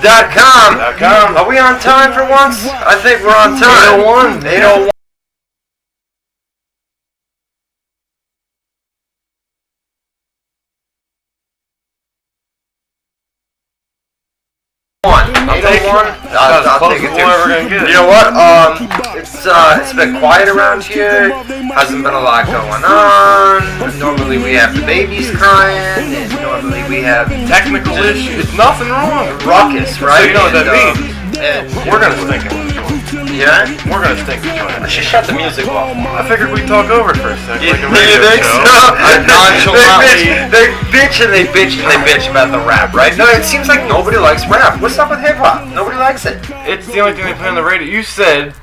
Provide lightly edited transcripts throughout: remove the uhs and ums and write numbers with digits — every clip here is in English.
WZR.com. Are we on time for once? I think we're on time. 801. 801. I'll take it too. You know what? It's been quiet around here. Hasn't been a lot going on. Normally we have the babies crying, and normally we have technical issues. Nothing wrong. Ruckus, right? So you know what that means? We're gonna stink it. Yeah? We're gonna stink the joint. I should shut the music off. I figured we'd talk over it for a second. You like a radio think show. so? They bitch and they bitch and they bitch about the rap, right? No, it seems like nobody likes rap. What's up with hip hop? Nobody likes it. It's the only thing they play on the radio. You said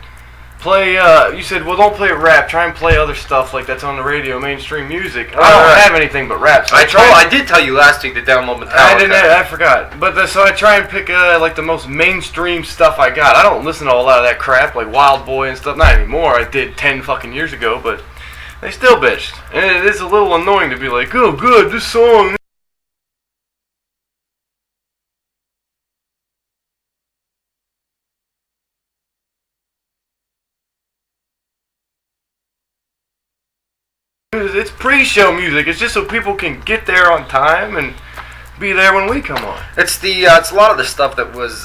well, don't play rap. Try and play other stuff like that's on the radio, mainstream music. I don't have anything but rap. So I did tell you last week to download Metallica. I forgot. But so I try and pick like the most mainstream stuff I got. I don't listen to a lot of that crap like Wild Boy and stuff. Not anymore. I did 10 fucking years ago, but they still bitched. And it is a little annoying to be like, oh, good, this song. It's pre-show music. It's just so people can get there on time and be there when we come on. It's a lot of the stuff that was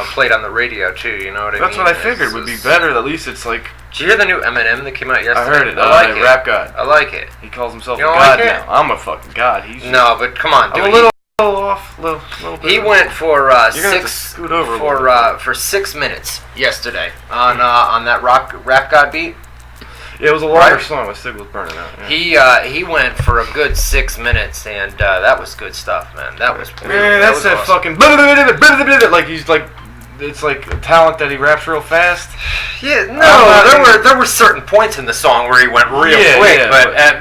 played on the radio too. You know what I mean? That's what I figured would be better. At least it's like. Did you hear the new Eminem that came out yesterday? I heard it. I like it. Rap God. I like it. He calls himself a god now. I'm a fucking god. No, but come on, dude. I'm a little off. Little bit. He went for for 6 minutes yesterday on that Rap God beat. Yeah, it was a longer song. My signal was burning out. Yeah. He went for a good 6 minutes, and that was good stuff, man. That was that's that awesome. Fucking like he's like it's like a talent that he raps real fast. Yeah, no, there were certain points in the song where he went real quick,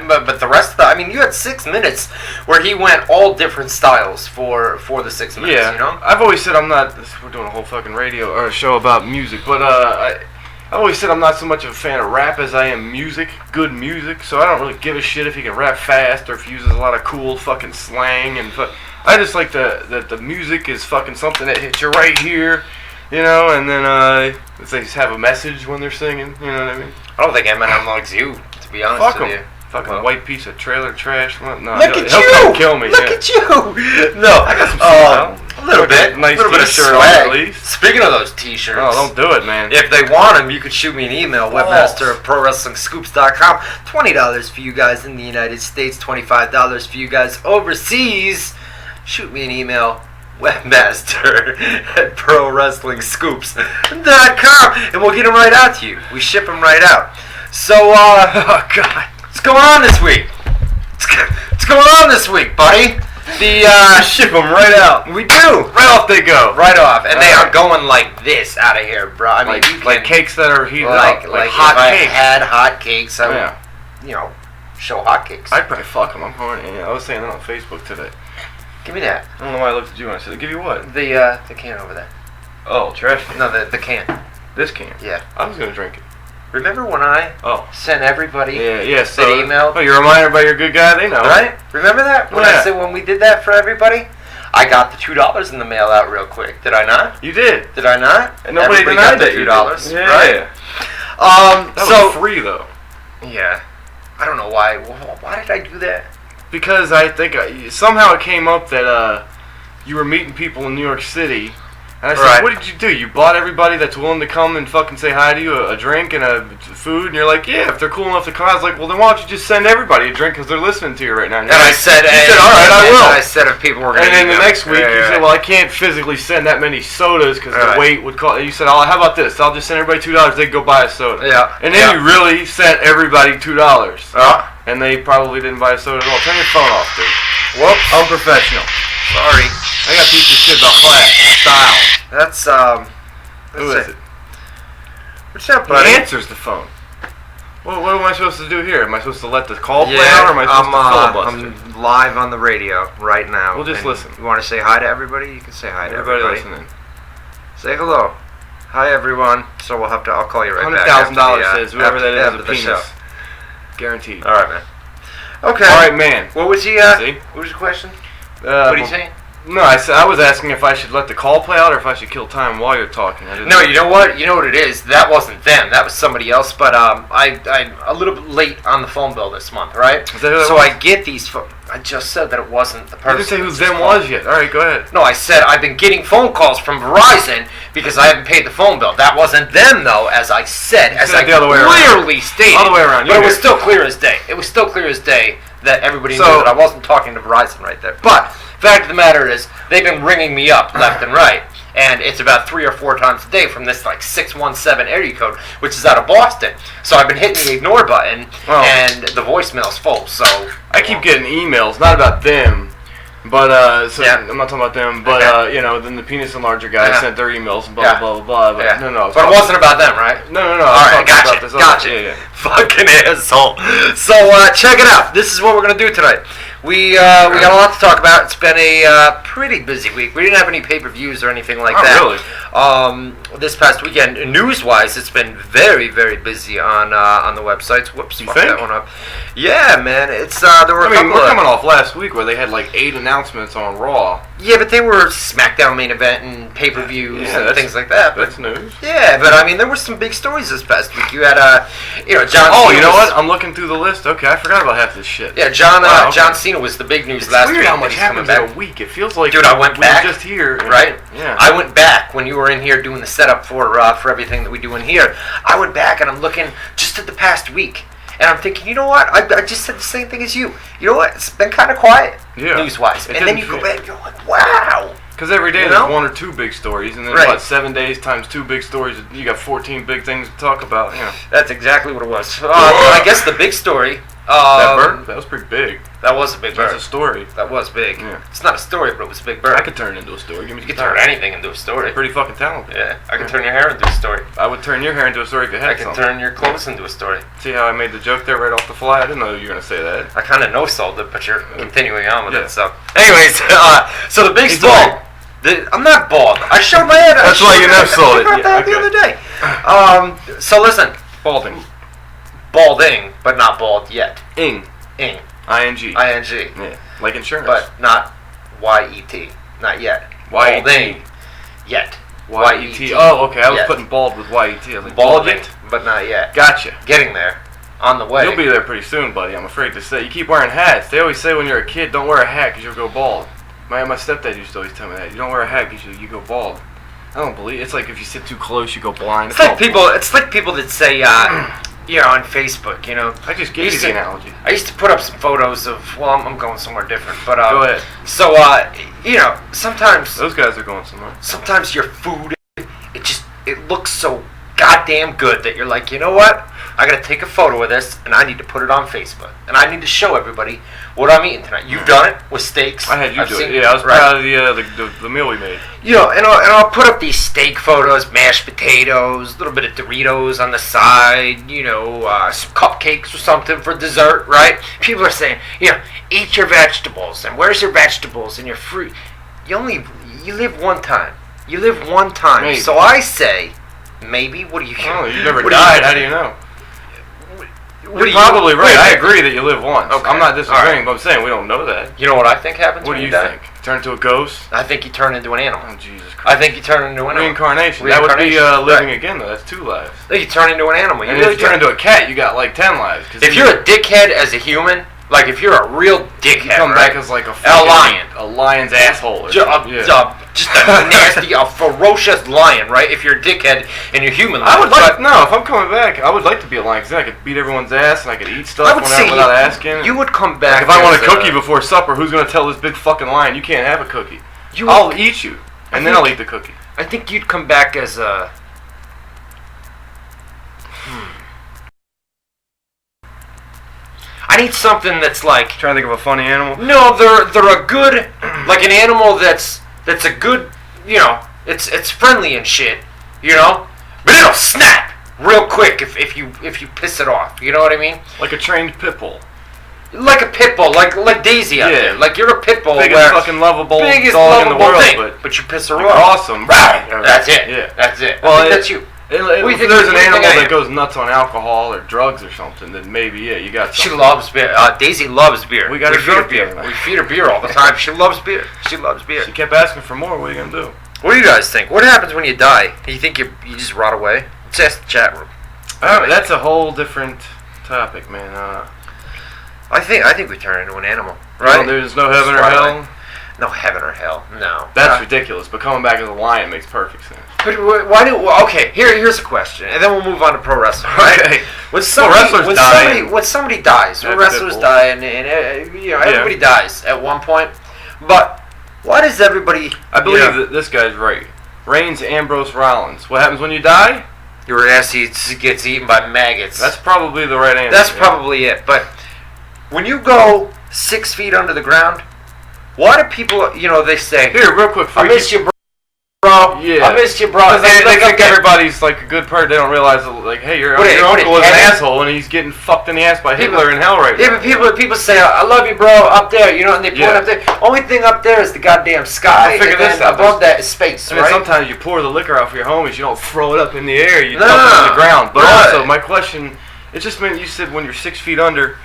but the rest of the, I mean, you had 6 minutes where he went all different styles for the 6 minutes. Yeah, you know. I've always said we're doing a whole fucking radio or a show about music, but I've always said I'm not so much of a fan of rap as I am music, good music, so I don't really give a shit if he can rap fast or if he uses a lot of cool fucking slang I just like that the music is fucking something that hits you right here, you know, and then they just have a message when they're singing, you know what I mean? I don't think Eminem likes you, to be honest with you. Fucking white piece of trailer trash. No, he'll come kill me. Look at you. No, I got some style. A little bit. Nice little bit of shirt swag. on at least. Speaking of those t-shirts. Oh, don't do it, man. If they want them, you could shoot me an email, webmaster@prowrestlingscoops.com. $20 for you guys in the United States, $25 for you guys overseas. Shoot me an email, webmaster@prowrestlingscoops.com, and we'll get them right out to you. We ship them right out. So, oh God, what's going on this week? What's going on this week, buddy? We ship them right out. We do. Right off they go. Right off, and they are going like this out of here, bro. I mean, like cakes that are heated up, like hot cakes. If I had hot cakes, I would, show hot cakes. I'd probably fuck them. I'm horny. Yeah, I was saying that on Facebook today. Give me that. I don't know why I looked at you when I said, give you what? The can over there. Oh, trash can. No, the can. This can? Yeah. I was gonna drink it. Remember when I sent everybody an email? Oh, you remind everybody you're a good guy? They know. Right? Remember that? When I said when we did that for everybody? I got the $2 in the mail out real quick. Did I not? You did. Did I not? And nobody denied got the $2, yeah, right? Yeah. That was free, though. Yeah. I don't know why. Why did I do that? Because I think somehow it came up that you were meeting people in New York City. And I said, what did you do? You bought everybody that's willing to come and fucking say hi to you a drink and a food? And you're like, yeah, if they're cool enough to come. I was like, well, then why don't you just send everybody a drink because they're listening to you right now? And I said, all right, I will. And I said if people were going to. And then the next week, you said, well, I can't physically send that many sodas because the weight would call. You said, oh, how about this? I'll just send everybody $2. They can go buy a soda. Yeah. And then you really sent everybody $2. And they probably didn't buy a soda at all. Turn your phone off, dude. Whoops. Unprofessional. Sorry. I got to teach you shit about class, style. That's, Who is it? What's up, buddy? He answers the phone. What am I supposed to do here? Am I supposed to let the call play out, or am I supposed to filibuster? I'm live on the radio right now. We'll just listen. You want to say hi to everybody? You can say hi to everybody. Listening. Say hello. Hi, everyone. So I'll call you right back. $100,000 says whoever that is a penis. Show. Guaranteed. All right, man. Okay. All right, man. What was he? What was your question? What did he say? No, I was asking if I should let the call play out or if I should kill time while you're talking. No, you know what? You know what it is? That wasn't them. That was somebody else. But I'm a little bit late on the phone bill this month, right? Is that who that so was? I get these. I just said that it wasn't the person. You didn't say who them was yet. All right, go ahead. No, I said I've been getting phone calls from Verizon because I haven't paid the phone bill. That wasn't them, though, as I said. As I the other way around. clearly stated. All the way around. But it was still clear as day. It was still clear as day that everybody knew that I wasn't talking to Verizon right there. But fact of the matter is, they've been ringing me up left and right. And it's about 3 or 4 times a day from this like 617 area code, which is out of Boston. So I've been hitting the ignore button, and the voicemail's full. So I keep getting emails, not about them, but I'm not talking about them, but then the penis enlarger guys sent their emails and blah blah blah blah. But no, but it wasn't about them, right? No. All right, gotcha. Yeah. Fucking asshole. So check it out. This is what we're gonna do tonight. We got a lot to talk about. It's been a pretty busy week. We didn't have any pay-per-views or anything like that. Really? This past weekend, news-wise, it's been very, very busy on the websites. Whoops, fucked that one up. Yeah, man. It's there were. We're coming off last week where they had like 8 announcements on Raw. Yeah, but they were SmackDown main event and pay-per-views and things like that. That's news. Yeah, but I mean, there were some big stories this past week. You had John. Oh, Cena you know what? I'm looking through the list. Okay, I forgot about half this shit. Yeah, John Cena was the big news last week. It's weird how much happens in a week. It feels like I went back. Just here, right? Yeah. I went back when you were in here doing the setup for everything that we do in here. I went back and I'm looking just at the past week, and I'm thinking, you know what? I just said the same thing as you. You know what? It's been kind of quiet, news-wise. And then you go back and you're like, wow. Because every day there's 1 or 2 big stories, and then what? 7 days times 2 big stories, you got 14 big things to talk about. That's exactly what it was. I guess the big story. That bird? That was pretty big. That was a big bird. That's a story. That was big. Yeah. It's not a story, but it was a big bird. I could turn it into a story. You could turn anything into a story. I'm pretty fucking talented. Yeah, I can turn your hair into a story. I would turn your hair into a story if you had something. I can turn your clothes into a story. See how I made the joke there right off the fly? I didn't know you were going to say that. I kind of no-sold it, but you're continuing on with it. So, anyways, so the big story. Bald. I'm not bald. I showed my head. That's why you never sold it. I that the other day. So listen. Balding, but not bald yet. Ing. I-N-G. I-N-G. Yeah. Like insurance. But not Y-E-T. Not yet. Balding. Yet. Y-E-T. Oh, okay. I was putting bald with Y-E-T. I was like, balding, but not yet. Gotcha. Getting there. On the way. You'll be there pretty soon, buddy. I'm afraid to say. You keep wearing hats. They always say when you're a kid, don't wear a hat because you'll go bald. My stepdad used to always tell me that. You don't wear a hat because you go bald. I don't believe it. It's like if you sit too close, you go blind. It's like people that say, on Facebook, I just gave you the analogy. I used to put up some photos of, I'm going somewhere different, but go ahead. So, sometimes those guys are going somewhere. Sometimes your food, it looks so goddamn good that you're like, you know what? I gotta take a photo of this and I need to put it on Facebook and I need to show everybody what I'm eating tonight. You've done it with steaks. I had you do it. Yeah, I was proud of the meal we made. And I'll put up these steak photos, mashed potatoes, a little bit of Doritos on the side, some cupcakes or something for dessert, right? People are saying, eat your vegetables and where's your vegetables and your fruit? You live one time. You live one time. Maybe. So I say, maybe. What do you? Oh, you never died. How do you know? You're probably right. I agree that you live once. Okay. I'm not disagreeing, but I'm saying we don't know that. You know what I think happens? What do you think? Turn into a ghost? I think you turn into an animal. Oh, Jesus Christ. I think you turn into an animal. Reincarnation. That would be living again, though. That's 2 lives. I think you turn into an animal. And if you turn into a cat, you got like 10 lives. If you're a dickhead as a human, like if you're a real dickhead, you come back as like a lion. A lion's asshole. Just a nasty, a ferocious lion, right? If you're a dickhead and you're human. If I'm coming back, I would like to be a lion because then I could beat everyone's ass and I could eat stuff without asking. You would come back. Like if I want a cookie before supper, who's going to tell this big fucking lion you can't have a cookie? I'll eat you, and then I'll eat the cookie. I think you'd come back as a... I need something that's like... Trying to think of a funny animal? No, they're a good... Like an animal that's a good... It's friendly and shit, But it'll snap real quick if you piss it off. You know what I mean? Like a trained pit bull. Like a pit bull, like Daisy out there. Like you're a pit bull. Biggest fucking lovable dog in the world, but you piss her off. Awesome. Right. That's it. Yeah. That's it. Well, that's you. If there's an animal that goes nuts on alcohol or drugs or something, then maybe, yeah, you got something. She loves beer. Daisy loves beer. We got to feed her beer. We feed her beer all the time. She loves beer. She loves beer. She kept asking for more. What are you going to do? What do you guys think? What happens when you die? You think you just rot away? Let's ask the chat room. That's a whole different topic, man. I think we turn into an animal, right? There's no heaven or hell? No heaven or hell. No. That's ridiculous, but coming back as a lion makes perfect sense. But why do... Okay, here's a question, and then we'll move on to pro wrestling, right? Okay. When somebody dies, when wrestlers die, and everybody dies at one point, but why does everybody... I believe that this guy's right. Reigns, Ambrose, Rollins. What happens when you die? Your ass gets eaten by maggots. That's probably the right answer. That's probably it, but when you go 6 feet under the ground, why do people, they say... Here, real quick. I miss you, bro. Yeah. I miss you, bro. They think everybody's like a good person. They don't realize, like, hey, your uncle is an asshole, and he's getting fucked in the ass by Hitler in hell right now. Yeah, but people say, I love you, bro, up there, and they point up there. Only thing up there is the goddamn sky, and then above that is space, right? Sometimes you pour the liquor out for your homies, you don't throw it up in the air, you dump it on the ground. But also, my question, it just meant you said when you're 6 feet under...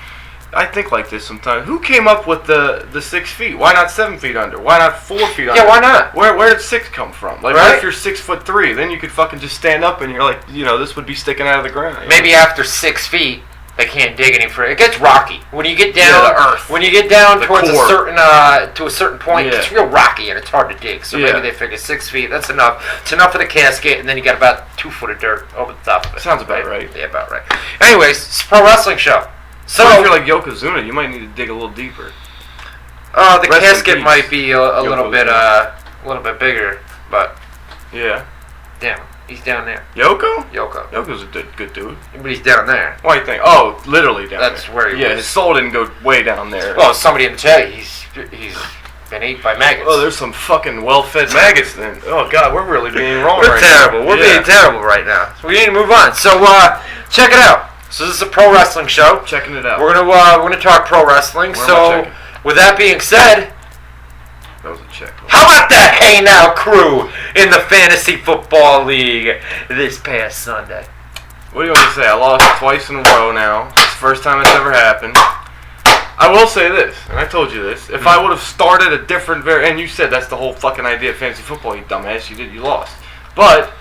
I think like this sometimes. Who came up with the 6 feet? Why not 7 feet under? Why not 4 feet under? Yeah, why not? Where did 6 come from? Like, what if you're 6'3"? Then you could fucking just stand up and you're like, this would be sticking out of the ground. Maybe after 6 feet, they can't dig any further. It gets rocky when you get down to earth. When you get down towards a certain point, it's real rocky and it's hard to dig. So maybe they figure 6 feet. That's enough. It's enough for the casket, and then you got about 2 foot of dirt over the top of it. Sounds about right. Yeah, about right. Anyways, it's a pro wrestling show. So if you're like Yokozuna, you might need to dig a little deeper. The casket might be a little bit bigger, but damn, he's down there. Yoko's a good dude. But he's down there. Why do you think? Oh, literally down there. That's where he was. Yeah, his soul didn't go way down there. Well, somebody in the chat, he's been eaten by maggots. Oh, there's some fucking well-fed maggots then. Oh god, we're really being wrong right now. We're being terrible right now. So we need to move on. So check it out. So this is a pro wrestling show. Checking it out. We're gonna talk pro wrestling. So with that being said, that was a check. How about that Hey Now crew in the Fantasy Football League this past Sunday? What do you want me to say? I lost twice in a row now. It's the first time it's ever happened. I will say this, and I told you this. If I would have started a different and you said that's the whole fucking idea of fantasy football, you dumbass. You lost. But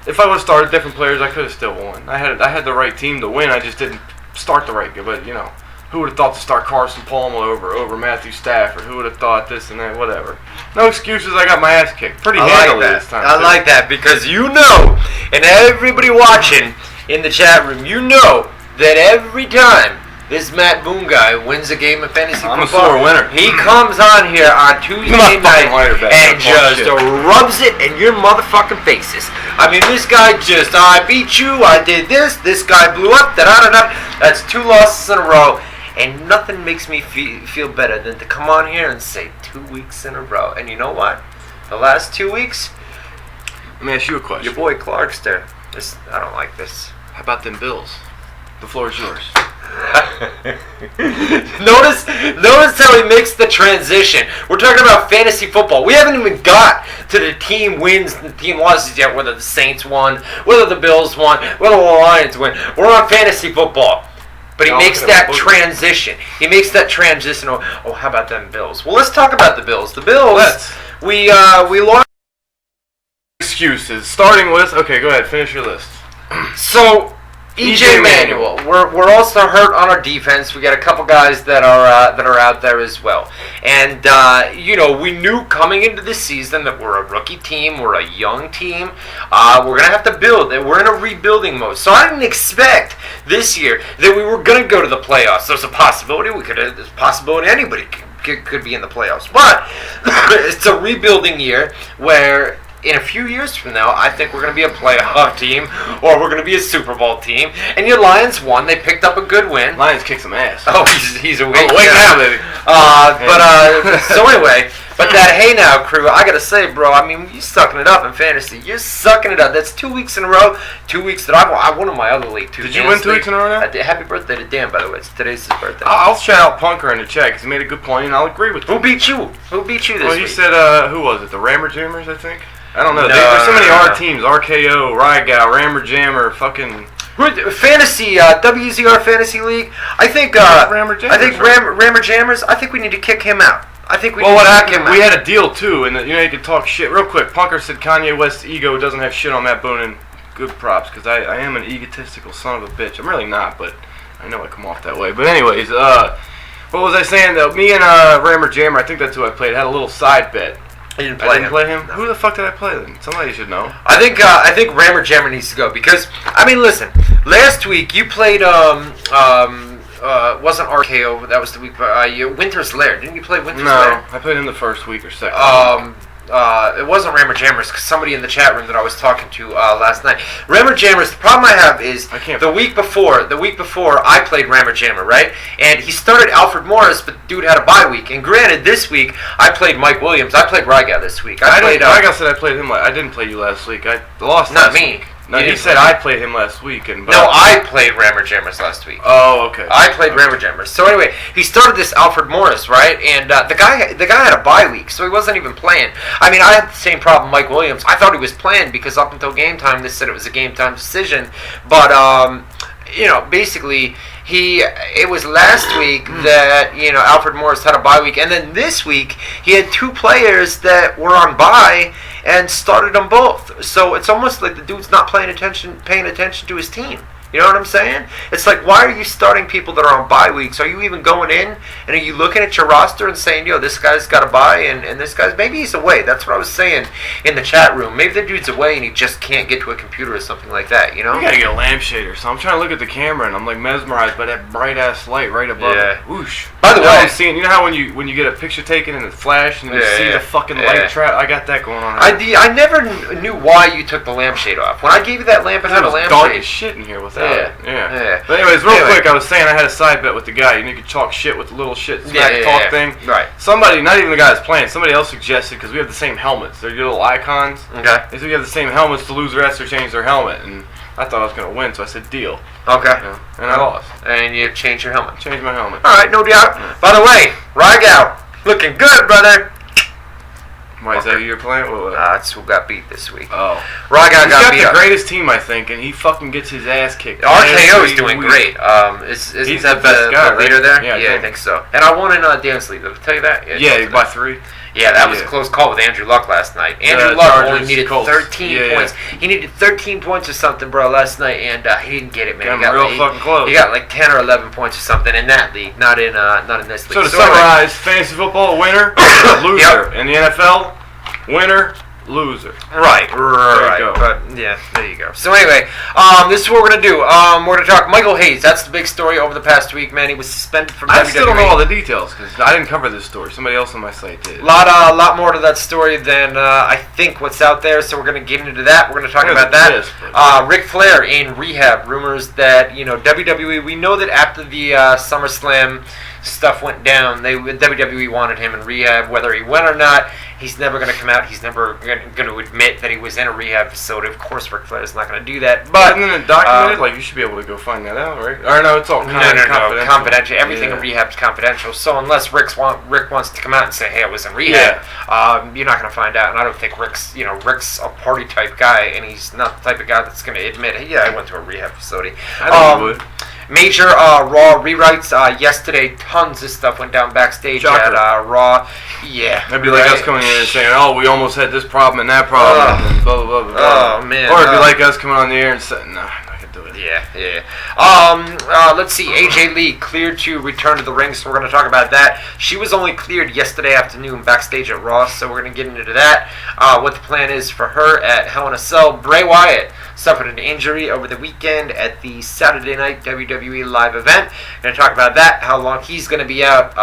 if I would have started different players, I could have still won. I had the right team to win. I just didn't start the right. But who would have thought to start Carson Palmer over Matthew Stafford? Who would have thought this and that? Whatever. No excuses. I got my ass kicked pretty handily this time. I like that because and everybody watching in the chat room, that every time this Matt Boone guy wins a game of fantasy football, I'm a sore winner. He comes on here on Tuesday night and just rubs it in your motherfucking faces. I mean, this guy I beat you, I did this guy blew up, da-da-da-da. That's 2 losses in a row, and nothing makes me feel better than to come on here and say 2 weeks in a row. And you know what? The last 2 weeks, let me ask you a question. Your boy Clark's there. I don't like this. How about them Bills? The floor is yours. Notice how he makes the transition. We're talking about fantasy football. We haven't even got to the team wins and the team losses yet, whether the Saints won, whether the Bills won, whether the Lions win. We're on fantasy football. But he makes that transition. He makes that transition. Oh, how about them Bills? Well, let's talk about the Bills. The Bills, we lost. Excuses. Starting with, okay, go ahead, finish your list. So, EJ Manuel. We're also hurt on our defense. We got a couple guys that are out there as well. And we knew coming into this season that we're a rookie team, we're a young team. We're gonna have to build. We're in a rebuilding mode. So I didn't expect this year that we were gonna go to the playoffs. There's a possibility there's a possibility anybody could be in the playoffs. But it's a rebuilding year where in a few years from now, I think we're going to be a playoff team, or we're going to be a Super Bowl team. And your Lions won. They picked up a good win. Lions kicked some ass. Oh, he's awake now, baby. So anyway, but that Hey Now crew, I got to say, bro, I mean, you're sucking it up in fantasy. You're sucking it up. That's 2 weeks in a row. 2 weeks that I won in my other league, too. Did you win 2 weeks in a row now? Happy birthday to Dan, by the way. Today's his birthday. I'll shout out Punker in the chat because he made a good point, and I'll agree with him. Who beat you? Who beat you this week? He said, who was it? The Rammer Jammers, I think? I don't know. There's so many R teams: RKO, Rygal, Rammer Jammer, fucking. Fantasy, WZR Fantasy League. I think Rammer Jammers. I think Rammer Jammers. I think we need to kick him out. I think we. Well, what happened? We had a deal too, and you can talk shit real quick. Punker said Kanye West's ego doesn't have shit on Matt Boone, and good props, because I am an egotistical son of a bitch. I'm really not, but I know I come off that way. But anyways, what was I saying though? Me and Rammer Jammer, I think that's who I played, had a little side bet. I didn't play him. Who the fuck did I play then? Somebody should know. I think Rammer Jammer needs to go because listen. Last week you played wasn't RKO. That was the week. Winter's Lair. Didn't you play Winter's Lair? No, I played him the first week or second. It wasn't Rammer Jammers because somebody in the chat room that I was talking to last night. Rammer Jammers. The problem I have is the week before I played Rammer Jammer, right? And he started Alfred Morris, but the dude had a bye week. And granted, this week I played Mike Williams. I played Rygal this week. Rygal said I played him. I didn't play you last week. I lost. Not me. Week. No, he said I played him last week. I played Rammer Jammers last week. Oh, okay. I played Rammer Jammers. So anyway, he started this Alfred Morris, right? And the guy had a bye week, so he wasn't even playing. I mean, I had the same problem, Mike Williams. I thought he was playing because up until game time, they said it was a game time decision. But basically, it was last week that Alfred Morris had a bye week, and then this week he had two players that were on bye and started them both. So it's almost like the dude's not paying attention to his team. You know what I'm saying? It's like, why are you starting people that are on bye weeks? Are you even going in and are you looking at your roster and saying, this guy's got a bye and this guy's, maybe he's away. That's what I was saying in the chat room. Maybe the dude's away and he just can't get to a computer or something like that, You gotta get a lampshade or something. I'm trying to look at the camera and I'm like mesmerized by that bright ass light right above it. Whoosh. By the way, I'm seeing, you know how when you get a picture taken and it flash and you see the fucking light trap? I got that going on. I never knew why you took the lampshade off. When I gave you that lamp, it had a lampshade. Dark as shit in here without it. Yeah. But anyways, real quick, I was saying I had a side bet with the guy. You could talk shit with the little shit smack talk thing. Right. Somebody, not even the guy that's playing, somebody else suggested, because we have the same helmets. They're your little icons. Okay. They said we have the same helmets. The loser has to change their helmet. And I thought I was going to win, so I said deal. Okay. And I lost. And you changed your helmet. Changed my helmet. All right, no doubt. By the way, Rygal, looking good, brother. Why is that who you're playing? That's who got beat this week. Oh. Rygal got beat. He's got the greatest team, I think, and he fucking gets his ass kicked. RKO is doing great. Isn't that the best guy, leader there? Yeah, I think so. And I won in Dance League. Did I tell you that? Yeah, by 3. Yeah, that was a close call with Andrew Luck last night. Andrew Luck only needed 13 points. He needed 13 points or something, bro, last night, and he didn't get it, man. Got real fucking close. He got like 10 or 11 points or something in that league, not in this league. So to summarize, fantasy football, winner, loser. In the NFL, winner, loser. Right. There you go. But yeah, there you go. So anyway, this is what we're gonna do. We're gonna talk Michael Hayes. That's the big story over the past week, man. He was suspended from WWE. I still don't know all the details because I didn't cover this story. Somebody else on my site did. Lot more to that story than I think what's out there. So we're gonna get into that. We're gonna talk about that. Ric Flair in rehab. Rumors that WWE. We know that after the SummerSlam stuff went down, WWE wanted him in rehab. Whether he went or not, he's never going to come out. He's never going to admit that he was in a rehab facility. Of course, Ric Flair's not going to do that. But isn't it documented? You should be able to go find that out, right? Or no, it's all confidential. Confidential. Everything in rehab's confidential. So unless Rick wants to come out and say, "Hey, I was in rehab," you're not going to find out. And I don't think Rick's a party type guy, and he's not the type of guy that's going to admit, "Hey, I went to a rehab facility." I think he would. Major Raw rewrites yesterday. Tons of stuff went down backstage at Raw. Yeah, it'd be like us coming in and saying, "Oh, we almost had this problem and that problem," and blah blah blah blah. Oh man! Or it'd be like us coming on the air and saying, "Nah, I can do it." Yeah. Let's see. AJ Lee cleared to return to the ring, so we're going to talk about that. She was only cleared yesterday afternoon backstage at Raw, so we're going to get into that. What the plan is for her at Hell in a Cell. Bray Wyatt suffered an injury over the weekend at the Saturday Night WWE Live event. Going to talk about that, how long he's going to be out,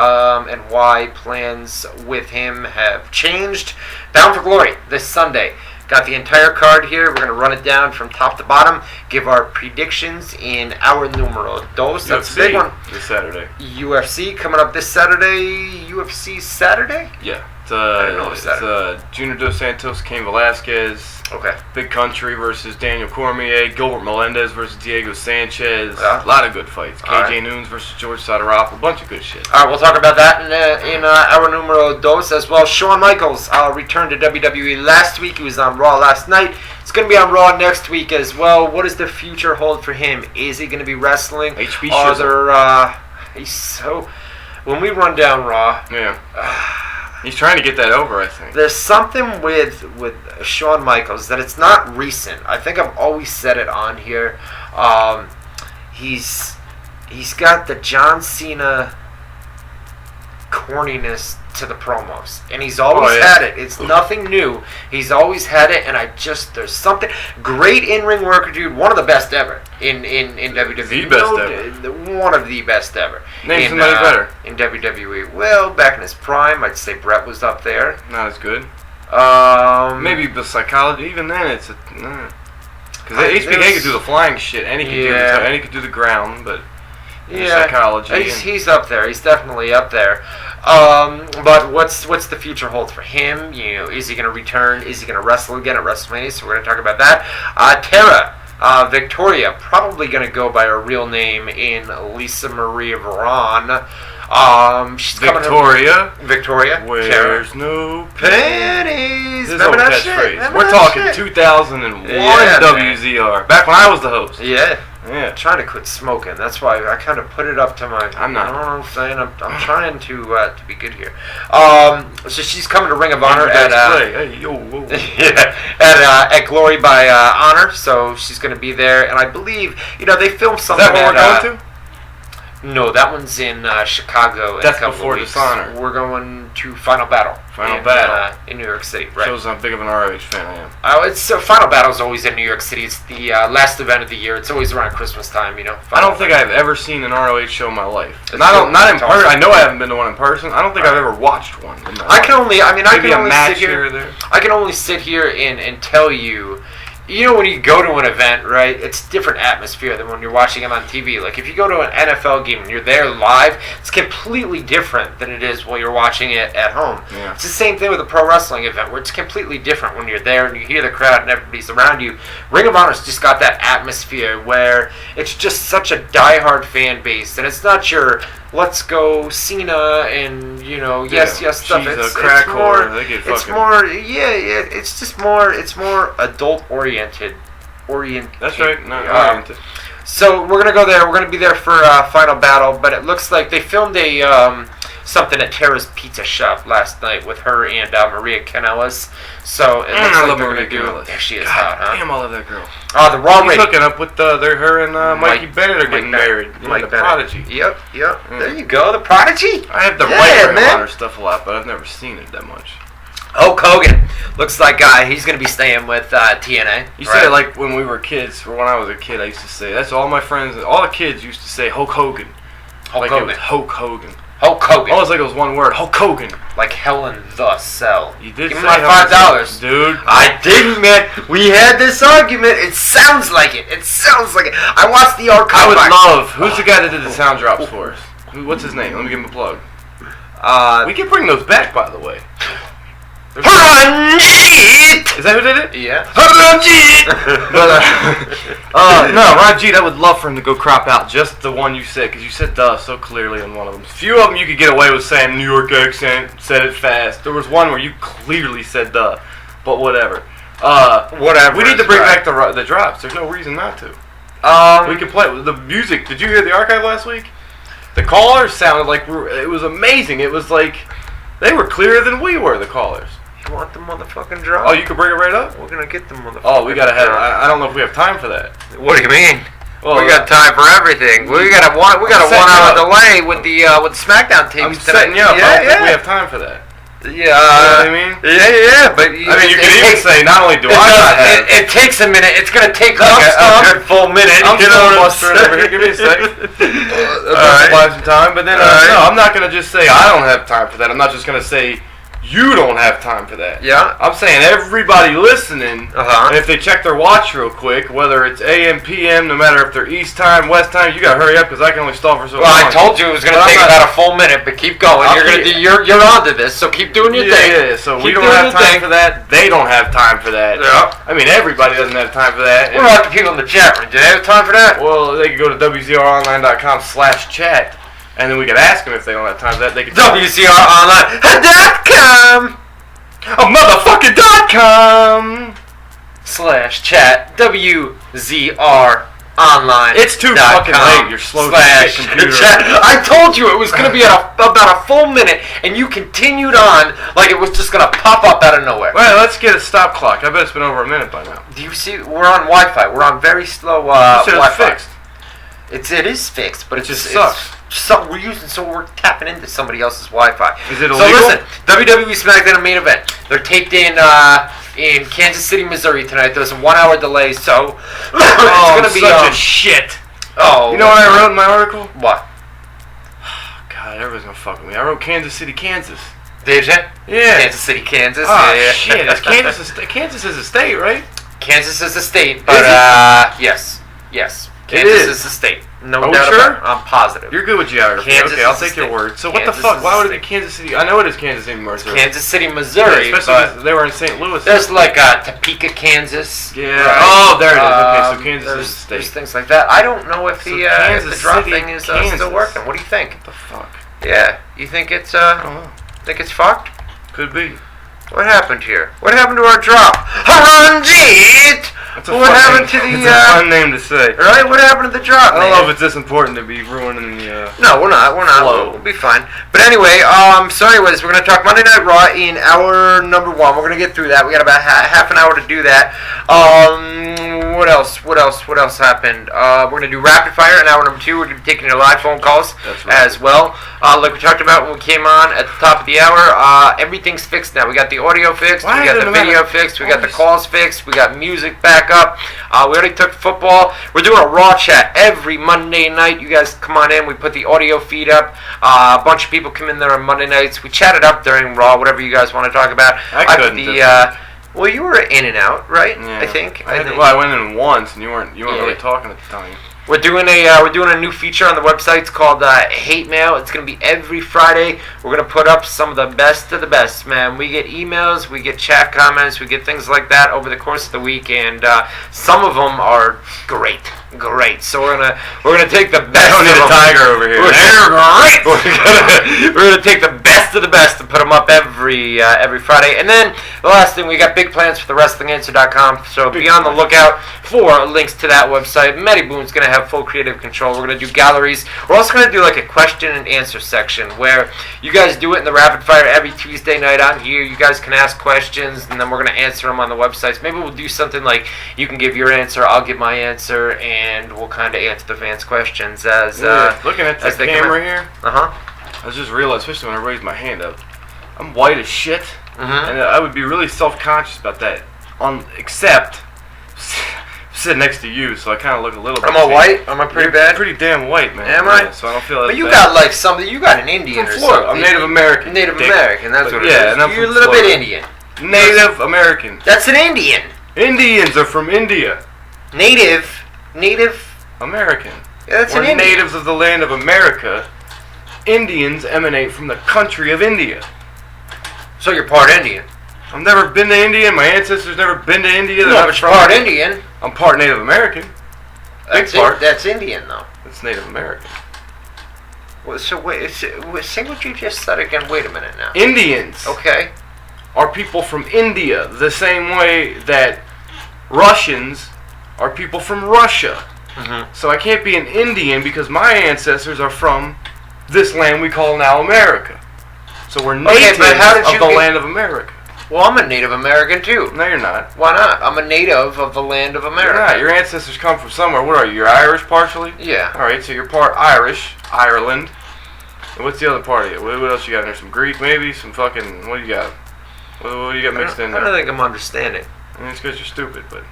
and why plans with him have changed. Bound for Glory this Sunday. Got the entire card here. We're going to run it down from top to bottom. Give our predictions in our numero dos. That's a big one. This Saturday. UFC coming up this Saturday. UFC Saturday? Yeah. It's Junior Dos Santos, Cain Velasquez. Okay. Big Country versus Daniel Cormier. Gilbert Melendez versus Diego Sanchez. A lot of good fights. KJ Nunes versus George Sadarop. A bunch of good shit. All right, we'll talk about that in our numero dos as well. Shawn Michaels returned to WWE last week. He was on Raw last night. It's going to be on Raw next week as well. What does the future hold for him? Is he going to be wrestling? HB Are there, when we run down Raw... Yeah. He's trying to get that over, I think. There's something with Shawn Michaels that it's not recent. I think I've always said it on here. He's got the John Cena corniness to the promos, and he's always had it. It's nothing new. He's always had it, and there's something great in-ring worker, dude. One of the best ever in WWE. The best ever. One of the best ever. Name somebody better in WWE. Well, back in his prime, I'd say Brett was up there. Not as good. Maybe the psychology. Even then, it's because HBK could do the flying shit, and he could do the ground, but. Yeah, psychology. He's up there. He's definitely up there. But what's the future hold for him? Is he going to return? Is he going to wrestle again at WrestleMania? So we're going to talk about that. Tara Victoria, probably going to go by her real name in Lisa Marie Varon. She's Victoria. There's no pennies. Remember that catchphrase? We're talking 2001 WZR. Back when I was the host. Yeah. Yeah. I'm trying to quit smoking. That's why I kind of put it up to my... I'm not. You know what I'm saying? I'm trying to be good here. So she's coming to Ring of Honor at at Glory by Honor. So she's going to be there, and I believe they filmed something. Is that what we're going to? No, that one's in Chicago. That's before Dishonor. We're going to Final Battle. In New York City, right? Shows how big of an ROH fan I am. Final Battle's always in New York City. It's the last event of the year. It's always around Christmas time, I don't think I've ever seen an ROH show in my life. Not in person. I know I haven't been to one in person. I don't think I've ever watched one. I can only sit here and tell you. When you go to an event, right, it's a different atmosphere than when you're watching them on TV. Like, if you go to an NFL game and you're there live, it's completely different than it is while you're watching it at home. Yeah. It's the same thing with a pro wrestling event, where it's completely different when you're there and you hear the crowd and everybody's around you. Ring of Honor's just got that atmosphere where it's just such a diehard fan base, and it's not your... Let's go Cena and yes stuff. It's crack whore. It's more adult oriented. That's right. Oriented. So we're gonna go there. We're gonna be there for Final Battle, but it looks like they filmed a something at Tara's Pizza Shop last night with her and Maria Kanellis. So it looks like they're gonna do. Yeah, she is hot, huh? Damn, I love that girl. The Raw rating. He's hooking up with her and Mikey Bennett are getting married. The Prodigy. Yep. There you go, the Prodigy. I have the Ring of Honor stuff a lot, but I've never seen it that much. Hulk Hogan looks like he's going to be staying with TNA. You said it like when we were kids, or when I was a kid, I used to say, that's all my friends, all the kids used to say Hulk Hogan. It was Hulk Hogan. Hulk Hogan. Almost like it was one word. Hulk Hogan. Like Hell in the Cell. You did. Give me my $5, dude. I didn't, man. We had this argument. It sounds like it. I watched the archive. I would love. Who's the guy that did the sound drops for us? What's his name? Let me give him a plug. We can bring those back, by the way. Is that who did it? Yeah. No, Ranjit, I would love for him to go crop out just the one you said, because you said "duh" so clearly in one of them. Few of them you could get away with saying New York accent, said it fast. There was one where you clearly said "duh," but whatever. Whatever. We need to bring back the drops. There's no reason not to. We can play the music. Did you hear the archive last week? The callers sounded like it was amazing. It was like they were clearer than we were. The callers. You want the motherfucking drop? Oh, you can bring it right up? We're gonna get the motherfucking Oh, we gotta have... I don't know if we have time for that. What do you mean? Well, we got time for everything. We got a 1 hour delay with the SmackDown tapes. I'm setting you up. I don't think we have time for that. Yeah. You know what I mean? Yeah, but... you can even say, not only do I not have... It takes a minute. It's gonna take a good full minute. I'm filibustering over here. Give me a sec. Buy some time. But then, no, I'm not gonna just say I don't have time for that. I'm not just gonna say... You don't have time for that. Yeah. I'm saying everybody listening, Uh-huh. and if they check their watch real quick, whether it's AM, PM, no matter if they're East time, West time, you gotta hurry up because I can only stall for so long. Well, I told you it was gonna take about a full minute, but keep going. You're onto this, so keep doing your thing. Yeah, so we don't have time for that. They don't have time for that. Yeah. I mean, everybody doesn't have time for that. What about the people in the chat room? Do they have time for that? Well, they could go to WZROnline.com/chat, and then we could ask them if they don't have time for that. They could WZROnline.com. .com /chat WZROnline. It's too fucking late. You're slow computer. Chat. I told you it was going to be about a full minute, and you continued on like it was just going to pop up out of nowhere. Well, let's get a stop clock. I bet it's been over a minute by now. Do you see? We're on Wi-Fi. We're on very slow Wi-Fi. Fixed. It is fixed, but it just sucks. We're tapping into somebody else's Wi-Fi. Is it illegal? So listen, WWE SmackDown main event. They're taped in Kansas City, Missouri tonight. There's a 1 hour delay, so it's gonna be such a shit. Oh, you know what I wrote in my article? What? God, everybody's gonna fuck with me. I wrote Kansas City, Kansas. Did you? Yeah. Kansas City, Kansas. Oh yeah. shit! Is Kansas is a state, right? Kansas is a state, but yes. Kansas is a state. No doubt about it. I'm positive. You're good with geography. Kansas okay, I'll take your word. So what the fuck? Why would it be Kansas City? I know it is Kansas City, Missouri. Kansas City, Missouri. Yeah, especially because they were in St. Louis. There's like Topeka, Kansas. Yeah. Right? Oh, there it is. Okay, so Kansas is a state. There's things like that. I don't know if the drop thing is still working. What do you think? What the fuck? Yeah. You think it's I don't know. Think it's fucked? Could be. What happened here? What happened to our drop? Haranjit! What happened to the? It's a fun name to say. Right? What happened to the drop? I don't know if it's this important to be ruining the. No, we're not. We'll be fine. But anyway, so anyways, we're gonna talk Monday Night Raw in hour number 1. We're gonna get through that. We got about half an hour to do that. What else happened? We're gonna do rapid fire in hour number 2. We're gonna be taking your live phone calls as well. Like we talked about when we came on at the top of the hour. Everything's fixed now. We got the audio fixed. We got the video fixed. We got the calls fixed. We got music back up. We already took football. We're doing a Raw chat every Monday night. You guys come on in. We put the audio feed up. A bunch of people come in there on Monday nights. We chat it up during Raw, whatever you guys want to talk about. I couldn't. Well, you were in and out, right? Yeah. I think. I went in once, and you weren't really talking at the time. We're doing a new feature on the website. It's called Hate Mail. It's gonna be every Friday. We're gonna put up some of the best of the best, man. We get emails, we get chat comments, we get things like that over the course of the week, and some of them are great. So we're gonna take the best. I don't need a tiger over here. They're great. We're gonna take the best of the best and put them up every Friday. And then the last thing, we got big plans for the WrestlingAnswer.com. So be on the lookout for links to that website. Matty Boone's gonna have full creative control. We're gonna do galleries. We're also gonna do like a question and answer section where you guys do it in the rapid fire every Tuesday night on here. You guys can ask questions, and then we're gonna answer them on the websites. Maybe we'll do something like you can give your answer, I'll give my answer, and we'll kind of answer the fans' questions as looking at the camera here. I just realized, especially when I raised my hand up, I'm white as shit, and I would be really self-conscious about that. Except sitting next to you, so I kind of look a little bit. Am I white? Am I pretty bad? Pretty damn white, man. Am I? So I don't feel that. But you got like something. You got an Indian or Florida. something. I'm Native American. Native American. That's what it is. Yeah, and I'm You're a from little Florida. bit Indian. Native American. That's an Indian. Indians are from India. Native American. Yeah, that's We're an Indian. natives of the land of America. Indians emanate from the country of India. So you're part Indian. I've never been to India. My ancestors never been to India. No, but you're part Indian. I'm part Native American. Big part. That's Indian, though. It's Native American. Well, so wait, say what you just said again. Wait a minute now. Indians. Okay. Are people from India the same way that Russians are people from Russia. So I can't be an Indian because my ancestors are from this land we call now America. So we're natives of the land of America. Well, I'm a Native American too. No, you're not. Why not? I'm a native of the land of America. You're not. Your ancestors come from somewhere. What are you? You're Irish partially? Yeah. All right, so you're part Irish, Ireland. And what's the other part of you? What else you got in there? Some Greek maybe? Some fucking... What do you got? What do you got mixed in there? I don't think I'm understanding. I mean, it's because you're stupid, but...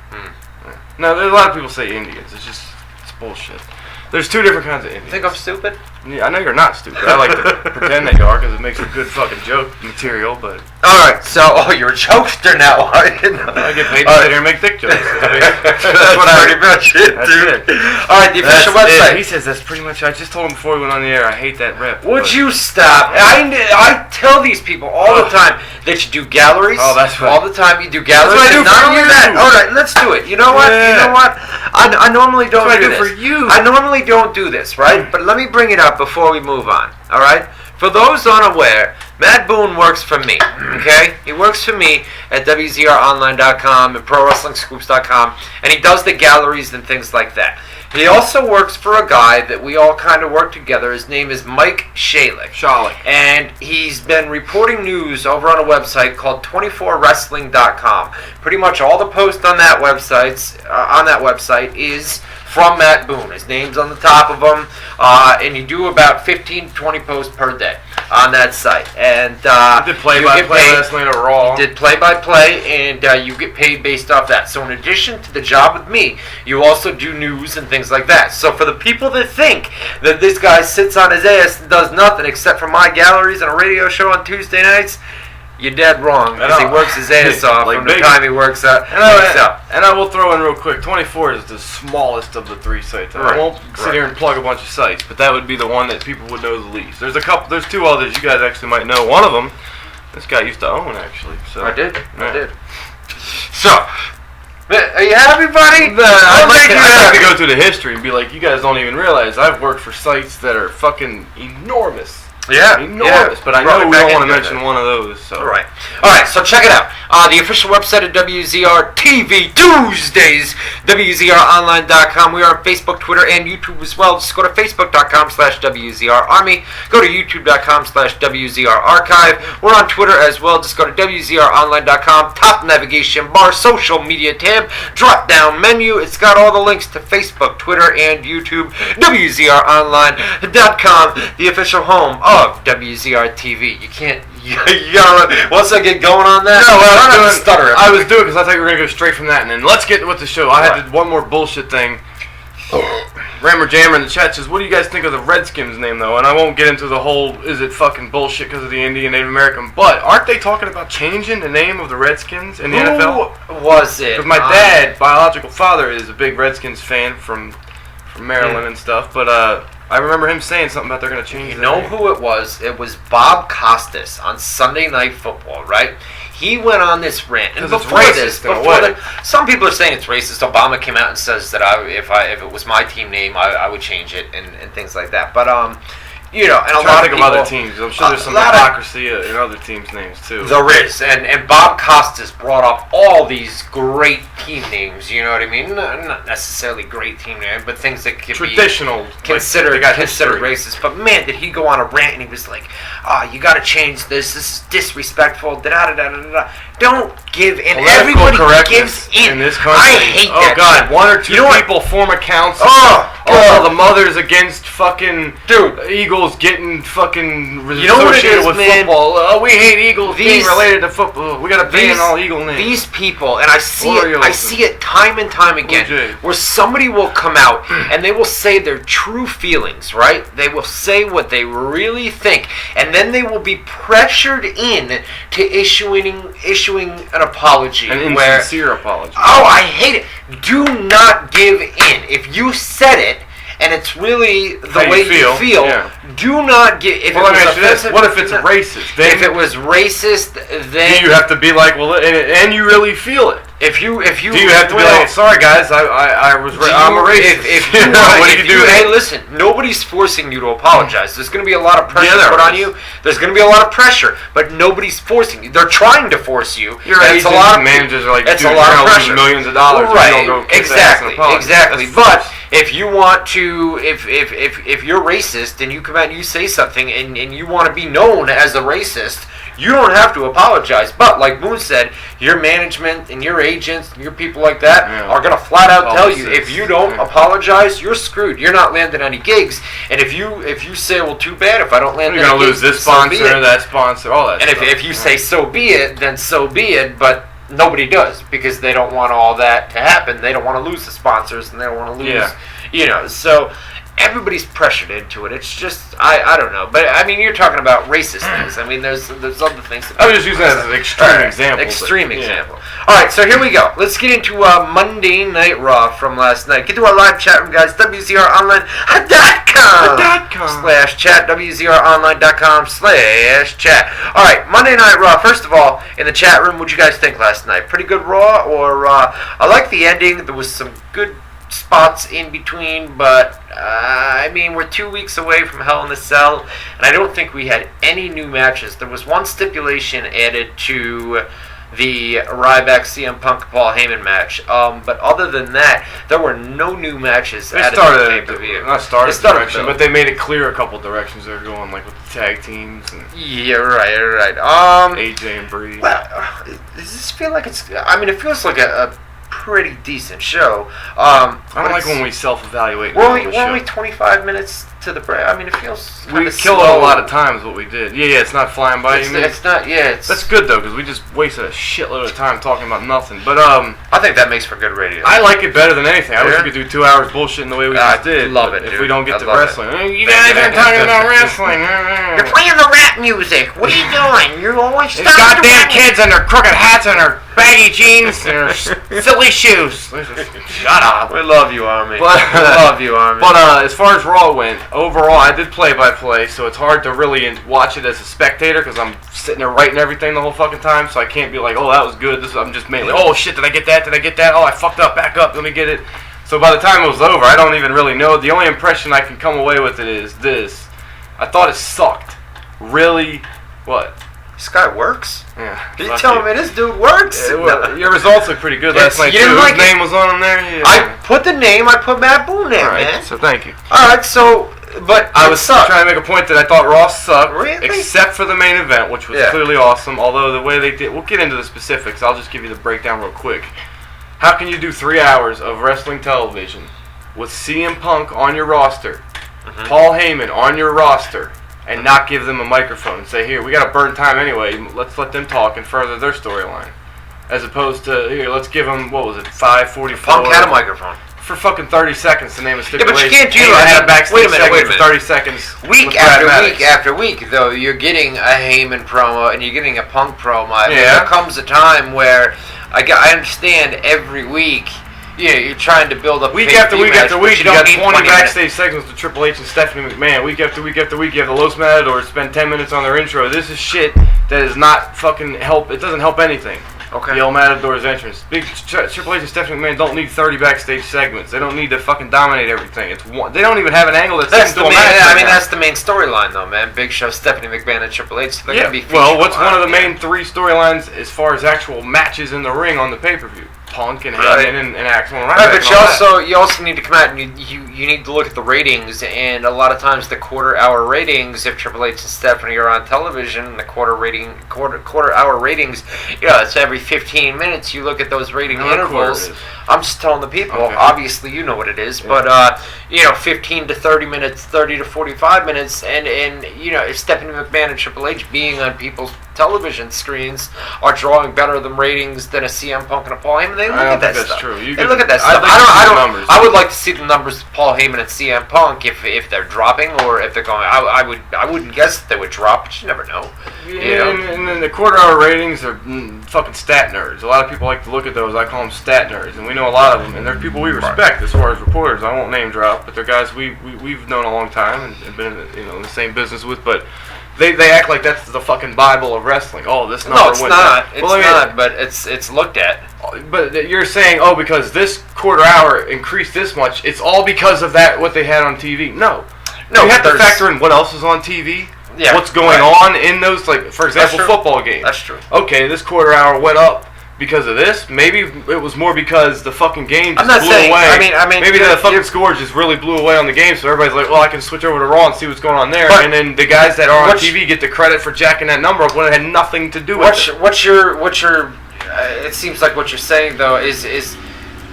No, there's a lot of people say Indians. It's bullshit. There's two different kinds of Indians. You think I'm stupid? Yeah, I know you're not stupid. I like to pretend that you are because it makes a good fucking joke material, but... Alright, so, you're a jokester now, are you? I get paid to sit here and make dick jokes. That's pretty much it, dude. Alright, the official website. He says that's pretty much... I just told him before we went on the air, I hate that rep. Would you stop? I tell these people all the time that you do galleries. Oh, that's right. All the time you do galleries. That's what I do not for only you. that. Alright, let's do it. You know what? Yeah. You know what? I normally don't That's what do I do this. for you. I normally don't do this, right? But let me bring it up before we move on. Alright? For those unaware, Matt Boone works for me, okay? He works for me at WZROnline.com and ProWrestlingScoops.com, and he does the galleries and things like that. He also works for a guy that we all kind of work together. His name is Mike Shalik. And he's been reporting news over on a website called 24wrestling.com. Pretty much all the posts on that website is from Matt Boone. His name's on the top of them, and you do about 15 to 20 posts per day on that site. And he did play-by-play last night at Raw. He did play-by-play, and you get paid based off that. So in addition to the job with me, you also do news and things like that. So for the people that think that this guy sits on his ass and does nothing except for my galleries and a radio show on Tuesday nights, you're dead wrong, because he works his ass off like from the time he works out. And I will throw in real quick, 24 is the smallest of the three sites. I won't sit here and plug a bunch of sites, but that would be the one that people would know the least. There's two others you guys actually might know. One of them, this guy used to own, actually. So I did. So, are you happy, buddy? I'd like to go through the history and be like, you guys don't even realize I've worked for sites that are fucking enormous. Yeah, enormous, but I know we don't want to mention one of those. So. All right, so check it out. The official website of WZR TV Tuesdays, WZROnline.com. We are on Facebook, Twitter, and YouTube as well. Just go to Facebook.com/WZRArmy. Go to YouTube.com/WZRArchive. We're on Twitter as well. Just go to WZROnline.com. Top navigation bar, social media tab, drop down menu. It's got all the links to Facebook, Twitter, and YouTube. WZROnline.com, the official home of WZR TV. You gotta, once I get going on that, I was doing because I thought we were going to go straight from that, and then let's get with the show. I had one more bullshit thing. Rammer Jammer in the chat says, what do you guys think of the Redskins name, though? And I won't get into the whole, is it fucking bullshit because of the Indian Native American, but aren't they talking about changing the name of the Redskins in the NFL? Who was it? Because my dad, biological father, is a big Redskins fan from Maryland and stuff, but I remember him saying something about they're going to change You know who it was? It was Bob Costas on Sunday Night Football, right? He went on this rant, and before this, some people are saying it's racist. Obama came out and says that if it was my team name, I would change it and things like that. But you know, and a lot of people, other teams. I'm sure there's some hypocrisy in other teams' names too. There is, and Bob Costas brought up all these great team names. You know what I mean? Not necessarily great team names, but things that could be considered racist. But man, did he go on a rant and he was like, you got to change this. This is disrespectful. Don't give in. Everybody gives in this country. I hate that. Oh God, one or two people form accounts. The mothers against fucking Eagles getting fucking associated with football. We hate Eagles being related to football. We gotta ban all Eagle names. These people, and I see it time and time again, where somebody will come out and they will say their true feelings, right? They will say what they really think, and then they will be pressured in to issuing an apology. An insincere apology. Oh, I hate it. Do not give in. If you said it, and it's really the way you feel. Do not get. What if it's racist? If it was racist, then do you have to be like, well, and you really feel it? If you do you have to be like, sorry guys, I'm a racist. What do you do? Hey, listen, nobody's forcing you to apologize. There's going to be a lot of pressure put on you. There's going to be a lot of pressure, but nobody's forcing you. They're trying to force you. Your agents and managers are like, dude, you're going to lose millions of dollars. Right? Exactly. But if you want to, if you're racist and you come out and you say something and you want to be known as a racist, you don't have to apologize. But like Boone said, your management and your agents and your people like that are going to flat out tell you, if you don't apologize, you're screwed. You're not landing any gigs. And if you say, well, too bad, if I don't land any gigs, you're going to lose this sponsor, that sponsor, all that stuff. And if you say so be it, then so be it. But nobody does, because they don't want all that to happen. They don't want to lose the sponsors, and they don't want to lose, so everybody's pressured into it. It's just I don't know, but I mean you're talking about racist things. I mean there's other things. I was just using that as an extreme example. Extreme example. All right, so here we go. Let's get into Monday Night Raw from last night. Get to our live chat room, guys. WZROnline.com/chat. WZROnline.com/chat. All right, Monday Night Raw. First of all, in the chat room, what'd you guys think last night? Pretty good Raw, or I like the ending. There was some good spots in between, but I mean we're 2 weeks away from Hell in a Cell, and I don't think we had any new matches. There was one stipulation added to the Ryback CM Punk Paul Heyman match, but other than that, there were no new matches. They started direction, but they made it clear a couple directions they're going, like with the tag teams. And yeah, right. AJ and Bree. Well, does this feel like it's? I mean, it feels like a pretty decent show. I don't like when we self-evaluate. We're only 25 minutes to the break. I mean, it feels we kill it a lot of times. What we did, it's not flying by. It's not. Yeah, that's good though because we just wasted a shitload of time talking about nothing. But I think that makes for good radio. I like it better than anything. I wish we could do 2 hours bullshitting the way we just did. Love it. If we don't get to wrestling, you guys aren't talking about wrestling. You're playing the rap music. What are you doing? You're always these goddamn kids and their crooked hats and their baggy jeans and their silly shoes. Shut up. We love you, Army. But, we love you, Army. But as far as Raw went, overall, I did play-by-play, so it's hard to really watch it as a spectator because I'm sitting there writing everything the whole fucking time, so I can't be like, oh, that was good. I'm just mainly, oh, shit, did I get that? Oh, I fucked up. Back up. Let me get it. So by the time it was over, I don't even really know. The only impression I can come away with it is this. I thought it sucked. Really? What? This guy works? Yeah. Did you tell me this dude works? Your results look pretty good last night, too. Whose name was on there? Yeah. I put the name, I put Matt Boone in, man. So thank you. Alright, so, but I was trying to make a point that I thought Raw sucked, really? Except for the main event, which was clearly awesome, although the way they did, we'll get into the specifics, I'll just give you the breakdown real quick. How can you do 3 hours of wrestling television with CM Punk on your roster, Paul Heyman on your roster, and not give them a microphone and say, here, we got to burn time anyway, let's let them talk and further their storyline. As opposed to, here, let's give them, 5:44. Punk had a microphone. For fucking 30 seconds to name a stipulation. Yeah, but you can't do that. Had a backstage segment for 30 seconds. Week after week, though, you're getting a Heyman promo and you're getting a Punk promo. I mean, there comes a time where, I understand every week, you're trying to build up week after week after week. You got 20 backstage segments with Triple H and Stephanie McMahon. Week after week after week, you have the Los Matadors spend 10 minutes on their intro. This is shit that is not fucking help. It doesn't help anything. Okay. The El Matador's entrance. Triple H and Stephanie McMahon don't need 30 backstage segments. They don't need to fucking dominate everything. It's one. They don't even have an angle that's the main. I mean, that's the main storyline, though, man. Big Show, Stephanie McMahon, and Triple H. So they're gonna be what's one of the main 3 storylines as far as actual matches in the ring on the pay-per-view? Punk and Heyman and Axel and Ryback. Right, but you also need to come out and you need to look at the ratings, and a lot of times the quarter-hour ratings, if Triple H and Stephanie are on television, the quarter-hour ratings, it's every 15 minutes. You look at those rating intervals. I'm just telling the people. Okay. Obviously, you know what it is, but 15 to 30 minutes, 30 to 45 minutes, and if Stephanie McMahon and Triple H being on people's television screens are drawing better than ratings than a CM Punk and a Paul Heyman. They look at that stuff. True. They look at that stuff. I would like to see the numbers of Paul Heyman and CM Punk if they're dropping or if they're going. I wouldn't guess that they would drop, but you never know. And then the quarter-hour ratings are fucking stat nerds. A lot of people like to look at those. I call them stat nerds, and we know a lot of them. And they're people we respect as far as reporters. I won't name drop, but they're guys we've known a long time and been in the same business with, but. They act like that's the fucking Bible of wrestling. Oh, this number No, it's not. It's not, but it's looked at. But you're saying, because this quarter hour increased this much, it's all because of that, what they had on TV. No. You have to factor in what else is on TV, what's going on in those, like, for example, football games. That's true. Okay, this quarter hour went up because of this. Maybe it was more because the fucking game just blew away. I mean, maybe the fucking score just really blew away on the game, so everybody's like, well, I can switch over to Raw and see what's going on there. And then the guys that are on TV get the credit for jacking that number up when it had nothing to do with it. What's your it seems like what you're saying, though, is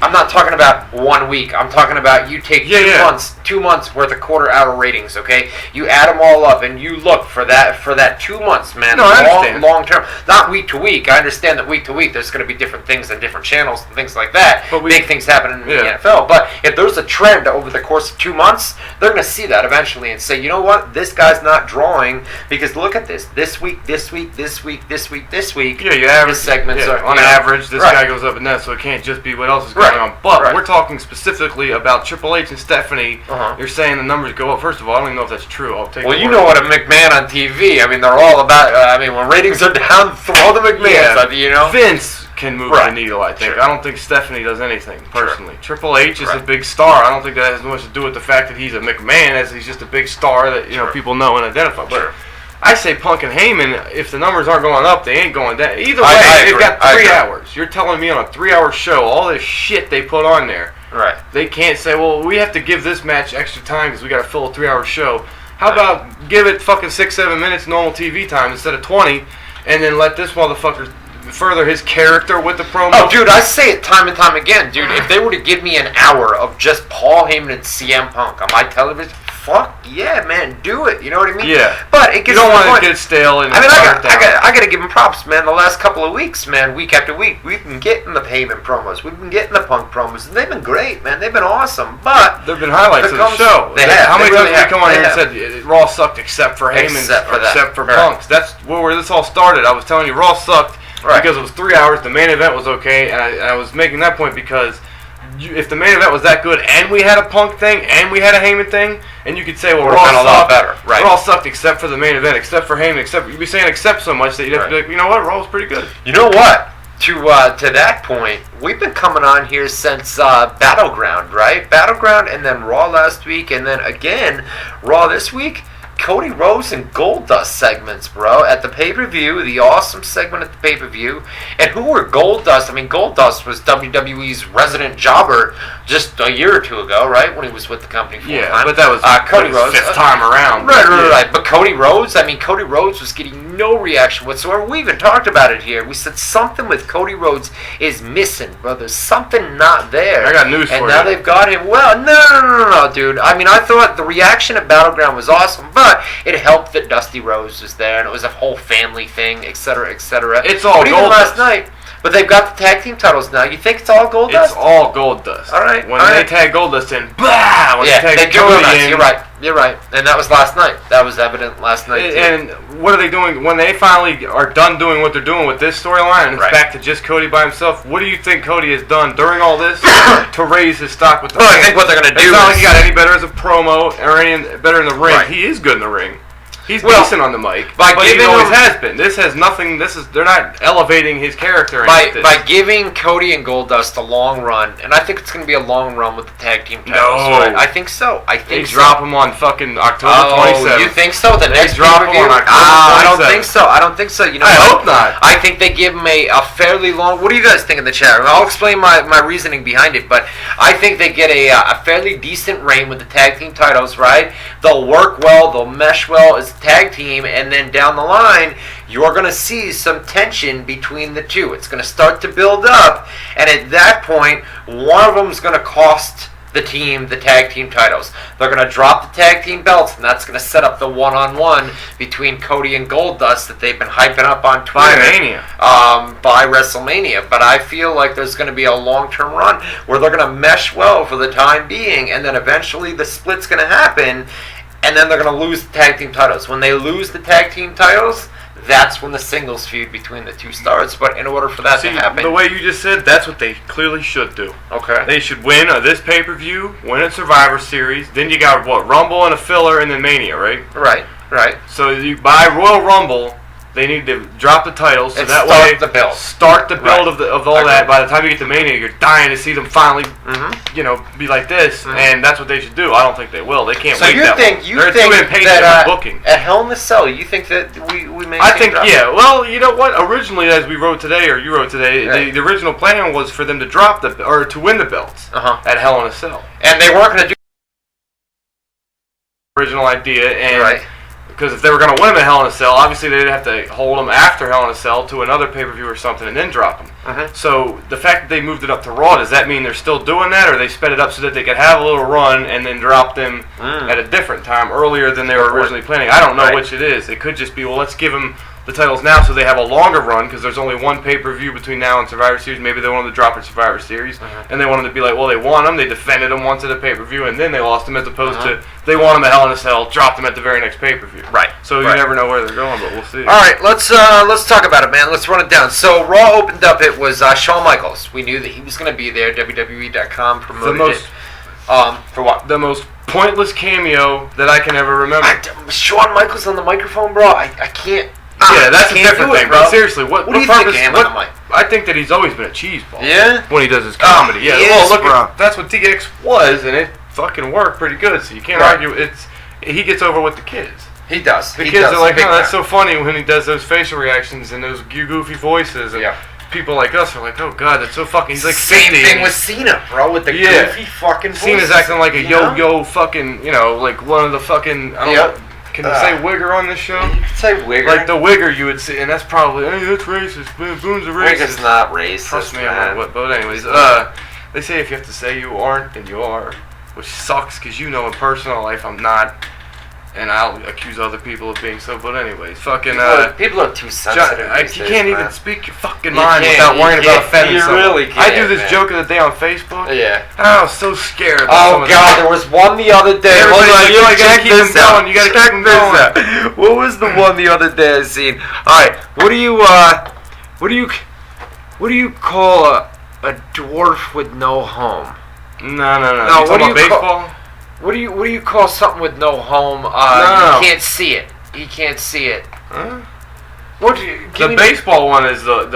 I'm not talking about 1 week. I'm talking about you take 2 months. 2 months worth of quarter-hour ratings, okay? You add them all up, and you look for that 2 months, man. No, I understand. Long term, not week to week. I understand that week to week there's going to be different things on different channels and things like that. But big things happen in the NFL. But if there's a trend over the course of 2 months, they're going to see that eventually and say, you know what, this guy's not drawing because look at this. This week, this week, this week, this week, this week. Yeah, you average segments are, on average. This guy goes up and down, so it can't just be what else is going on. But we're talking specifically about Triple H and Stephanie. You're saying the numbers go up. First of all, I don't even know if that's true. I'll take. Well, you know what a McMahon on TV. I mean, they're all about. When ratings are down, throw the McMahons. You know, Vince can move the needle. I think. I don't think Stephanie does anything personally. Triple H is a big star. I don't think that has much to do with the fact that he's a McMahon, as he's just a big star that people know and identify. But I say Punk and Heyman, if the numbers aren't going up, they ain't going down. Either way, they've got 3 hours. You're telling me on a 3-hour show, all this shit they put on there. Right. They can't say, well, we have to give this match extra time because we got to fill a 3-hour show. How about give it fucking 6-7 minutes normal TV time instead of 20, and then let this motherfucker further his character with the promo? Oh, dude, I say it time and time again, dude. If they were to give me an hour of just Paul Heyman and CM Punk on my television, fuck yeah, man, do it. You know what I mean? Yeah. But it gets. You don't want to get stale. And I got to give them props, man. The last couple of weeks, man, week after week, we've been getting the Heyman promos, we've been getting the Punk promos, and they've been great, man. They've been awesome. But they've been highlights of the show. They have. How many times really have we come on here and said Raw sucked except for Heyman, except for Punk? That's where this all started. I was telling you, Raw sucked because it was 3 hours. The main event was okay, and I was making that point because. If the main event was that good, and we had a Punk thing, and we had a Heyman thing, and you could say, well, Raw sucked, a lot better, right? Raw sucked except for the main event, except for Heyman, you'd be saying except so much that you'd have to be like, you know what, Raw was pretty good. You know what? To that point, we've been coming on here since Battleground, right? Battleground, and then Raw last week, and then again Raw this week. Cody Rhodes and Goldust segments, bro, at the pay-per-view, the awesome segment at the pay-per-view. And who were Goldust? I mean, Goldust was WWE's resident jobber just a year or two ago, right, when he was with the company full time. But that was Cody Rhodes. Fifth time around. Right. But Cody Rhodes, Cody Rhodes was getting no reaction whatsoever. We even talked about it here. We said something with Cody Rhodes is missing, bro. There's something not there. I got news for you. And now they've got him. Well, no, dude. I mean, I thought the reaction at Battleground was awesome, but it helped that Dusty Rhodes was there, and it was a whole family thing, etc., etc. It's all Goldust. Last night, but they've got the tag team titles now. You think it's all Goldust? It's all Goldust. All right. When they tag Goldust in, bah! When they do Cody in, You're right. And that was last night. That was evident last night, too. And what are they doing? When they finally are done doing what they're doing with this storyline, and it's back to just Cody by himself, what do you think Cody has done during all this to raise his stock with the fans? I think what they're going to do is... It's not like he got any better as a promo or any better in the ring. Right. He is good in the ring. He's decent on the mic, but he always has been. This has nothing. They're not elevating his character. By giving Cody and Goldust a long run, and I think it's going to be a long run with the tag team titles. No, right? I think so. They drop them on fucking October 27th. You think so? The next drop them on October 27th. I don't think so. You know, I hope not. I think they give him a fairly long. What do you guys think in the chat room? I'll explain my reasoning behind it, but I think they get a fairly decent reign with the tag team titles. Right? They'll work well. They'll mesh well as a tag team. And then down the line, you're going to see some tension between the two. It's going to start to build up. And at that point, one of them is going to cost the team the tag team titles. They're going to drop the tag team belts, and that's going to set up the one-on-one between Cody and Goldust that they've been hyping up on Twitter. By WrestleMania. But I feel like there's going to be a long-term run where they're going to mesh well for the time being, and then eventually the split's going to happen. And then they're going to lose the tag team titles. When they lose the tag team titles, that's when the singles feud between the two starts. But in order for that to happen... the way you just said, that's what they clearly should do. Okay. They should win this pay-per-view, win a Survivor Series. Then you got, Rumble and a filler, and then Mania, right? Right. So you buy Royal Rumble... They need to drop the titles so that way start the build of all that. By the time you get to Mania, you're dying to see them finally, be like this, and that's what they should do. I don't think they will. They can't wait that long. You think too impatient that with booking. At Hell in the Cell, you think that we may? I think Well, you know what? Originally, as we wrote today, or you wrote today, the original plan was for them to drop to win the belts at Hell in a Cell, and they weren't going to do original idea and. Right. because if they were going to win him at Hell in a Cell, obviously they'd have to hold him after Hell in a Cell to another pay-per-view or something and then drop him. So the fact that they moved it up to Raw, does that mean they're still doing that, or they sped it up so that they could have a little run and then drop them at a different time, earlier than they were originally planning? I don't know which it is. It could just be, well, let's give them the titles now so they have a longer run, because there's only one pay-per-view between now and Survivor Series. Maybe they wanted to drop at Survivor Series, and they wanted to be like, well, they won them, they defended them once at a pay-per-view, and then they lost them, as opposed to they won them at Hell in a Cell, dropped them at the very next pay-per-view. Right. So you never know where they're going, but we'll see. All right, let's talk about it, man. Let's run it down. So Raw opened up. It was Shawn Michaels. We knew that he was going to be there. WWE.com promoted it. For what? The most pointless cameo that I can ever remember. Shawn Michaels on the microphone, bro. I can't. Yeah, that's a different thing. But seriously, what do you purpose? think of him on the mic? I think that he's always been a cheeseball. Yeah. When he does his comedy, yeah. Well, look, that's what DX was, and it fucking worked pretty good. So you can't argue. He gets over with the kids. He does. The kids are like, oh, that's so funny when he does those facial reactions and those goofy voices. And people like us are like, oh god, that's so fucking. He's like same thing with Cena, bro, with the goofy fucking voices. Cena's acting like a yo-yo fucking, like one of the fucking. I don't know. Can you say wigger on this show? You can say wigger. Like the wigger you would see, and that's probably, hey, that's racist. Boone's a racist. Wigger's not racist. Trust me, man. But anyways, they say if you have to say you aren't, then you are, which sucks because in personal life I'm not, and I'll accuse other people of being so. But anyways, fucking people are too sensitive. You can't even speak your fucking mind without worrying about offending someone. You really can't. I do this joke of the day on Facebook. Yeah. And I was so scared. Oh god, there was one the other day. You gotta keep them going. You gotta keep them going. What was the one the other day I seen? All right, what do you call a dwarf with no home? No. What do you baseball? What do you call something with no home? You can't see it. You can't see it. Huh? The baseball one is the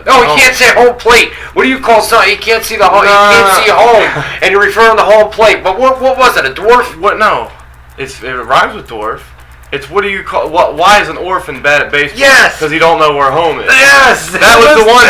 No, he can't say home plate. What do you call something? You can't see the home. You can't see home, and you're referring to home plate. But what was it? A dwarf? What? No, it rhymes with dwarf. It's what do you call? Why is an orphan bad at baseball? Yes, because he don't know where home is. Yes, that was the one.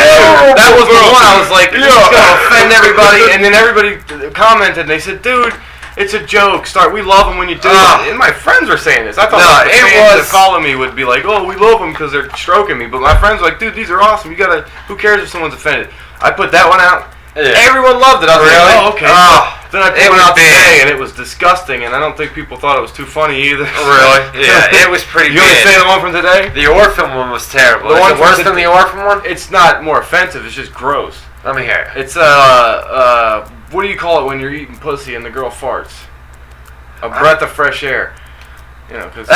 That was the one. I was like, he's gonna offend everybody, and then everybody commented, and they said, dude. It's a joke. We love them when you do it. And my friends were saying this. I thought the fans that follow me would be like, oh, we love them because they're stroking me. But my friends were like, dude, these are awesome. Who cares if someone's offended? I put that one out. Yeah. Everyone loved it. I was like, oh, okay. Then I put it out today, and it was disgusting, and I don't think people thought it was too funny either. Really? Yeah, it was pretty bad. You want to say the one from today? The orphan one was terrible. Is it worse than the orphan one? It's not more offensive. It's just gross. Let me hear it. It's, what do you call it when you're eating pussy and the girl farts? A breath of fresh air. Because... so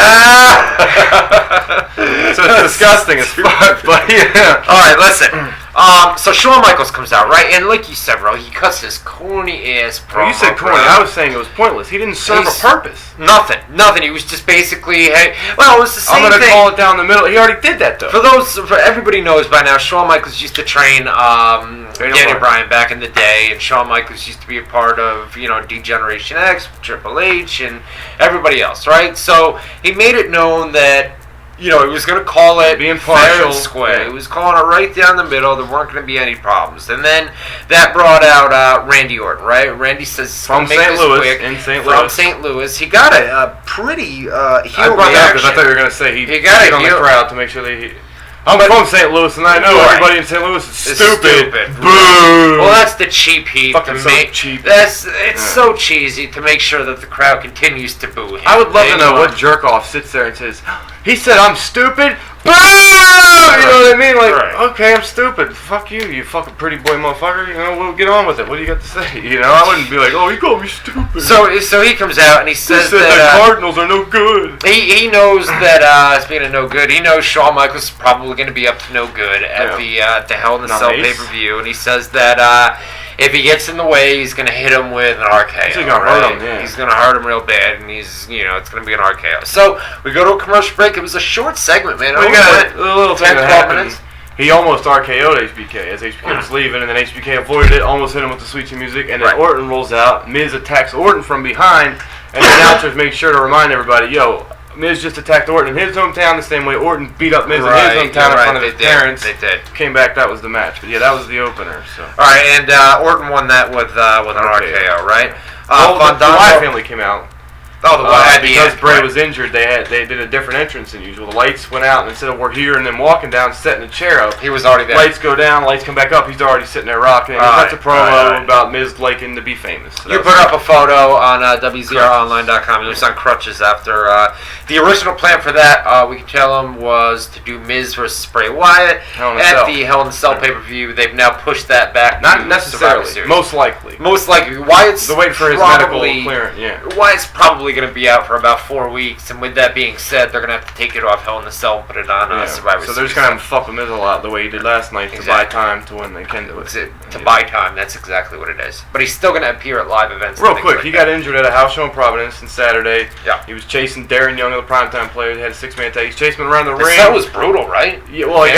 it's disgusting as fuck, but yeah. Alright, listen. So Shawn Michaels comes out, right? And like you said, bro, he cuts this corny ass promo. You said corny. I was saying it was pointless. He didn't serve a purpose. Nothing. He was just basically, it was the same thing. I'm going to call it down the middle. He already did that, though. For everybody knows by now, Shawn Michaels used to train Danny Bryan back in the day, and Shawn Michaels used to be a part of, D-Generation X, Triple H, and everybody else, right? So he made it known that he was going to call it being fair and square. Yeah. He was calling it right down the middle. There weren't going to be any problems. And then that brought out Randy Orton, right? Randy says from St. Louis. From St. Louis. He got a pretty heel reaction. I brought that because I thought you were going to say he got on the crowd to make sure that I'm from St. Louis, and I know everybody in St. Louis is stupid. Boo! Well, that's the cheap heat. Fucking so cheap. It's so cheesy to make sure that the crowd continues to boo him. I would love to know what jerk-off sits there and says, he said I'm stupid? Boo! You know what I mean? Like, okay, I'm stupid. Fuck you fucking pretty boy motherfucker. We'll get on with it. What do you got to say? I wouldn't be like, oh, you called me stupid. So he comes out and he says that the Cardinals are no good. He knows that, speaking of no good, he knows Shawn Michaels is probably going to be up to no good at the Hell in a Cell pay-per-view, and he says that if he gets in the way, he's going to hit him with an RKO. He's going to hurt him, yeah. He's going to hurt him real bad, and it's going to be an RKO. So we go to a commercial break. It was a short segment, man. We got a little thing that happened. He almost RKO'd HBK as HBK was leaving, and then HBK avoided it, almost hit him with the sweet music, and then Orton rolls out. Miz attacks Orton from behind, and the announcers make sure to remind everybody, yo, Miz just attacked Orton in his hometown the same way Orton beat up Miz in his hometown in front of his parents. They did. Came back, that was the match. But yeah, that was the opener. So. Alright, and Orton won that with an RKO, right? The Wyatt family came out. Oh, the one at the because end, Bray right. was injured, they did a different entrance than usual. The lights went out, and instead of we're here and then walking down, setting the chair up, He was already there. lights go down, lights come back up. He's already sitting there rocking. That's a promo about Miz liking to be famous. So you put up a photo on WZROnline.com. He was on crutches after the original plan for that. We can tell him was to do Miz versus Bray Wyatt at the Hell in a Cell pay-per-view. They've now pushed that back. Not necessarily. Most likely. Most likely. Wyatt's they're waiting for his medical clearance. Yeah. Wyatt's probably going to be out for about 4 weeks, and with that being said, they're going to have to take it off Hell in a Cell and put it on Survivor Series. So they're just going to fuck with Miz a lot the way he did last night to buy time to when they can do it. To buy time, that's exactly what it is. But he's still going to appear at live events. Real quick, he got injured at a house show in Providence on Saturday. Yeah. He was chasing Darren Young, the primetime player. He had a 6-man tag. He's chasing him around the ring. That was brutal, right? Yeah, well, I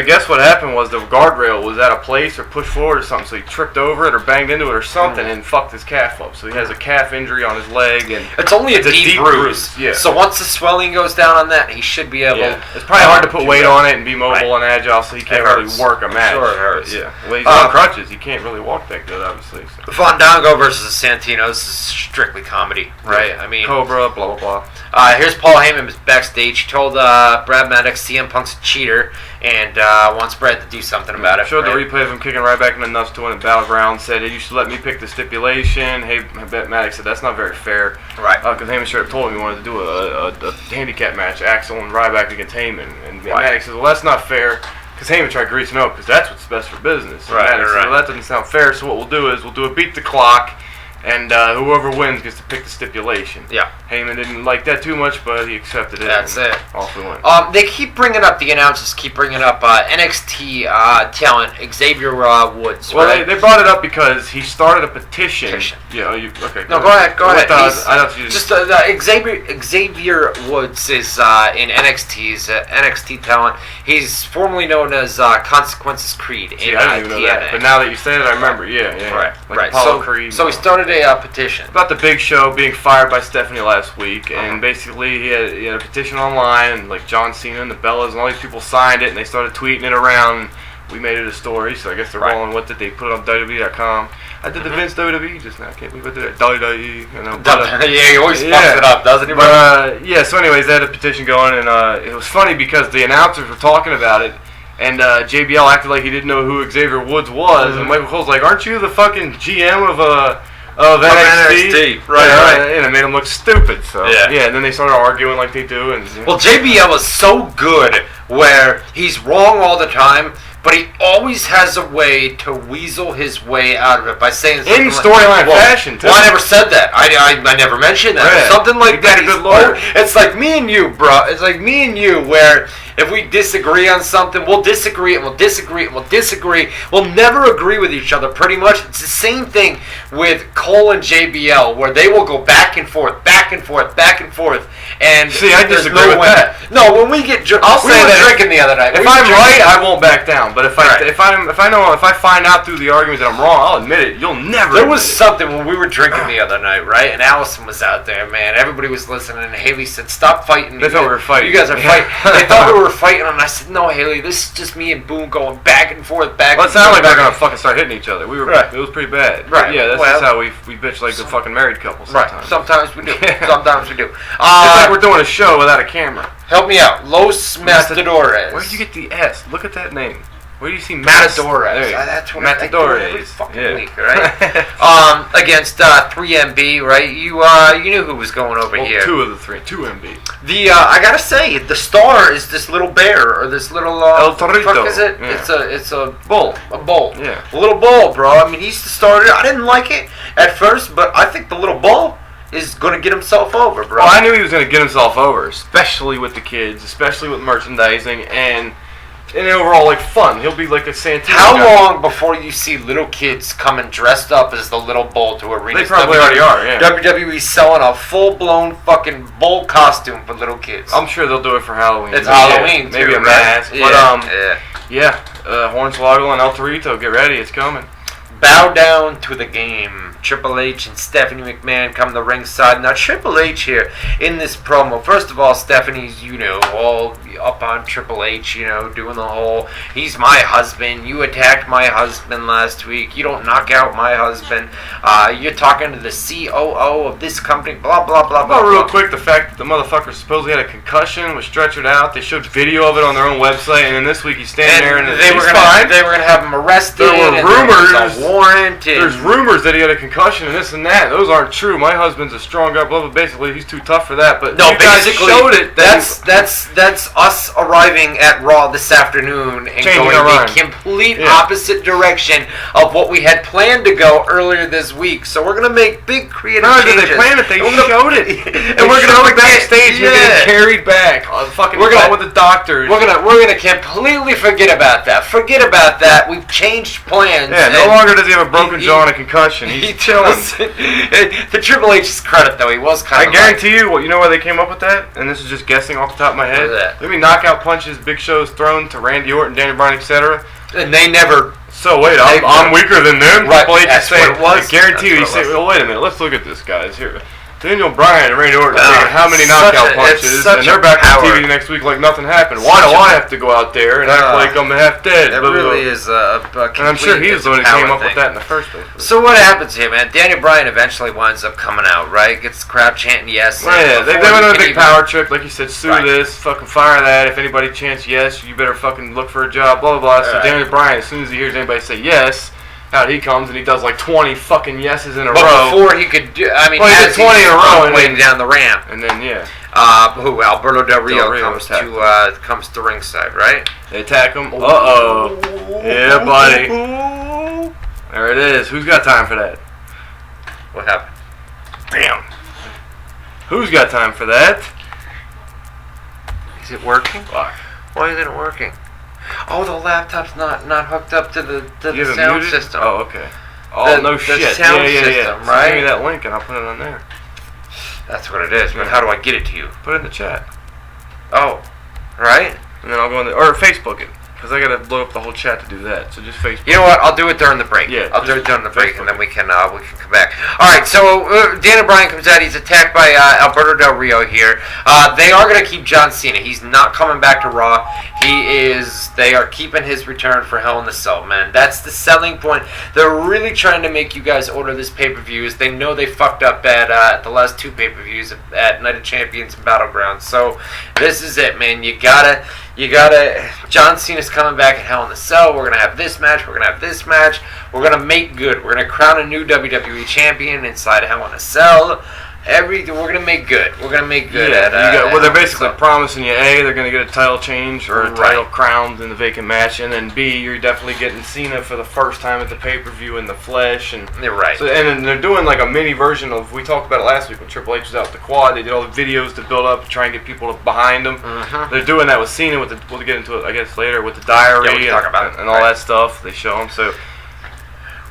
guess what happened was the guardrail was out of place or pushed forward or something, so he tripped over it or banged into it or something and fucked his calf up. So he has a calf injury on his leg, and it's only a deep bruise. Yeah. So once the swelling goes down on that, he should be able. Yeah. It's probably hard to put weight on it and be mobile and agile, so he can't really work a match. Sure, it hurts. Yeah. Well, he's on crutches. He can't really walk that good, obviously. So. Fandango versus Santino. This is strictly comedy, right? Yeah. I mean, Cobra, blah blah blah. Here's Paul Heyman backstage. He told Brad Maddox CM Punk's a cheater and wants Brad to do something about it. Showed the replay of him kicking right back in the nuts to win at Battleground. Said, hey, you should let me pick the stipulation. Hey, Maddox said, that's not very fair. Right. Because Heyman straight up told him he wanted to do a handicap match, Axel and Ryback against Heyman. And Maddox says, well, that's not fair. Because Heyman tried greasing up because that's what's best for business. Right, Maddox said, well, that doesn't sound fair, so what we'll do is we'll do a beat the clock, and whoever wins gets to pick the stipulation. Yeah. Heyman didn't like that too much, but he accepted it. That's it. Off we went. They keep bringing up, the announcers keep bringing up NXT talent, Xavier Woods. Well, right? they brought it up because he started a petition. Yeah, okay. No, go ahead. Go ahead. Just Xavier Woods is in NXT. He's NXT talent. He's formerly known as Consequences Creed in I didn't even know that. But now that you said it, I remember. Yeah. Right. Apollo Creed. So he started a petition about the Big Show being fired by Stephanie last week, and basically he had a petition online, and like John Cena and the Bellas and all these people signed it, and they started tweeting it around. We made it a story, so I guess they're rolling with it. They put it on WWE.com. I did the Vince WWE just now. I can't believe I did it. WWE. Yeah, he always fucks it up, doesn't he? But so anyways, they had a petition going, and it was funny because the announcers were talking about it, and JBL acted like he didn't know who Xavier Woods was, and Michael Cole's like, "Aren't you the fucking GM of NXT?" Right. And it made him look stupid. So and then they started arguing like they do. And well, JBL is so good where he's wrong all the time, but he always has a way to weasel his way out of it by saying something in storyline fashion, too. Well, I never said that. I never mentioned that. Right. Something like that. He's a good lawyer. It's like me and you, bro. It's like me and you, where if we disagree on something, we'll disagree and we'll disagree and we'll disagree. We'll never agree with each other, pretty much. It's the same thing with Cole and JBL, where they will go back and forth, back and forth, back and forth. And see, I disagree with that. No, when we get I'll say that drinking the other night. If I'm right, I won't back down. But if I find out through the argument that I'm wrong, I'll admit it. You'll never. There was something when we were drinking the other night, right? And Allison was out there, man. Everybody was listening, and Haley said, "Stop fighting." They thought we were fighting. You guys are fighting. They thought we were fighting, and I said, "No, Haley, this is just me and Boone going back and forth, back." Well, it sounded like we were gonna fucking start hitting each other. We were. It was pretty bad. Right. Yeah, that's just how we bitch like the fucking married couple sometimes. Right. Sometimes we do. Sometimes we do. It's like we're doing a show without a camera. Help me out. Los Matadores. Where did you get the S? Look at that name. Where do you see Matadores? That's what Matadores. every fucking week, right? Against 3MB, right? You knew who was going over here. 2 of the 3. 2MB. I gotta say, the star is this little bear or this little El Torito. What is it? Yeah. It's a bull. A bull. Yeah. A little bull, bro. I mean, he's the starter. I didn't like it at first, but I think the little bull is going to get himself over, bro. Well, I knew he was going to get himself over, especially with the kids, especially with merchandising, and overall, like, fun. He'll be like a Santino How guy. long before you see little kids coming dressed up as the little bull to arenas? They probably already are, yeah. WWE selling a full-blown fucking bull costume for little kids. I'm sure they'll do it for Halloween. It's Halloween, maybe too, a mask. Right? But, Hornswoggle and El Torito, get ready, it's coming. bow down to the game. Triple H and Stephanie McMahon come to ringside. Now, Triple H here in this promo. First of all, Stephanie's, all up on Triple H, doing the whole, he's my husband. You attacked my husband last week. You don't knock out my husband. You're talking to the COO of this company, blah, blah, blah, blah. Real quick, the fact that the motherfucker supposedly had a concussion, was stretchered out. They showed video of it on their own website, and then this week he's standing there and they were going to have him arrested. There were rumors. There was a warrant. There's rumors that he had a concussion and this and that. Those aren't true. My husband's a strong guy. Blah blah. Basically, he's too tough for that. But no, you guys basically showed it. That's us arriving at Raw this afternoon and going the complete opposite direction of what we had planned to go earlier this week. So we're gonna make big creative changes. They planned it. They showed it, and we're gonna go backstage. We're getting carried back. We're going with the doctors. We're gonna completely forget about that. Forget about that. We've changed plans. Yeah. No longer does he have a broken jaw and a concussion. He's chilling. To Triple H's credit, though, he was kind of. I guarantee you know why they came up with that? And this is just guessing off the top of my head. Maybe knockout punches Big Show's thrown to Randy Orton, Daniel Bryan, etc. And they never. So wait, I'm weaker than them. Right. Triple H is saying, I guarantee you. He said, well, wait a minute. Let's look at this, guys. Here. Daniel Bryan and Randy Orton taking how many knockout punches, and they're back on TV next week like nothing happened. Why do I have to go out there and act like I'm half dead? It really is a and I'm sure he was the one who came up with that in the first place. So what happens here, man? Daniel Bryan eventually winds up coming out, right? Gets the crowd chanting yes. Yeah, they went on a big power trip, like you said, sue this, fucking fire that. If anybody chants yes, you better fucking look for a job, blah, blah, blah. So Daniel Bryan, as soon as he hears anybody say yes, out he comes and he does like 20 fucking yeses in a row. But before he could do, he did 20 in a row waiting down the ramp. And then Alberto Del Rio comes to ringside, right? They attack him. Yeah, buddy. There it is. Who's got time for that? What happened? Damn. Who's got time for that? Is it working? Fuck. Why isn't it working? Oh, the laptop's not hooked up to the sound system. Oh, okay. Oh, no shit. The sound system, So right? give me that link and I'll put it on there. That's what it is. But how do I get it to you? Put it in the chat. Oh, right? And then I'll go in or Facebook it. Because I gotta blow up the whole chat to do that. So just Facebook. You know what? I'll do it during the break. Yeah. I'll do it during the break, and then we can come back. All right. So Daniel Bryan comes out. He's attacked by Alberto Del Rio here. They are gonna keep John Cena. He's not coming back to Raw. They are keeping his return for Hell in the Cell, man. That's the selling point. They're really trying to make you guys order this pay-per-views. They know they fucked up at the last two pay-per-views at Night of Champions and Battlegrounds. So this is it, man. You gotta. John Cena's coming back at Hell in the Cell. We're gonna have this match. We're gonna have this match. We're gonna make good. We're gonna crown a new WWE champion inside Hell in a Cell. We're gonna make good. We're gonna make good they're basically promising you A, they're gonna get a title change or a title crowned in the vacant match, and then B, you're definitely getting Cena for the first time at the pay-per-view in the flesh, and you're right. So, and then they're doing like a mini version of, we talked about it last week when Triple H was out with the quad. They did all the videos to build up and try and get people behind them. Mm-hmm. They're doing that with Cena we'll get into it I guess later with the diary and all that stuff. They show them so.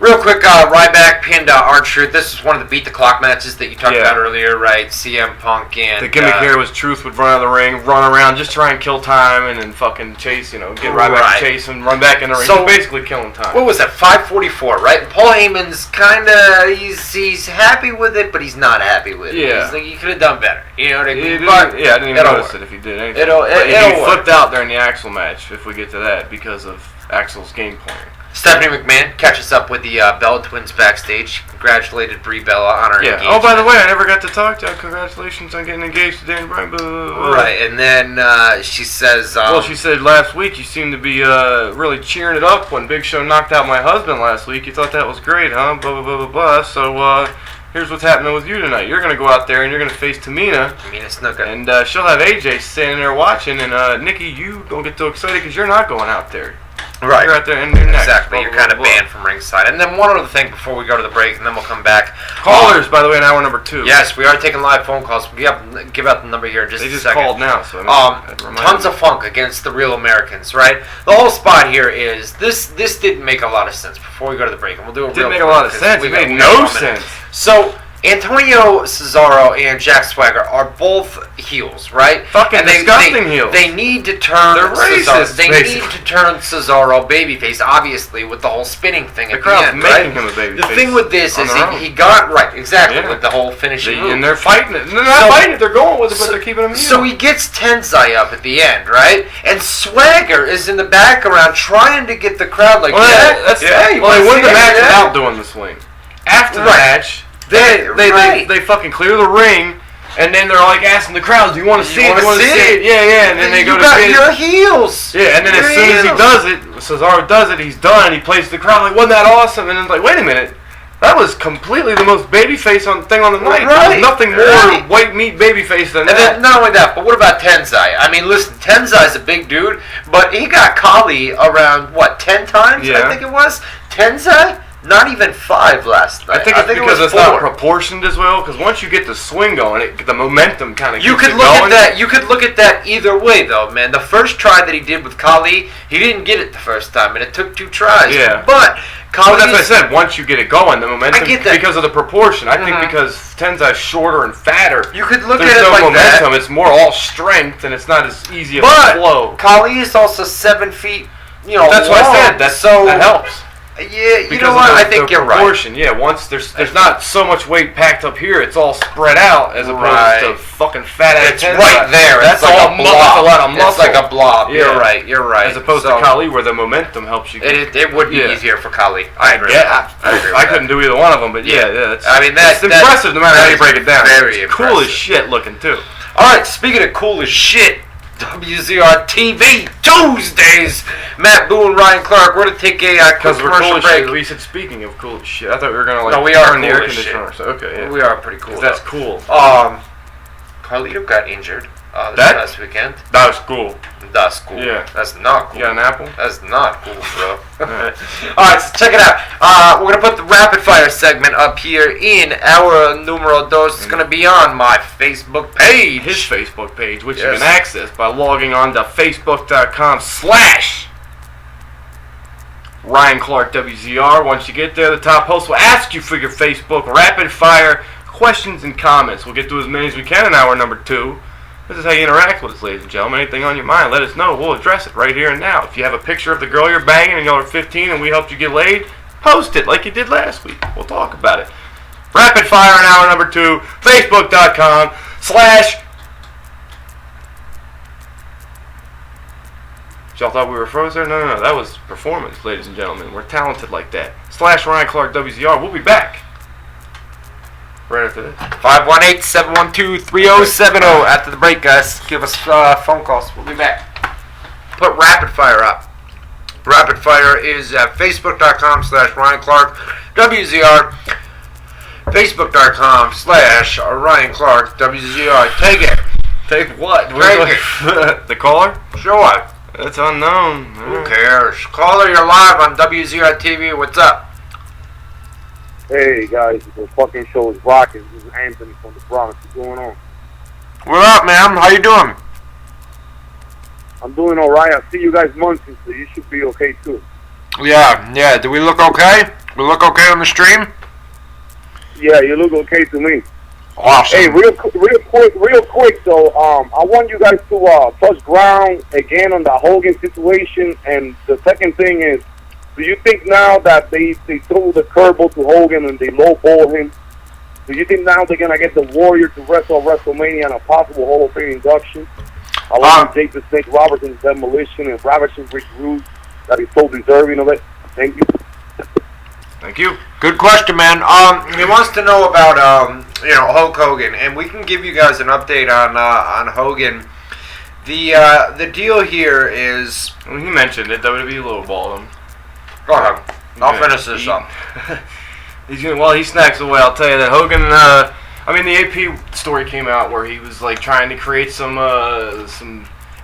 Real quick, Ryback pinned R-Truth. This is one of the beat the clock matches that you talked about earlier, right? CM Punk and... The gimmick here was Truth would run out of the ring, run around, just try and kill time, and then fucking chase, get Ryback to chase him, run back in the ring. So basically killing time. What was that, 5:44, right? And Paul Heyman's kind of, he's happy with it, but he's not happy with it. Yeah. He's like, you could have done better. You know what I mean? I didn't even notice it if he did anything. He flipped out during the Axel match, if we get to that, because of Axel's game plan. Stephanie McMahon catches up with the Bella twins backstage. Congratulated Brie Bella on her engagement. Oh, by the way, I never got to talk to you. Congratulations on getting engaged to Daniel Bryan. Right, and then she says... she said last week you seemed to be really cheering it up when Big Show knocked out my husband last week. You thought that was great, huh? Blah, blah, blah, blah, blah. So, here's what's happening with you tonight. You're going to go out there and you're going to face Tamina. Tamina Snuka. And she'll have AJ standing there watching. And, Nikki, you don't get too excited because you're not going out there. Right. You're out there and you're next. Exactly. You're kind of banned from ringside. And then one other thing before we go to the break, and then we'll come back. Callers, by the way, in hour number 2. Yes, we are taking live phone calls. We'll give out the number here in just a second. They just called now, so Tons of Funk against the Real Americans, right? The whole spot here is this didn't make a lot of sense before we go to the break, and we'll do a real didn't make a lot of sense. It made no sense. So Antonio Cesaro and Jack Swagger are both heels, right? Fucking disgusting heels. They need to turn Cesaro. They need to turn Cesaro babyface, obviously, with the whole spinning thing at the end, making him a babyface. The thing with this is he got right, exactly, with the whole finishing move. And they're fighting it. They're not fighting it. They're going with it, but they're keeping him heel. So he gets Tensai up at the end, right? And Swagger is in the background trying to get the crowd like, Well, they win the match without doing the swing. After the match, they fucking clear the ring, and then they're like asking the crowd, "Do you want to see it? Do you want to see it?" Yeah. And then they go to see it. Your heels. Yeah, and then as soon as he does it, Cesaro does it. He's done. He plays the crowd like, "Wasn't that awesome?" And then it's like, "Wait a minute." That was completely the most babyface thing on the night. Right. There's nothing more white meat babyface than that. And then not only that, but what about Tensai? I mean, listen, Tensai's a big dude, but he got Kali around, 10 times? Yeah. I think it was. Tensai? Not even 5 last night. I think it's because it's not proportioned as well. Because once you get the swing going, the momentum kind of gets going. You could look at that either way, though, man. The first try that he did with Kali, he didn't get it the first time, and it took 2 tries. Yeah. But Kali. That's what I said. Once you get it going, the momentum. I get that. Because of the proportion. I think because Tenzai's shorter and fatter. You could look at it like momentum. That. It's more all strength, and it's not as easy of a flow. Kali is also 7 feet. That's what I said. That helps. Yeah, you know what? I think you're right. Yeah, once there's not so much weight packed up here, it's all spread out as opposed to fucking fat ass. It's right there. That's like a blob. That's a lot of muscle. It's like a blob. Yeah. You're right. As opposed to Kali, where the momentum helps you. It would be easier for Kali. I agree. Yeah, I couldn't do either one of them, but that's impressive no matter how you break it down. Very impressive. Cool as shit looking too. All right, speaking of cool as shit. WZR TV Tuesdays. Matt Boo and Ryan Clark. We're going to take a quick commercial break. We said speaking of cool as shit. I thought we were going to no, we are turn the cool air conditioner. So, okay, yeah. We are pretty cool. That's cool. Carlito got injured this last weekend. That was cool. That's cool. Yeah. That's not cool. You got an apple? That's not cool, bro. Alright, so check it out. We're going to put the rapid fire segment up here in our numero dos. It's going to be on my Facebook page. His Facebook page, which you can access by logging on to facebook.com/ Ryan Clark WZR. Once you get there, the top host will ask you for your Facebook rapid fire questions and comments. We'll get to as many as we can in hour number 2. This is how you interact with us, ladies and gentlemen. Anything on your mind, let us know. We'll address it right here and now. If you have a picture of the girl you're banging and y'all are 15 and we helped you get laid, post it like you did last week. We'll talk about it. Rapid fire in hour number 2, facebook.com/ Y'all thought we were frozen? No. That was performance, ladies and gentlemen. We're talented like that. / Ryan Clark WZR. We'll be back right after this. 518-712-3070. After the break, guys. Give us phone calls. We'll be back. Put rapid fire up. Rapid fire is at facebook.com/ Ryan Clark WZR. Facebook.com / Ryan Clark WZR. Take it. Take what? Take it. The caller? Sure. It's unknown. Who cares? Caller, you're live on WZR TV. What's up? Hey guys, the fucking show is rocking. This is Anthony from the Bronx. What's going on? What up, man? How you doing? I'm doing alright. I see you guys munching, so you should be okay too. Yeah. Do we look okay? We look okay on the stream? Yeah, you look okay to me. Awesome. Hey, real quick though, I want you guys to touch ground again on the Hogan situation. And the second thing is, do you think now that they threw the curveball to Hogan and they lowball him, do you think now they're gonna get the Warrior to wrestle WrestleMania and a possible Hall of Fame induction, along with Jake the Snake Robertson's demolition and ravishing Rick Rude that he's so deserving of it? Thank you. Thank you. Good question, man. He wants to know about Hulk Hogan, and we can give you guys an update on Hogan. The deal here is, well, he mentioned it. WWE lowballed him. Go ahead. I'll finish this up. While he snacks away, I'll tell you that Hogan. The AP story came out where he was like trying to create some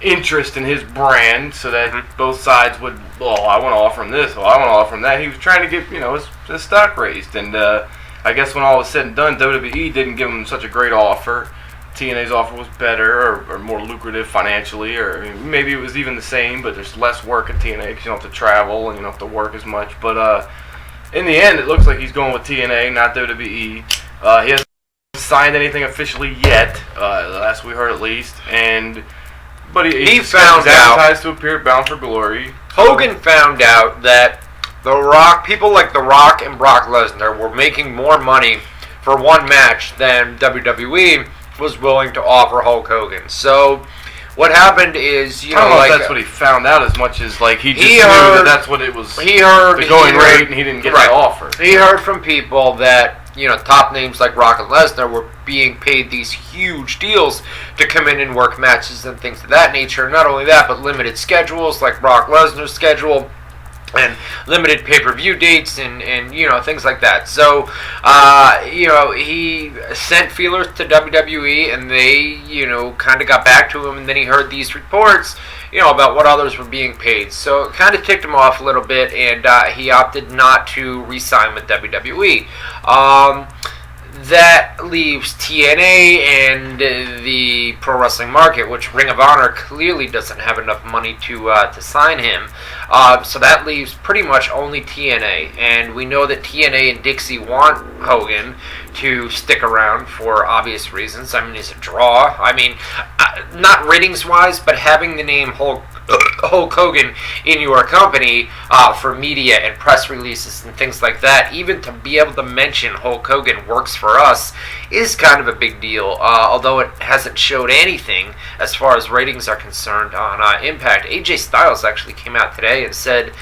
interest in his brand, so that both sides would. Well, I want to offer him this. Well, I want to offer him that. He was trying to get his stock raised, and I guess when all was said and done, WWE didn't give him such a great offer. TNA's offer was better or more lucrative financially, or maybe it was even the same, but there's less work at TNA because you don't have to travel and you don't have to work as much. But in the end, it looks like he's going with TNA, not WWE. He has signed anything officially yet. Last we heard, at least, but he found out, advertised to appear at Bound for Glory. Hogan found out that people like The Rock and Brock Lesnar were making more money for one match than WWE was willing to offer Hulk Hogan. So what happened is, I don't know if that's what he found out as much as he just knew that that's what it was. He heard the going rate, and he didn't get the offer. He heard from people that top names like Brock and Lesnar were being paid these huge deals to come in and work matches and things of that nature. Not only that, but limited schedules like Brock Lesnar's schedule. And limited pay-per-view dates and things like that. So, he sent feelers to WWE, and they, kind of got back to him, and then he heard these reports, about what others were being paid. So it kind of ticked him off a little bit, and he opted not to re-sign with WWE. That leaves TNA and the pro wrestling market, which Ring of Honor clearly doesn't have enough money to sign him. So that leaves pretty much only TNA, and we know that TNA and Dixie want Hogan to stick around for obvious reasons. I mean, he's a draw. I mean, not ratings-wise, but having the name Hulk Hogan in your company for media and press releases and things like that, even to be able to mention Hulk Hogan works for us, is kind of a big deal, although it hasn't showed anything as far as ratings are concerned on Impact. AJ Styles actually came out today and said,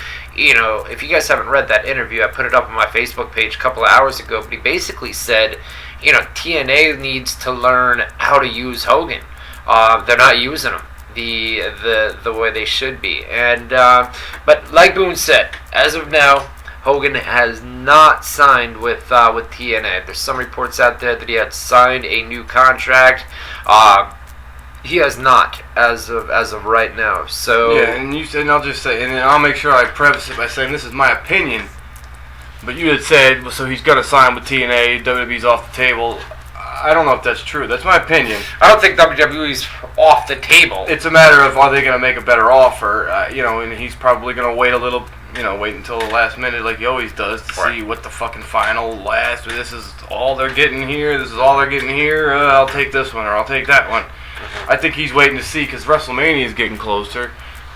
if you guys haven't read that interview, I put it up on my Facebook page a couple of hours ago, but he basically said, TNA needs to learn how to use Hogan. They're not using him the way they should be. And but like Boone said, as of now, Hogan has not signed with TNA. There's some reports out there that he had signed a new contract. He has not, as of right now. So yeah, and I'll just say, and I'll make sure I preface it by saying this is my opinion. But you had said, so he's going to sign with TNA. WWE's off the table. I don't know if that's true. That's my opinion. I don't think WWE's off the table. It's a matter of, are they going to make a better offer? And he's probably going to wait a little, wait until the last minute like he always does to see what the fucking final last. This is all they're getting here. This is all they're getting here. I'll take this one or I'll take that one. I think he's waiting to see because WrestleMania is getting closer.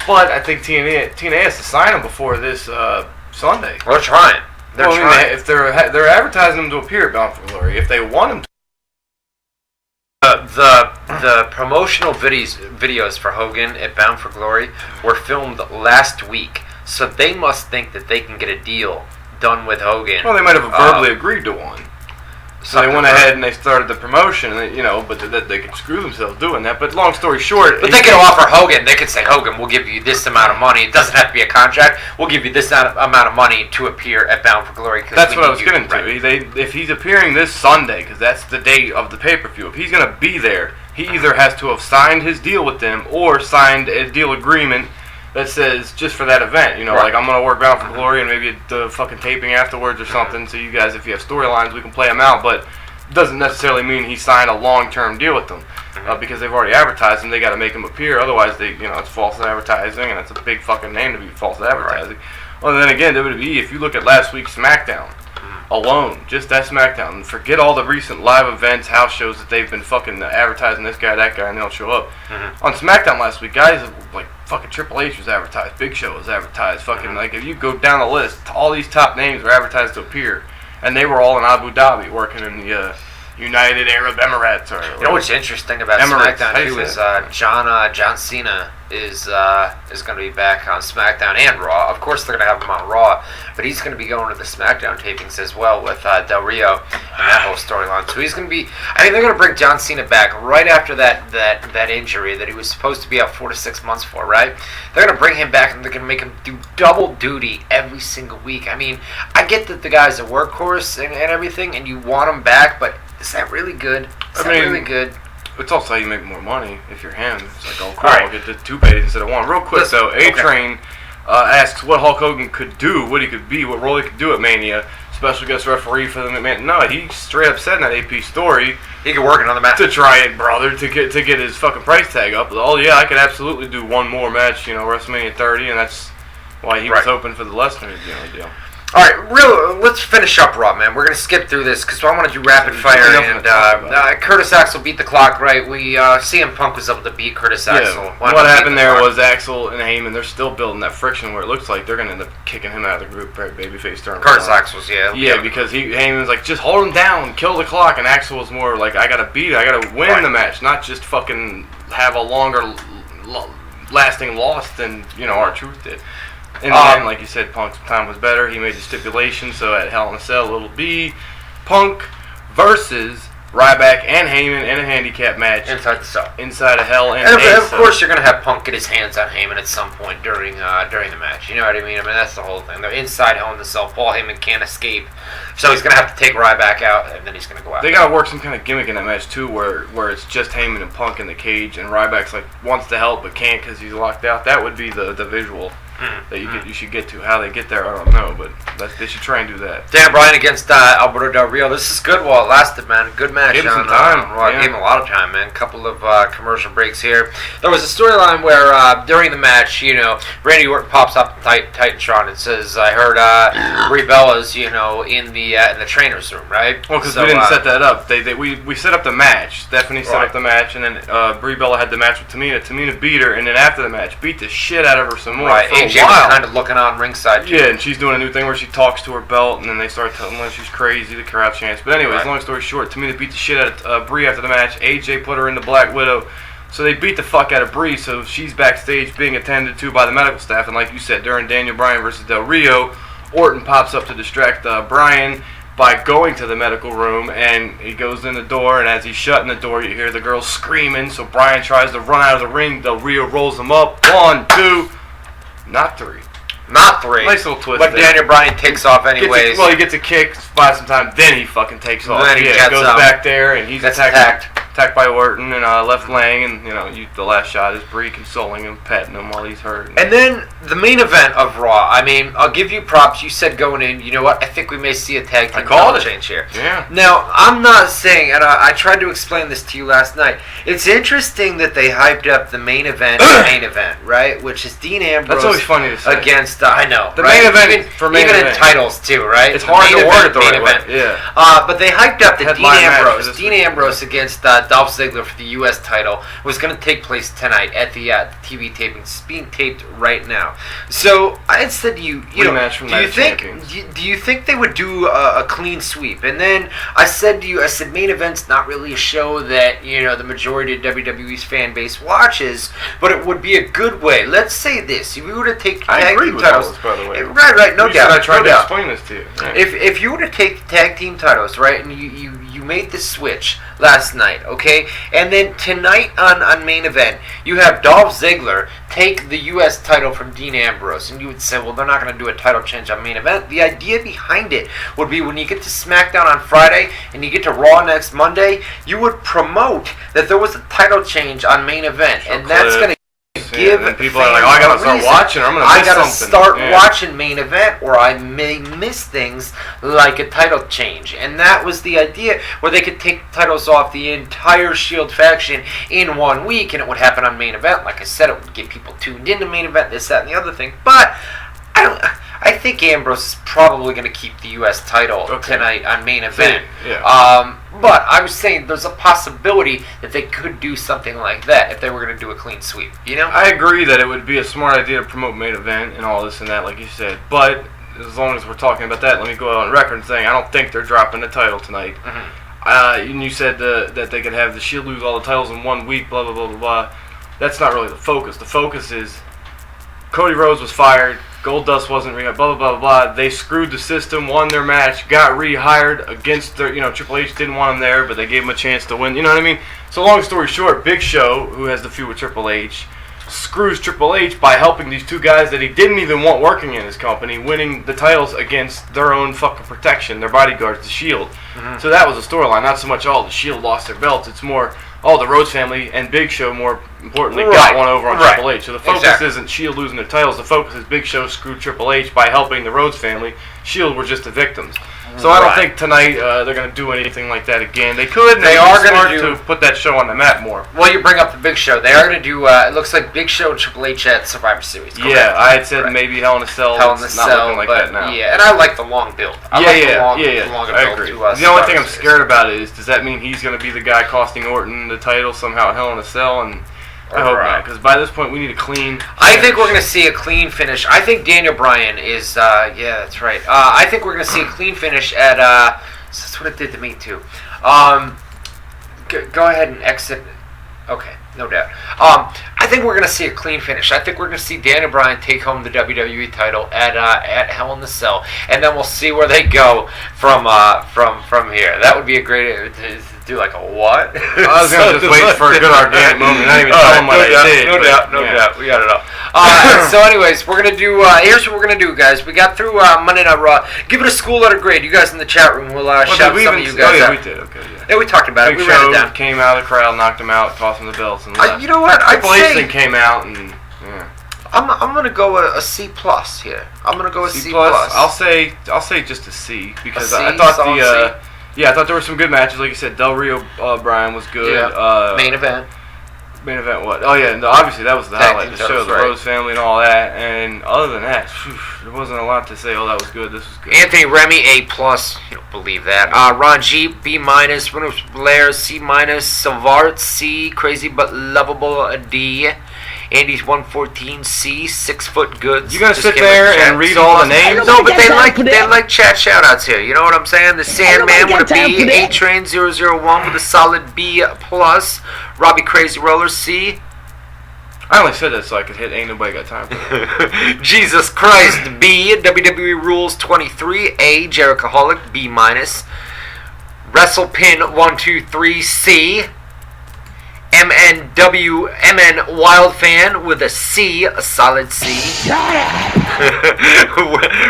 But I think TNA has to sign him before this Sunday. They're trying. They're trying. If they're advertising him to appear at Bound for Glory, if they want him to. The promotional videos for Hogan at Bound for Glory were filmed last week, so they must think that they can get a deal done with Hogan. Well, they might have verbally agreed to one. So they went ahead and they started the promotion, but they could screw themselves doing that. But long story short... But they could offer Hogan, they could say, Hogan, we'll give you this amount of money. It doesn't have to be a contract. We'll give you this amount of money to appear at Bound for Glory. That's what I was getting to. If he's appearing this Sunday, because that's the date of the pay-per-view, if he's going to be there, he either has to have signed his deal with them or signed a deal agreement that says just for that event, like I'm going to work Bound for Glory and maybe the fucking taping afterwards or something. So you guys, if you have storylines, we can play them out. But it doesn't necessarily mean he signed a long-term deal with them because they've already advertised him. They got to make him appear. Otherwise, it's false advertising, and that's a big fucking name to be false advertising. Right. Well, then again, WWE, if you look at last week's SmackDown alone, just that SmackDown, and forget all the recent live events, house shows that they've been fucking advertising this guy, that guy, and they don't show up. On SmackDown last week, guys like fucking Triple H was advertised, Big Show was advertised, fucking like if you go down the list, all these top names were advertised to appear, and they were all in Abu Dhabi working in the United Arab Emirates. What's interesting about Emirates, SmackDown too is John Cena is going to be back on SmackDown and Raw. Of course, they're going to have him on Raw, but he's going to be going to the SmackDown tapings as well with Del Rio and that whole storyline. So he's going to be. I mean, they're going to bring John Cena back right after that injury that he was supposed to be out 4 to 6 months for. Right? They're going to bring him back and they're going to make him do double duty every single week. I mean, I get that the guy's a workhorse and everything, and you want him back, but is that really good? Really good? It's also how you make more money if you're him. It's like, oh, cool, I'll get the 2 pays instead of 1. Real quick, though, A-Train asks what Hulk Hogan could do, what he could be, what role he could do at Mania. Special guest referee for the McMahon. No, he straight up said in that AP story he could work another match to try it, brother, to get his fucking price tag up. Oh yeah, I could absolutely do one more match, WrestleMania 30, and that's why he was hoping for the Lesnar deal. All right, let's finish up Raw, man. We're going to skip through this because I want to do rapid fire. And Curtis Axel beat the clock, right? CM Punk was able to beat Curtis Axel. What happened there was Axel and Heyman, they're still building that friction where it looks like they're going to end up kicking him out of the group, babyface turn. Curtis Axel's, yeah. Yeah, because Heyman's like, just hold him down, kill the clock, and Axel was more like, I got to beat it, I got to win the match, not just fucking have a longer lasting loss than, R-Truth did. In the end, like you said, Punk's time was better. He made the stipulation, so at Hell in a Cell, Little B, Punk versus Ryback and Heyman in a handicap match. Inside the cell. Inside of Hell in a Cell. Of course, you're going to have Punk get his hands on Heyman at some point during the match. You know what I mean? That's the whole thing. They're inside Hell in the Cell. Paul Heyman can't escape. So he's going to have to take Ryback out, and then he's going to go out. They got to work some kind of gimmick in that match, too, where it's just Heyman and Punk in the cage, and Ryback's like, wants to help but can't because he's locked out. That would be the visual that you should get to. How they get there, I don't know, but they should try and do that. Dan Bryan against Alberto Del Rio. This is good while it lasted, man. Good match. Gave him some time. Gave him a lot of time, man. Couple of commercial breaks here. There was a storyline where during the match, Randy Orton pops up in Titantron and says, "I heard Brie Bella's, in the trainer's room, right?" Well, because we didn't set that up. We set up the match. Stephanie set up the match, and then Brie Bella had the match with Tamina. Tamina beat her, and then after the match, beat the shit out of her some more. Right. AJ was kind of looking on ringside. Yeah, and she's doing a new thing where she talks to her belt, and then they start telling her she's crazy. The crowd chants. But anyways, long story short, Tamina beat the shit out of Brie after the match. AJ put her in the Black Widow. So they beat the fuck out of Brie, so she's backstage being attended to by the medical staff. And like you said, during Daniel Bryan versus Del Rio, Orton pops up to distract Bryan by going to the medical room, and he goes in the door, and as he's shutting the door, you hear the girl screaming, so Bryan tries to run out of the ring. Del Rio rolls him up. 1, 2, not 3. Not 3. Nice little twist. But Daniel Bryan takes off anyways. He gets a kick, buys some time, then he fucking takes off. Then he goes back there, and he's attacked by Orton and left laying, and the last shot is Brie consoling him, petting him while he's hurt. And then the main event of Raw. I mean, I'll give you props. You said going in, you know what? I think we may see a tag team title change here. Yeah. Now, I'm not saying, and I tried to explain this to you last night. It's interesting that they hyped up the main event, right? Which is Dean Ambrose. That's always funny to say. Against, I know, the right? main event even in titles too, right? It's hard to word it the right way. Yeah. But they hyped up that Dean Ambrose against Dolph Ziggler for the U.S. title was going to take place tonight at the TV taping. It's being taped right now. So I said to you, do you think they would do a clean sweep? And then I said to you, main event's not really a show that the majority of WWE's fan base watches, but it would be a good way. Let's say this: if we were to take tag team titles, by the way, right, no doubt. I tried to explain this to you. Yeah. If you were to take the tag team titles, right, and you made the switch last night, okay, and then tonight on main event, you have Dolph Ziggler take the U.S. title from Dean Ambrose, and you would say, well, they're not going to do a title change on main event. The idea behind it would be when you get to SmackDown on Friday and you get to Raw next Monday, you would promote that there was a title change on main event, and that's going to give people are like, I gotta start watching, or I'm gonna miss something. I gotta start watching main event, or I may miss things like a title change. And that was the idea, where they could take titles off the entire Shield faction in 1 week, and it would happen on main event. Like I said, it would get people tuned into main event, this, that, and the other thing. But I think Ambrose is probably going to keep the U.S. title tonight on main event. But I was saying there's a possibility that they could do something like that if they were going to do a clean sweep. I agree that it would be a smart idea to promote main event and all this and that, like you said. But as long as we're talking about that, let me go on record saying I don't think they're dropping the title tonight. And you said that they could have the Shield lose all the titles in 1 week, blah, blah, blah, blah, blah. That's not really the focus. The focus is Cody Rhodes was fired. Goldust wasn't rehired, blah, blah, blah, blah. They screwed the system, won their match, got rehired against their, Triple H didn't want him there, but they gave him a chance to win. You know what I mean? So long story short, Big Show, who has the feud with Triple H, screws Triple H by helping these two guys that he didn't even want working in his company, winning the titles against their own fucking protection, their bodyguards, the Shield. So that was a storyline. Not so much, the Shield lost their belts. It's more, the Rhodes family and Big Show, more importantly, got one over on Triple H. So the focus isn't Shield losing their titles. The focus is Big Show screwed Triple H by helping the Rhodes family. Shield were just the victims. So I don't think tonight they're going to do anything like that again. They could. They are going to put that show on the map more. Well, you bring up the Big Show. They are going to do. It looks like Big Show and Triple H at Survivor Series. Correct? Yeah, I had said maybe Hell in a Cell. Hell in a Cell, not looking like that now. Yeah, and I like the long build. I agree. The only thing I'm scared about is, does that mean he's going to be the guy costing Orton the title somehow at Hell in a Cell? And I hope not, because by this point we need a clean finish. I think we're going to see a clean finish. I think Daniel Bryan is, yeah, that's right. I think we're going to see a clean finish at, that's what it did to me too. Go ahead and exit. Okay, no doubt. I think we're going to see a clean finish. I think we're going to see Daniel Bryan take home the WWE title at Hell in the Cell, and then we'll see where they go from here. That would be a great do like a what? I was going to just wait for a good organic moment, not even tell them what I did. No doubt. We got it up. So anyways, we're going to do, here's what we're going to do, guys. We got through Monday Night Raw. Give it a school letter grade. You guys in the chat room will shout some of you guys out. We did, okay, yeah. Yeah, we talked about it. We ran it down. Came out of the crowd, knocked him out, tossed him the belts, and left. You know what? I'd say... Blason came out, and, yeah. I'm going to go a C+ here. I'm going to go a C+. I'll say just a C, because I thought I thought there were some good matches. Like you said, Del Rio Bryan was good. Yeah. Main event what? Oh yeah, obviously that was the highlight of the show, the Rose family and all that. And other than that, there wasn't a lot to say. Oh, that was good. This was good. Anthony Remy A+. You don't believe that. Ron G B-, Reynolds Blair C-, Savart C, Crazy but Lovable a D. Andy's 114 C, 6 Foot Goods. You gonna sit there and read all the names? No, but they like chat shoutouts here. You know what I'm saying? The Sandman with a B, A-Train 001 with a solid B+, Robbie Crazy Roller C. I only said that so I could hit Ain't Nobody Got Time for That. Jesus Christ B, WWE Rules 23 A, Jerichoholic B-, WrestlePin 123 C. MN Wild Fan with a C, a solid C.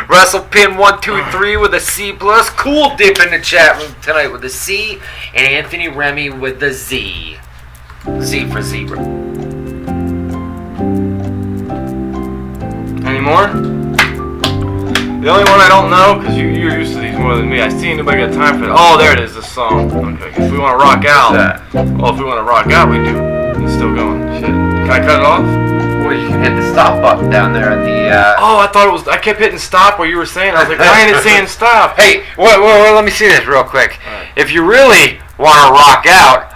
WrestlePin 123 with a C+. Cool Dip in the chat room tonight with a C. And Anthony Remy with the Z. Z for zebra. Any more? The only one I don't know, because you're used to these more than me, I see Nobody Got Time for That. Oh, there it is, the song. Okay, if we want to rock out, if we want to rock out, we do. It's still going. Shit. Can I cut it off? Well, you can hit the stop button down there at the, Oh, I thought it was, I kept hitting stop where you were saying, I was like, why ain't it saying stop? Hey, let me see this real quick. Right. If you really want to rock out,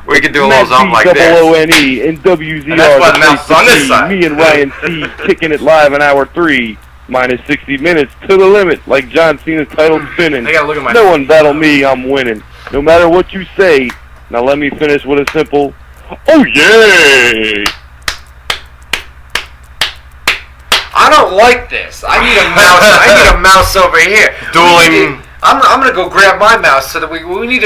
we can do a little something like this. WZROnline and WZR. That's why the mouse is on this side. Me and Ryan C kicking it live in hour 3. Minus 60 minutes to the limit, like John Cena's title spinning. They gotta look at my no one battle me, I'm winning. No matter what you say. Now let me finish with a simple, oh yeah! I don't like this. I need a mouse. I need a mouse over here. Dueling. I'm gonna go grab my mouse so that we need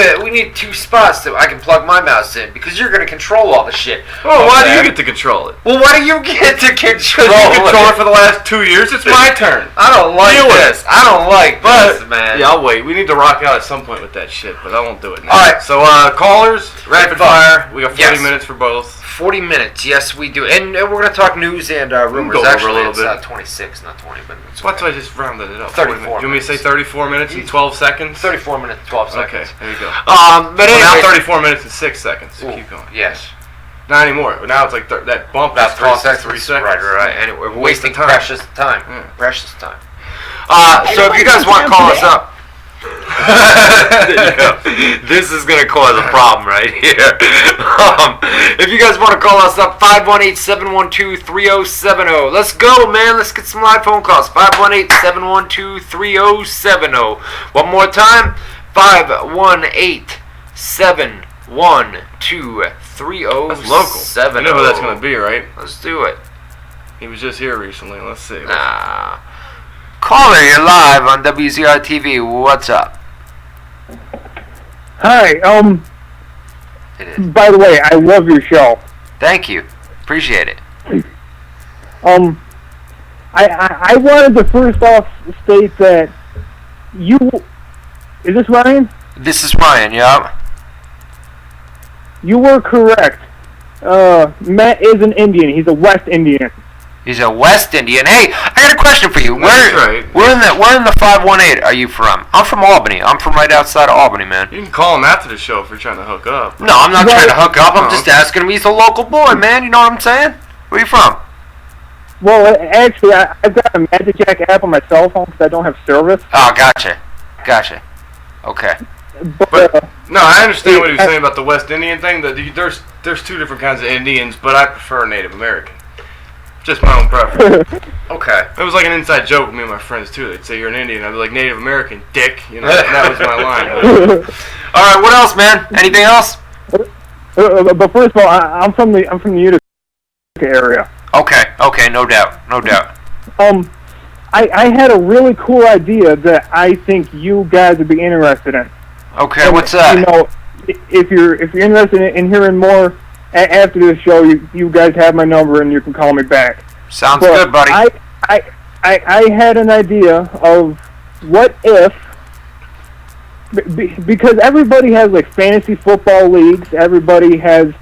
2 spots that I can plug my mouse in, because you're gonna control all the shit. Oh, why do you get to control it? Well, why do you get to control it? You control it for the last 2 years. It's my turn. I don't like this. I don't like this, man. Yeah, I'll wait. We need to rock out at some point with that shit, but I won't do it now. All right. So, callers, rapid fire. We got 40 minutes for both. 40 minutes, yes, we do. And we're going to talk news and rumors. Actually, it's 26, not 20. But it's okay. That's why I just rounded it up. 34 minutes. You want me to say 34 minutes and 12 seconds? 34 minutes and 12 seconds. Okay, there you go. But anyway, now 34 minutes and 6 seconds. So keep going. Yes. Not anymore. Now it's like that bump. That's 3 seconds. Right. And we're wasting time. Precious time. Precious time. So if you guys want to call us up. There you go. This is going to cause a problem right here. If you guys want to call us up, 518-712-3070. Let's go, man. Let's get some live phone calls. 518-712-3070. One more time. 518-712-3070. That's local. You know who that's going to be, right? Let's do it. He was just here recently. Let's see. Caller, you're live on WZR TV. What's up? Hi. It is. By the way, I love your show. Thank you. Appreciate it. I wanted to first off state that you... Is this Ryan? This is Ryan, yeah. You were correct. Matt is an Indian. He's a West Indian. He's a West Indian. Hey, I got a question for you. That's right. Where in the 518 are you from? I'm from Albany. I'm from right outside of Albany, man. You can call him after the show if you're trying to hook up. No, I'm not trying to hook up. I'm just asking him. He's a local boy, man. You know what I'm saying? Where you from? Well, actually, I've got a Magic Jack app on my cell phone because I don't have service. Oh, gotcha. Okay. But No, I understand what he was saying about the West Indian thing. There's two different kinds of Indians, but I prefer Native American. Just my own preference. Okay. It was like an inside joke with me and my friends too. They'd say you're an Indian. I'd be like Native American, dick. You know, and that was my line. All right. What else, man? Anything else? but first of all, I'm from the Utica area. Okay. No doubt. I had a really cool idea that I think you guys would be interested in. Okay. And, What's that? You know, if you're interested in hearing more after this show, you guys have my number and you can call me back. Sounds good, buddy. I had an idea of what if, because everybody has like fantasy football leagues, everybody has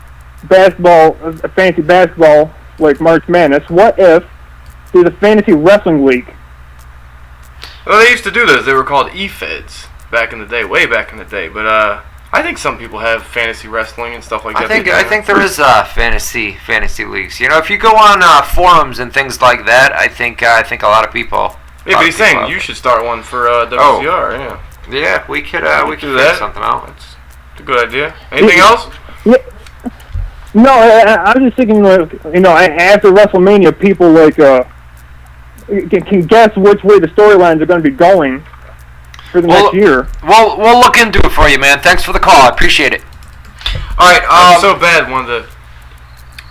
fantasy basketball like March Madness. What if there's a fantasy wrestling league? Well, they used to do those. They were called e-feds back in the day, way back in the day. But I think some people have fantasy wrestling and stuff like that. I think there is fantasy leagues. You know, if you go on forums and things like that, I think a lot of people. Yeah, but he's saying you should start one for WZR. Yeah. Yeah, we could do that. Something out. It's a good idea. Anything else? Yeah. No, I was just thinking, like, you know, after WrestleMania, people like can guess which way the storylines are going to be going for the next year. We'll look into it for you, man. Thanks for the call. I appreciate it. All right. I'm so bad wanted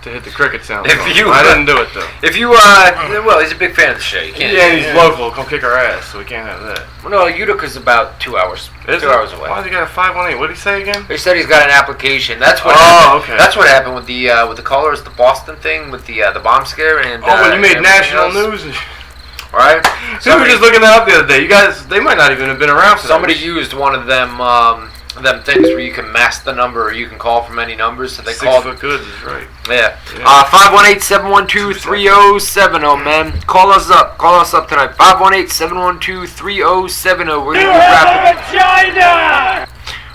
to hit the cricket sound. I didn't do it though. If you well, he's a big fan of the show. You can't. Yeah, he's local. Come kick our ass, so we can't have that. Well, no, Utica's about 2 hours. Is 2 hours away. Why has he got a 518? What did he say again? He said he's got an application. That's what. Okay. That's what happened with the callers, the Boston thing, with the bomb scare, and. When you made national news. Right. We were just looking that up the other day. You guys, they might not even have been around for somebody that. used one of them things where you can mask the number or you can call from any numbers. So they 6 called. foot goods is right. Yeah. 518-712-3070, man. Call us up tonight. 518-712-3070.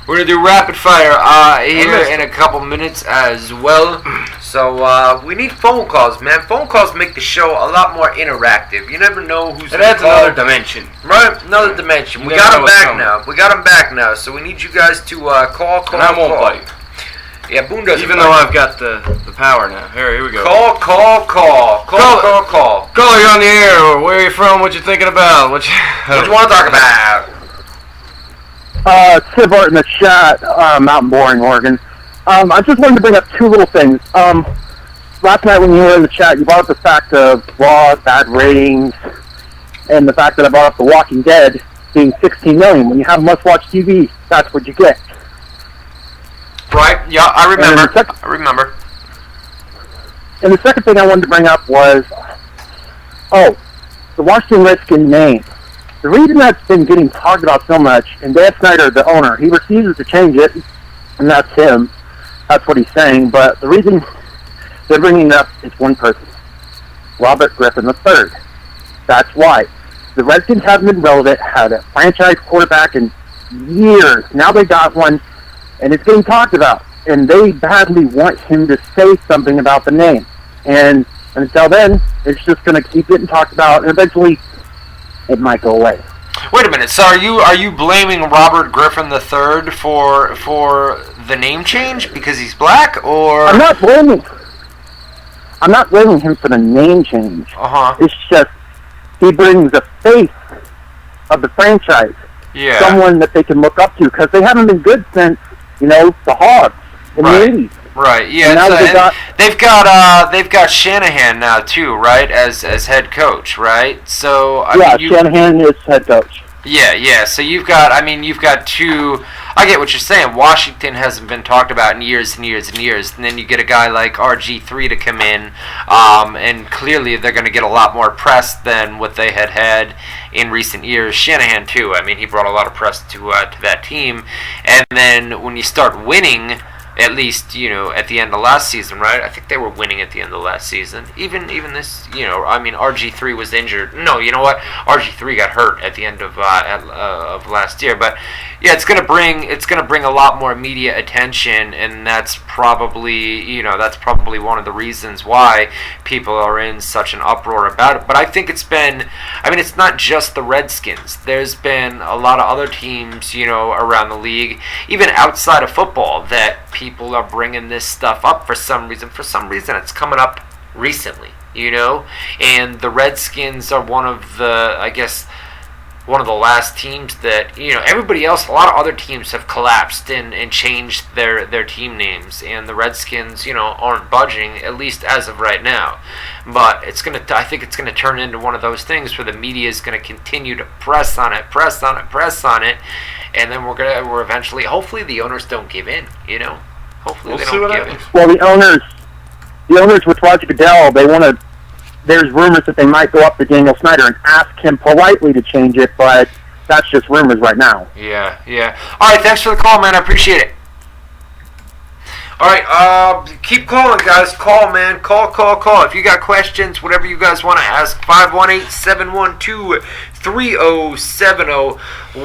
We're gonna do rapid fire here in a couple minutes as well. So we need phone calls, man. Phone calls make the show a lot more interactive. You never know who's It adds another dimension. Right, another dimension. We got them back now. So we need you guys to call. And I won't bite. Yeah, Boone doesn't. Even though I've got the power now. Here we go. Call. Call. You're on the air. Where are you from? What you thinking about? What you want to talk about? Sid Art in the chat, Mountain Boring, Oregon. I just wanted to bring up two little things. Last night when you were in the chat, you brought up the fact of Raw, bad ratings, and the fact that I brought up The Walking Dead being 16 million. When you have must-watch TV, that's what you get. Right, yeah, I remember. And the second thing I wanted to bring up was, the Washington Redskin name. The reason that's been getting talked about so much, and Dan Snyder, the owner, he refuses to change it, and that's him. That's what he's saying. But the reason they're bringing it up is one person, Robert Griffin III. That's why. The Redskins haven't been relevant, had a franchise quarterback in years. Now they got one, and it's getting talked about. And they badly want him to say something about the name. And until then, it's just going to keep getting talked about, and eventually it might go away. Wait a minute. So are you blaming Robert Griffin III for the name change because he's black, or? I'm not blaming him for the name change. It's just he brings the face of the franchise. Yeah. Someone that they can look up to, because they haven't been good since the Hogs in the 80s. Right. Yeah. They've got Shanahan now too, right? As head coach, right? So Shanahan is head coach. Yeah. So you've got two. I get what you're saying. Washington hasn't been talked about in years and years and years, and then you get a guy like RG3 to come in, and clearly they're going to get a lot more press than what they had in recent years. Shanahan too. I mean, he brought a lot of press to that team, and then when you start winning. At least, at the end of last season, right? I think they were winning at the end of last season. Even this, RG3 was injured. No, you know what? RG3 got hurt at the end of last year. But yeah, it's gonna bring a lot more media attention, and that's probably one of the reasons why people are in such an uproar about it. But I think it's not just the Redskins. There's been a lot of other teams, around the league, even outside of football, that people are bringing this stuff up for some reason. For some reason, it's coming up recently, and the Redskins are one of the last teams that, everybody else, a lot of other teams have collapsed and changed their team names, and the Redskins, aren't budging, at least as of right now. But I think it's gonna turn into one of those things where the media is gonna continue to press on it, and then we're eventually, hopefully the owners don't give in, Hopefully they don't give in. Well, the owners with Roger Goodell, there's rumors that they might go up to Daniel Snyder and ask him politely to change it, but that's just rumors right now. Yeah. All right, thanks for the call, man. I appreciate it. All right, keep calling, guys. Call, man. Call. If you got questions, whatever you guys want to ask, 518-712-3070.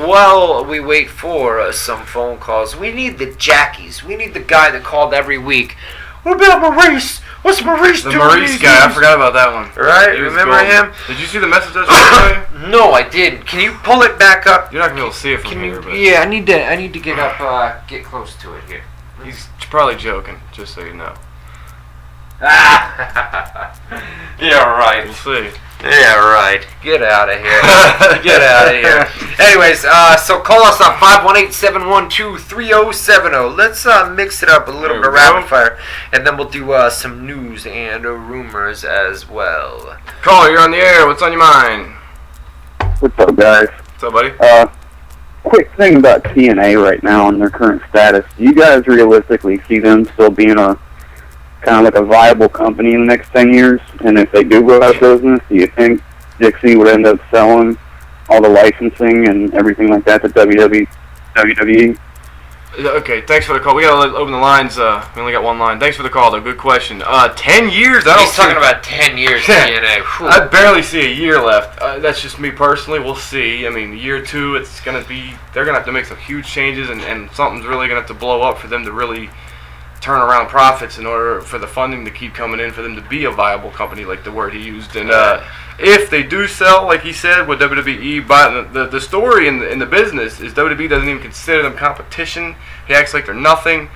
While we wait for some phone calls, we need the Jackies. We need the guy that called every week. What about Maurice? What's Maurice doing? The Maurice guy, I forgot about that one. Right, remember him? Did you see the message I sent you? No, I didn't. Can you pull it back up? You're not gonna be able to see it from here, but yeah, I need to get up, get close to it here. He's probably joking, just so you know. Yeah, right. We'll see. Yeah, right. Get out of here. Get out of here. Anyways, so call us on 518-712-3070. Let's mix it up a little bit rapid fire, and then we'll do some news and rumors as well. Caller, you're on the air. What's on your mind? What's up, guys? What's up, buddy? Quick thing about TNA right now and their current status. Do you guys realistically see them still being a kind of like a viable company in the next 10 years? And if they do go out of business, do you think Dixie would end up selling all the licensing and everything like that to WWE? Okay, thanks for the call. We gotta open the lines. We only got one line. Thanks for the call, though. Good question. 10 years? He's talking about 10 years TNA. I barely see a year left. That's just me personally. We'll see. I mean, year 2, they're gonna have to make some huge changes, and something's really gonna have to blow up for them to really turn around profits in order for the funding to keep coming in for them to be a viable company, like the word he used. And if they do sell, like he said, with WWE, but the story in the business is WWE doesn't even consider them competition. He acts like they're nothing.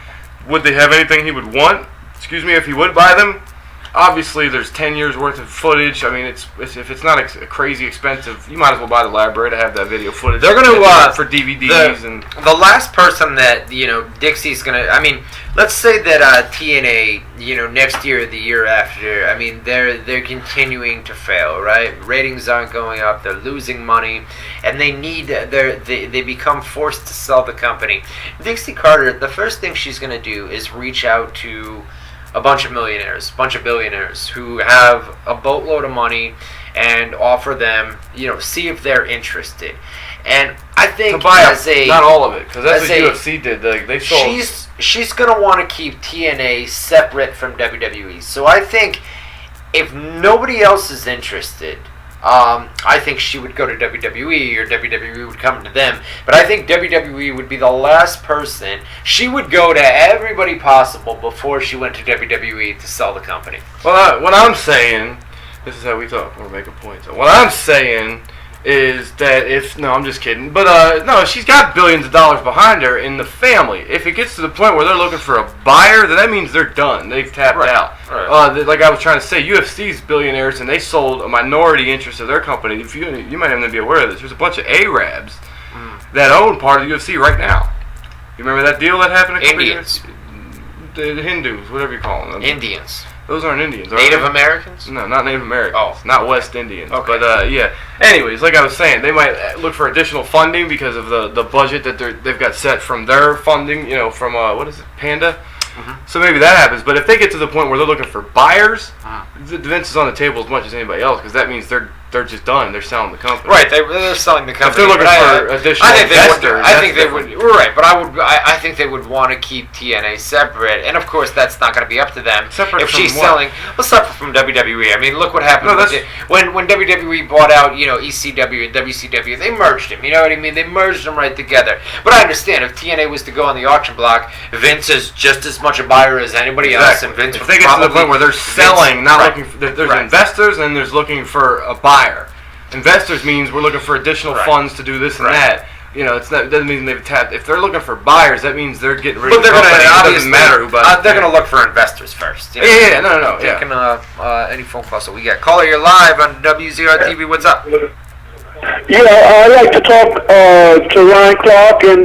Would they have anything he would want? Excuse me, if he would buy them? Obviously, there's 10 years worth of footage. I mean, if it's not crazy expensive, you might as well buy the library to have that video footage. They're going to for DVDs the last person that Dixie's going to. I mean, let's say that TNA, next year or the year after. I mean, they're continuing to fail, right? Ratings aren't going up. They're losing money, and they become forced to sell the company. Dixie Carter, the first thing she's going to do is reach out to a bunch of billionaires who have a boatload of money and offer them, see if they're interested. And I think not all of it, because that's what UFC did. They sold. She's gonna want to keep TNA separate from WWE. So I think if nobody else is interested, I think she would go to WWE, or WWE would come to them. But I think WWE would be the last person. She would go to everybody possible before she went to WWE to sell the company. Well, what I'm saying, this is how we talk. We're making points. What I'm saying is that I'm just kidding. But no, she's got billions of dollars behind her in the family. If it gets to the point where they're looking for a buyer, then that means they're done. They've tapped out. Right. Like I was trying to say, UFC's billionaires, and they sold a minority interest of their company. If you might even be aware of this. There's a bunch of Arabs that own part of the UFC right now. You remember that deal that happened a couple Indians. years? The Hindus, whatever you call them. Indians. Those aren't Indians, are Native they? Americans? No, not Native Americans. Oh. Not West Indians. Okay. But, yeah. Anyways, like I was saying, they might look for additional funding because of the budget that they've got set from their funding, from, what is it, Panda? Mm-hmm. So maybe that happens. But if they get to the point where they're looking for buyers, Vince is on the table as much as anybody else, because that means they're they're just done. They're selling the company. Right, they're selling the company. If they're looking for additional investors, I think they would. Right, but I think they would want to keep TNA separate, and of course that's not going to be up to them. Separate if from she's what? selling, well, separate from WWE. I mean, look what happened when WWE bought out, ECW and WCW. They merged them. You know what I mean? They merged them right together. But I understand if TNA was to go on the auction block, Vince is just as much a buyer as anybody else, and Vince. If they get to the point where they're selling, not looking for, there's investors and there's looking for a buyer. Investors means we're looking for additional funds to do this and that. It's not. It doesn't mean they've tapped. If they're looking for buyers, that means they're getting rid of the company. It doesn't matter who buys. They're going to look for investors first. No. Taking any phone calls that we get. Caller, you're live on WZR TV. What's up? Yeah, I'd like to talk to Ryan Clark and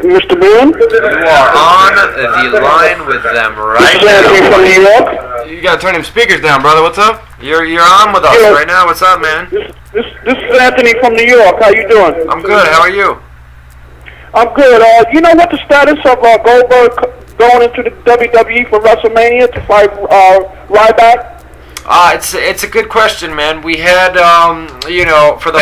Mr. Boone. You are on the line with them right now. From New York. You gotta turn them speakers down, brother. What's up? You're on with us right now. What's up, man? This is Anthony from New York. How you doing? I'm good. How are you? I'm good. You know what the status of Goldberg going into the WWE for WrestleMania to fight Ryback? It's a good question, man. We had for the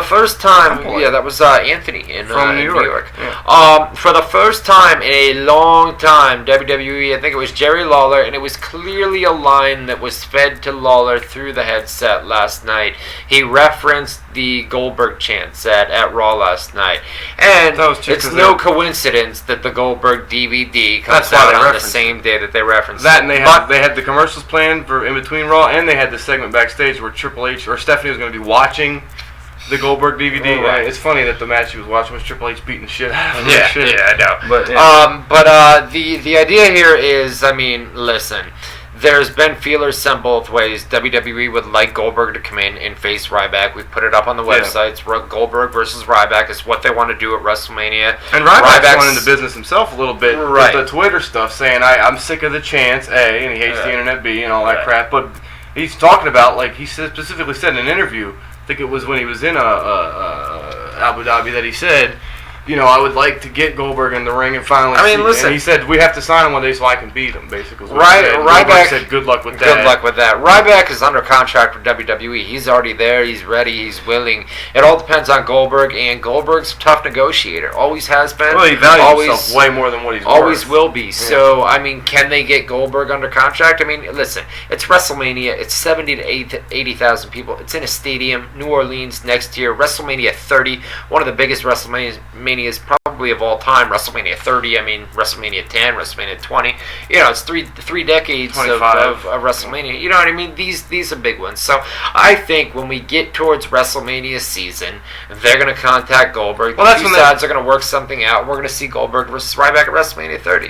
first time, that was Anthony from New York. Yeah. For the first time in a long time, WWE, I think it was Jerry Lawler, and it was clearly a line that was fed to Lawler through the headset last night. He referenced the Goldberg chants at Raw last night, and it's no coincidence that the Goldberg DVD comes out on the same day that they referenced that, and they had the commercials planned for in between Raw, and they had the segment backstage where Triple H or Stephanie was going to be watching the Goldberg DVD. Right. It's funny that the match she was watching was Triple H beating the shit out of him. Yeah, I know. But the idea here is, I mean, listen. There's been feelers sent both ways. WWE would like Goldberg to come in and face Ryback. We've put it up on the websites. Goldberg versus Ryback is what they want to do at WrestleMania. And Ryback's going into business himself a little bit with the Twitter stuff, saying, I'm sick of the chants, A, and he hates the internet, B, and all that crap. But he's talking about, like he specifically said in an interview, I think it was when he was in Abu Dhabi, that he said, I would like to get Goldberg in the ring and finally listen. And he said, we have to sign him one day so I can beat him, basically. Ryback said, good luck with that. Good luck with that. Ryback is under contract with WWE. He's already there. He's ready. He's willing. It all depends on Goldberg, and Goldberg's a tough negotiator. Always has been. Well, he values himself way more than what he's always worth. Will be. Yeah. So, can they get Goldberg under contract? listen, it's WrestleMania. It's 70 to 80,000 people. It's in a stadium, New Orleans, next year. WrestleMania 30, one of the biggest WrestleManias probably of all time. WrestleMania 30, WrestleMania 10, WrestleMania 20. It's three decades of WrestleMania. You know what I mean? These are big ones. So I think when we get towards WrestleMania season, they're going to contact Goldberg. Well, that's the two sides are going to work something out. We're going to see Goldberg versus Ryback at WrestleMania 30.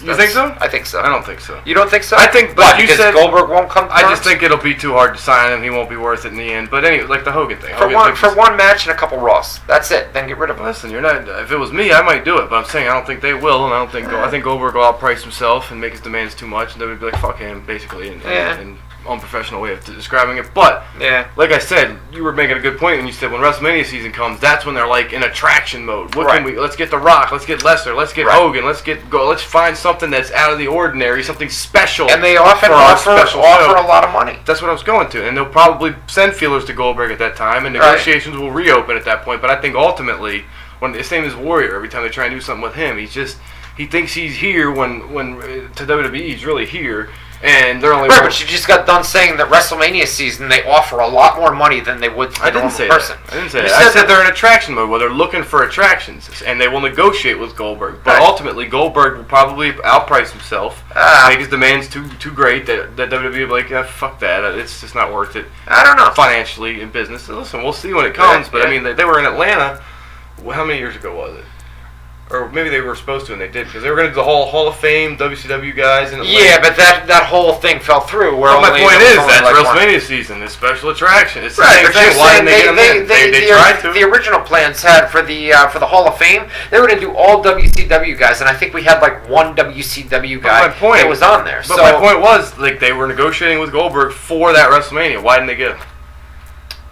You think so? I think so. I don't think so. You don't think so? I think, but you said Goldberg won't come to I just think it'll be too hard to sign him. He won't be worth it in the end. But anyway, like the Hogan thing. For one match and a couple Raws. That's it. Then get rid of him. Listen, you're not. If it was me, I might do it. But I'm saying I don't think they will, and I think Goldberg will outprice himself and make his demands too much, and they would be like, fuck him, basically, and unprofessional way of describing it. But like I said, you were making a good point when you said when WrestleMania season comes, that's when they're like in attraction mode. What can we? Let's get The Rock. Let's get Lesnar. Let's get Hogan. Let's find something that's out of the ordinary, something special. And they often offer a lot of money. That's what I was going to, and they'll probably send feelers to Goldberg at that time, and negotiations will reopen at that point. But I think ultimately, when the same as Warrior, every time they try and do something with him, he thinks he's here when to WWE he's really here. And they're only but you just got done saying that WrestleMania season they offer a lot more money than they would to the normal person. I didn't say that. I said they're in attraction mode where they're looking for attractions, and they will negotiate with Goldberg. But ultimately, Goldberg will probably outprice himself, make his demands too great that WWE will be like, yeah, fuck that, it's just not worth it. I don't know. Financially in business. So listen, we'll see when it comes. But they were in Atlanta. How many years ago was it? Or maybe they were supposed to and they did, because they were going to do the whole Hall of Fame WCW guys in Atlanta. Yeah, but that whole thing fell through. Well, my point is that's WrestleMania season. It's special attraction. It's the same thing. Why didn't they get them in? They tried to. The original plans had for the Hall of Fame, they were going to do all WCW guys, and I think we had like one WCW guy that was on there. But my point was, like, they were negotiating with Goldberg for that WrestleMania. Why didn't they get him?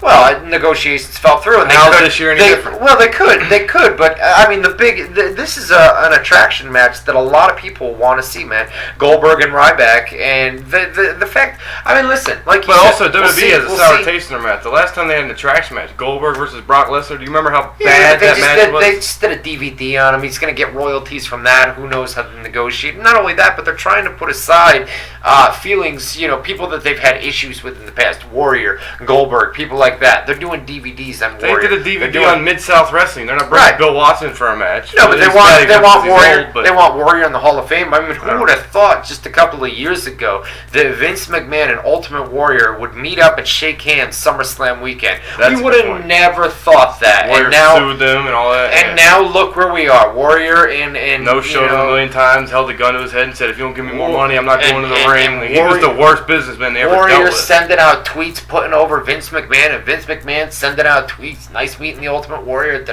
Well, negotiations fell through. And how's this year any different? Well, they could, but I mean, this is an attraction match that a lot of people want to see, man. Goldberg and Ryback, and the fact. I mean, listen, like you but said, also WWE has a sour taste in their mouth. The last time they had an attraction match, Goldberg versus Brock Lesnar. Do you remember how bad that match was? They just did a DVD on him. He's going to get royalties from that. Who knows how to negotiate? Not only that, but they're trying to put aside feelings. People that they've had issues with in the past. Warrior, Goldberg, people like that. They're doing DVDs on Warrior. They did a DVD on Mid-South Wrestling. They're not bringing Bill Watson for a match. No, but they want Warrior. They want Warrior in the Hall of Fame. I mean, who would have thought just a couple of years ago that Vince McMahon and Ultimate Warrior would meet up and shake hands SummerSlam weekend? We would have never thought that. Warrior and now, sued them and all that. And now look where we are. Warrior and showed him a million times, held a gun to his head and said, "If you don't give me more money, I'm not going to the ring." He was the worst businessman they ever dealt with. Warrior sending out tweets, putting over Vince McMahon, and Vince McMahon sending out tweets. Nice meeting the Ultimate Warrior.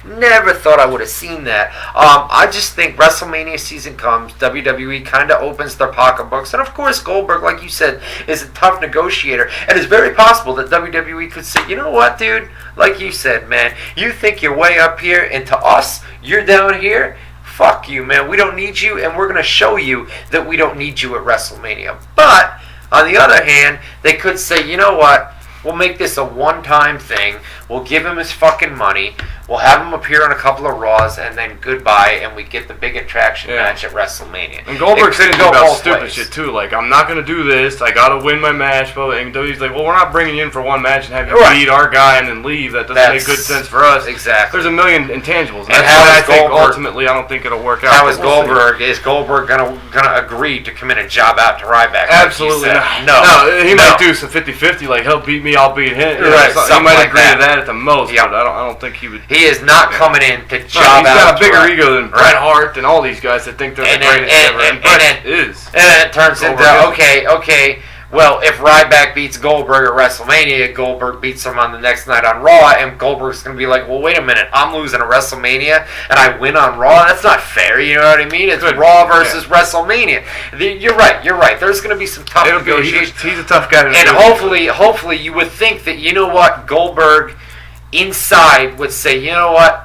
Never thought I would have seen that. I just think WrestleMania season comes. WWE kind of opens their pocketbooks, and of course Goldberg, like you said, is a tough negotiator, and it's very possible that WWE could say, "You know what, dude? Like you said, man, you think you're way up here, and to us, you're down here. Fuck you, man. We don't need you, and we're going to show you that we don't need you at WrestleMania." But on the other hand, they could say, "You know what? We'll make this a one-time thing. We'll give him his fucking money. We'll have him appear on a couple of Raws, and then goodbye, and we get the big attraction match at WrestleMania." And Goldberg said about stupid shit, too. Like, "I'm not going to do this. I got to win my match." And WWE's like, "Well, we're not bringing you in for one match and have you beat our guy and then leave. That doesn't make good sense for us." Exactly. There's a million intangibles. And that's why I think, ultimately, I don't think it'll work out. How is Goldberg? Is Goldberg gonna agree to come in and job out to Ryback? Absolutely not. No. He might do some 50-50. Like, he'll beat me, I'll beat him. Right, he might agree to that at the most, but I don't think he would. He is not coming in to job out. He's got a bigger ego than Bret Hart and all these guys that think they're the greatest ever. And Bret is. And then it turns into, okay, well, if Ryback beats Goldberg at WrestleMania, Goldberg beats him on the next night on Raw, and Goldberg's going to be like, "Well, wait a minute, I'm losing at WrestleMania, and I win on Raw? That's not fair," you know what I mean? It's Raw versus WrestleMania. You're right. There's going to be some tough negotiations. He's a tough guy to negotiate. And hopefully you would think that, you know what, Goldberg inside would say, "You know what?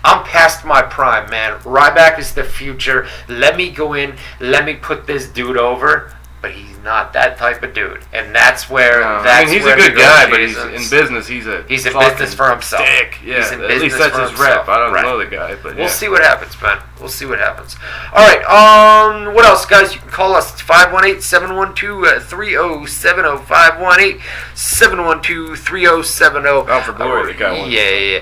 I'm past my prime, man. Ryback is the future. Let me go in. Let me put this dude over." But he's not that type of dude, and that's where. I mean, he's a good guy, but he's in business. He's in business for himself. Yeah, at least that's his rep. I don't know the guy, but we'll see what happens, man. We'll see what happens. All right. What else, guys? You can call us. It's 518-712-3070. 518-712-3070. Out for glory, the guy won. Yeah.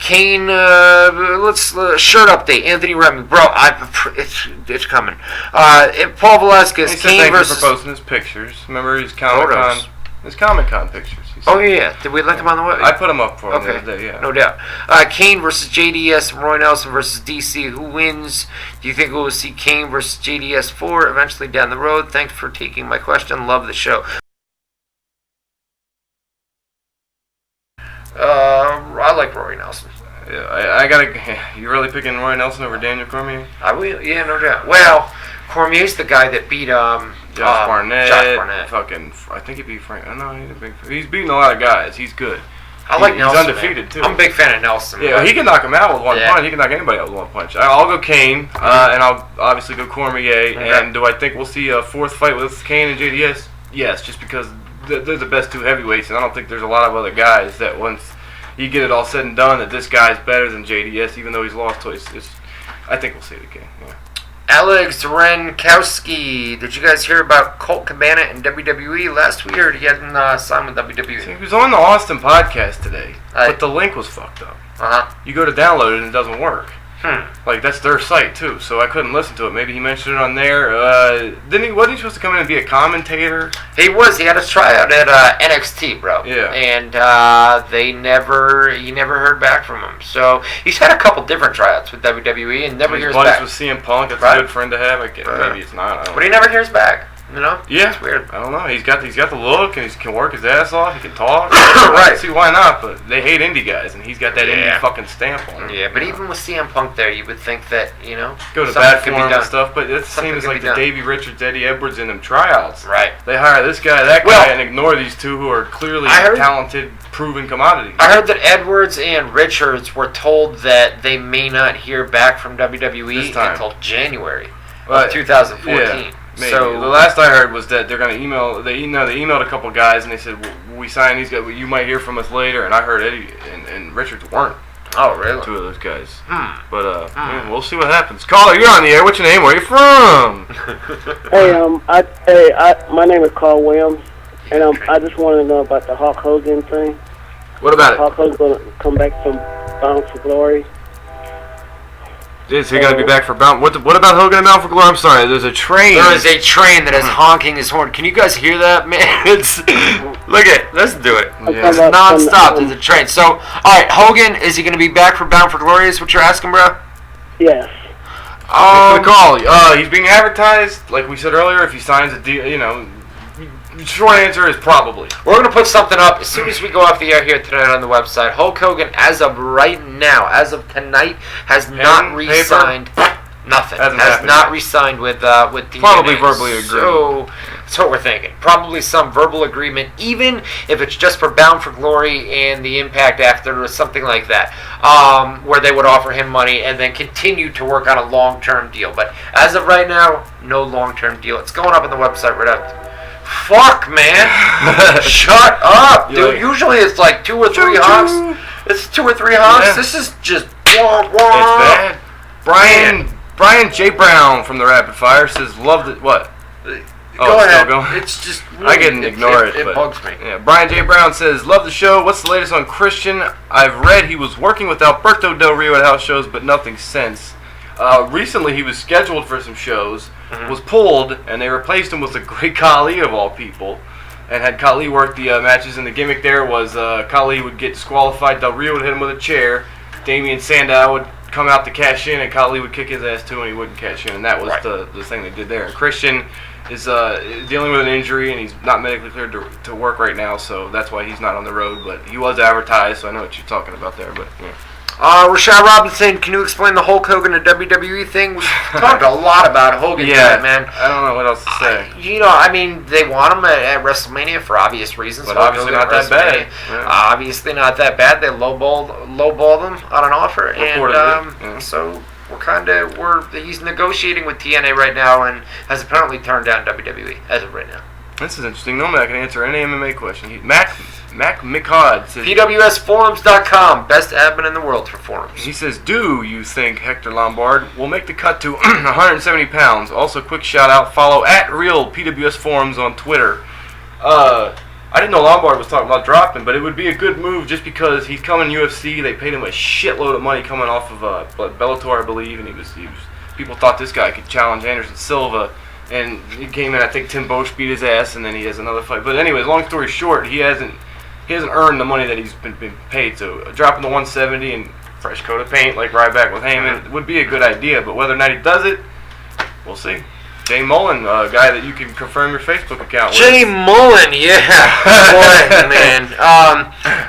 Kane. Let's shirt update. Anthony Remy, bro. It's coming. Paul Velasquez. Kane versus. For posting his pictures. Remember his Comic-Con pictures. Oh yeah. Did we link him on the web? I put him up for him the other day. Yeah. No doubt. Kane versus JDS and Roy Nelson versus DC. Who wins? Do you think we'll see Kane versus JDS 4 eventually down the road? Thanks for taking my question. Love the show. I like Roy Nelson. Yeah, you really picking Roy Nelson over Daniel Cormier? I will. Yeah, no doubt. Well, Cormier's the guy that beat Josh Barnett. Fucking, I think he beat Frank. He's beating a lot of guys. He's good. I like Nelson. He's undefeated too. I'm a big fan of Nelson. Yeah, he can knock him out with one punch. He can knock anybody out with one punch. I'll go Kane, and I'll obviously go Cormier. Okay. And do I think we'll see a fourth fight with Kane and JDS? Yes, just because they're the best two heavyweights, and I don't think there's a lot of other guys that once you get it all said and done that this guy's better than JDS, even though he's lost twice. I think we'll see it again. Yeah. Alex Renkowski, did you guys hear about Colt Cabana and WWE last week, or did he hadn't signed with WWE? He was on the Austin podcast today, but the link was fucked up. You go to download it and it doesn't work. Like, that's their site too, so I couldn't listen to it. Maybe he mentioned it on there. Wasn't he supposed to come in and be a commentator? He was. He had a tryout at NXT, bro. Yeah. And he never heard back from him. So he's had a couple different tryouts with WWE and never hears back. With CM Punk, that's a good friend to have. Maybe it's not. But he never hears back. You know? Yeah. It's weird. I don't know. He's got the look, and he can work his ass off. He can talk. Right. See why not? But they hate indie guys, and he's got that indie fucking stamp on him. Yeah, but even with CM Punk there, you would think that, go to bat for him and stuff. But it's the same as like the Davey Richards, Eddie Edwards in them tryouts. Right. They hire this guy, that guy, and ignore these two who are clearly talented, proven commodities. I heard that Edwards and Richards were told that they may not hear back from WWE until January of 2014. Yeah. Maybe. So the last I heard was that they're going to email. They emailed a couple guys and they said, "We signed these guys. You might hear from us later." And I heard Eddie and Richards weren't. Oh, really? Two of those guys. But yeah, we'll see what happens. Caller, you're on the air. What's your name? Where are you from? My name is Carl Williams, and I just want to know about the Hulk Hogan thing. What about it? Hulk Hogan's going to come back from Bound for Glory. Is he going to be back for Bound? What about Hogan and Bound for Glory? I'm sorry. There's a train. There is a train that is honking his horn. Can you guys hear that, man? Look at it. Let's do it. Yeah. It's non-stop. There's a train. So, all right, Hogan, is he going to be back for Bound for Glory? Is what you're asking, bro? Yes. Thanks for the call. He's being advertised, like we said earlier. If he signs a deal, short answer is probably. We're going to put something up as soon as we go off the air here tonight on the website. Hulk Hogan, as of right now, as of tonight, has not re-signed. Nothing. Has not re-signed with TNA. Probably verbally agreed. So that's what we're thinking. Probably some verbal agreement, even if it's just for Bound for Glory and the Impact after or something like that, where they would offer him money and then continue to work on a long-term deal. But as of right now, no long-term deal. It's going up on the website right after. Fuck, man. Shut up, dude. Usually it's like 2 or 3 honks. It's 2 or 3 honks. Yeah. This is just wah, wah. It's bad. Brian J. Brown from the Rapid Fire says, loved it. What? Go ahead. Still going? It's just really, I can ignore it. It bugs me. Yeah. Brian J. Brown says, love the show. What's the latest on Christian? I've read he was working with Alberto Del Rio at house shows, but nothing since. Recently he was scheduled for some shows. Was pulled, and they replaced him with a great Khali of all people, and had Khali work the matches. And the gimmick there was Khali would get disqualified, Del Rio would hit him with a chair, Damian Sandow would come out to cash in, and Khali would kick his ass too, and he wouldn't cash in. And that was the thing they did there. And Christian is dealing with an injury, and he's not medically cleared to work right now, so that's why he's not on the road. But he was advertised, so I know what you're talking about there. But yeah. Rashad Robinson, can you explain the Hulk Hogan and WWE thing? We talked a lot about Hogan tonight, man. I don't know what else to say. They want him at WrestleMania for obvious reasons. But obviously not that bad. Yeah. Obviously not that bad. They lowballed him on an offer, and so he's negotiating with TNA right now, and has apparently turned down WWE as of right now. This is interesting. No man can answer any MMA question. Mac McCod says, PWSforums.com, best admin in the world for forums. He says, do you think Hector Lombard will make the cut to 170 pounds? Also, quick shout out, follow at Real PWS Forums on Twitter. I didn't know Lombard was talking about dropping, but it would be a good move just because he's coming UFC. They paid him a shitload of money coming off of Bellator, I believe, and he was people thought this guy could challenge Anderson Silva. And he came in, I think Tim Bosch beat his ass, and then he has another fight. But anyways, long story short, he hasn't earned the money that he's been paid. So dropping the 170 and fresh coat of paint like Ryback with Heyman would be a good idea. But whether or not he does it, we'll see. Jay Mullen, a guy that you can confirm your Facebook account with. Jay Mullen, yeah. Boy, man.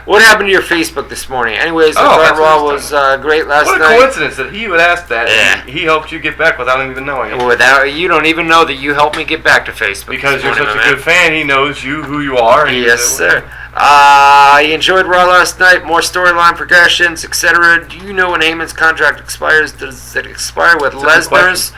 What happened to your Facebook this morning? Anyways, Raw was great last night. What a coincidence that he would ask that. Yeah. And he helped you get back without him even knowing it. You don't even know that you helped me get back to Facebook. Because you're such a good fan, he knows who you are. And yes, sir. You enjoyed Raw last night, more storyline progressions, etc. Do you know when Heyman's contract expires? Does it expire with Lesnar's?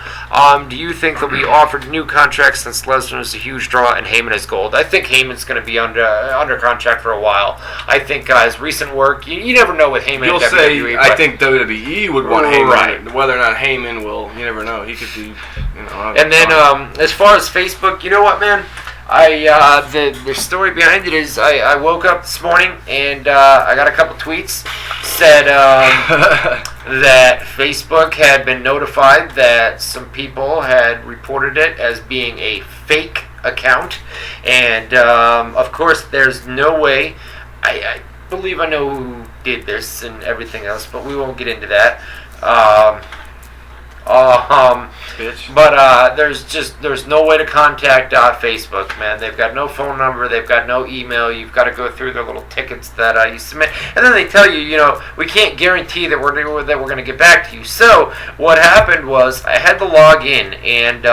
Do you think they'll be offered new contracts since Lesnar is a huge draw and Heyman is gold? I think Heyman's going to be under contract for a while. I think his recent work, you never know with Heyman. You'll say, I think WWE would want Heyman. Right. Whether or not Heyman will, you never know. He could be, And then, as far as Facebook, you know what, man? The story behind it is I woke up this morning and I got a couple tweets said that Facebook had been notified that some people had reported it as being a fake account, and of course there's no way. I believe I know who did this and everything else, but we won't get into that. Bitch. But there's no way to contact Facebook, man. They've got no phone number. They've got no email. You've got to go through their little tickets that you submit, and then they tell you, we can't guarantee that we're going to get back to you. So what happened was I had to log in, and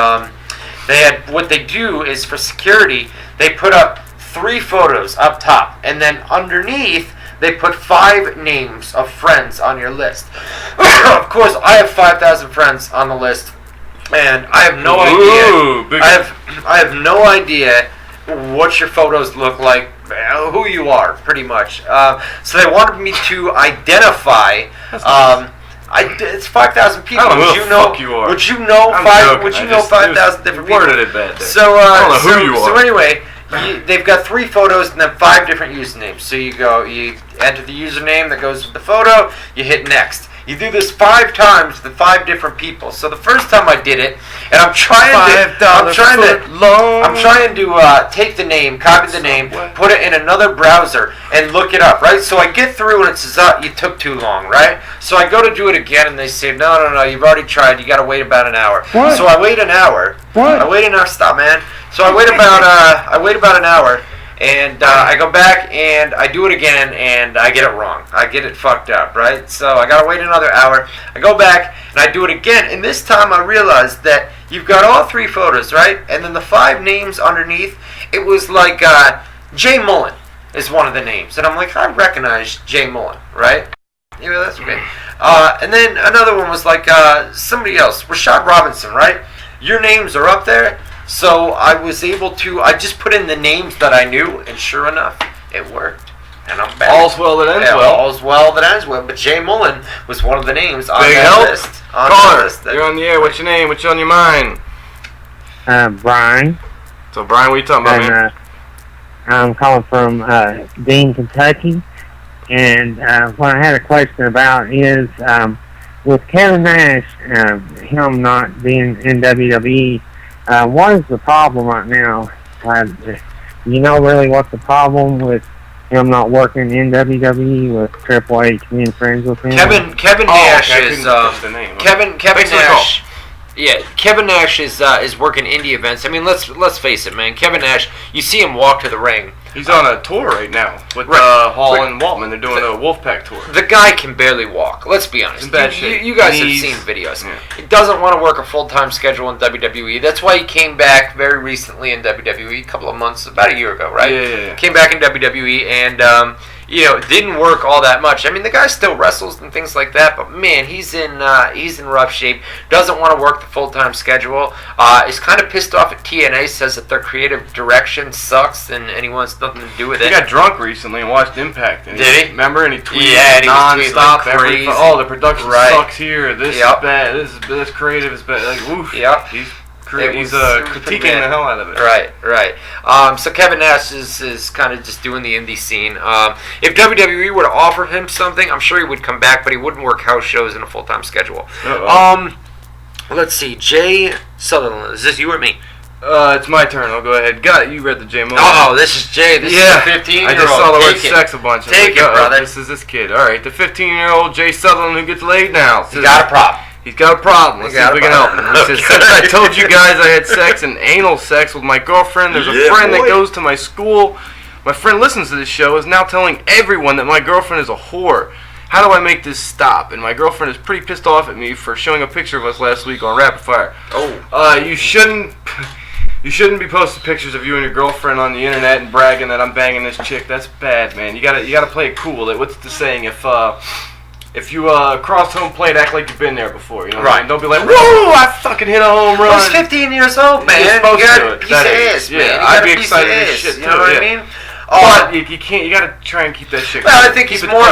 what they do is for security, they put up 3 photos up top, and then underneath they put 5 names of friends on your list. Of course, I have 5,000 friends on the list, and I have no idea. I have no idea what your photos look like, who you are, pretty much. So they wanted me to identify. It's 5,000 people. I don't know who the fuck you are. Would you know 5,000 different people? Worded it bad there. So I don't know who you are. So anyway. They've got 3 photos and then 5 different usernames. So you enter the username that goes with the photo, you hit next. You do this 5 times to 5 different people. So the first time I did it, and I'm trying to take the name, copy the name, put it in another browser, and look it up, right? So I get through and it says, you took too long, right? So I go to do it again, and they say, no, you've already tried. You got to wait about an hour. What? So I wait an hour. What? I wait an hour. Stop, man. So I wait about an hour, and I go back and I do it again, and I get it wrong. I get it fucked up, right? So I gotta wait another hour. I go back and I do it again, and this time I realized that you've got all 3 photos, right? And then the 5 names underneath, it was like Jay Mullen is one of the names, and I'm like, I recognize Jay Mullen, right? Yeah, that's okay. And then another one was like somebody else, Rashad Robinson, right? Your names are up there. So I was able to, I just put in the names that I knew, and sure enough, it worked. And I'm back. All's well that ends well. All's well that ends well. But Jay Mullen was one of the names on Big that help. list. Connor, you're on the air. What's your name? What's on your mind? Brian. So, Brian, what are you talking about, man? I'm calling from Dean, Kentucky. And what I had a question about is, with Kevin Nash, him not being in WWE, what is the problem right now? You know really what's the problem with him not working in WWE with Triple H being friends with him? Kevin Nash is Kevin Thanks Nash. Yeah, Kevin Nash is working indie events. I mean, let's face it, man. Kevin Nash, you see him walk to the ring. He's on a tour right now with Hall and Waltman. They're doing a Wolfpack tour. The guy can barely walk. Let's be honest. In bad shape. You guys have seen videos. Yeah. He doesn't want to work a full-time schedule in WWE. That's why he came back very recently in WWE, a couple of months, about a year ago, right? Yeah. Came back in WWE and didn't work all that much. I mean, the guy still wrestles and things like that, but man, he's in rough shape. Doesn't want to work the full-time schedule. Is kind of pissed off at TNA. Says that their creative direction sucks and he wants nothing to do with it. He got drunk recently and watched Impact. And Did he? Remember? And he tweeted non-stop. Like crazy. The production sucks here. This is bad. This creative is bad. Like, oof. Yep. He's critiquing the hell out of it. Right. So Kevin Nash is kind of just doing the indie scene. If WWE were to offer him something, I'm sure he would come back, but he wouldn't work house shows in a full-time schedule. Let's see. Jay Sutherland. Is this you or me? It's my turn. I'll go ahead. You read the Jay Mullen. Oh, this is Jay. This is a 15-year-old. I just saw the word sex a bunch. Take it, brother. This is this kid. All right, the 15-year-old Jay Sutherland who gets laid now. He's got a problem. He's got a problem. Let's see if we can help him. He says, since I told you guys I had sex and anal sex with my girlfriend, there's a friend that goes to my school. My friend listens to this show, is now telling everyone that my girlfriend is a whore. How do I make this stop? And my girlfriend is pretty pissed off at me for showing a picture of us last week on Rapid Fire. You shouldn't be posting pictures of you and your girlfriend on the internet and bragging that I'm banging this chick. That's bad, man. You gotta play it cool. What's the saying? If you cross home plate, act like you've been there before. You know what I mean? Don't be like, whoa, I fucking hit a home run. He's 15 years old, man. You're supposed you got to a piece of ass, man. Yeah, I'd be excited as shit too. You know what I mean? But you can't. You gotta try and keep that shit. Well, I think he's more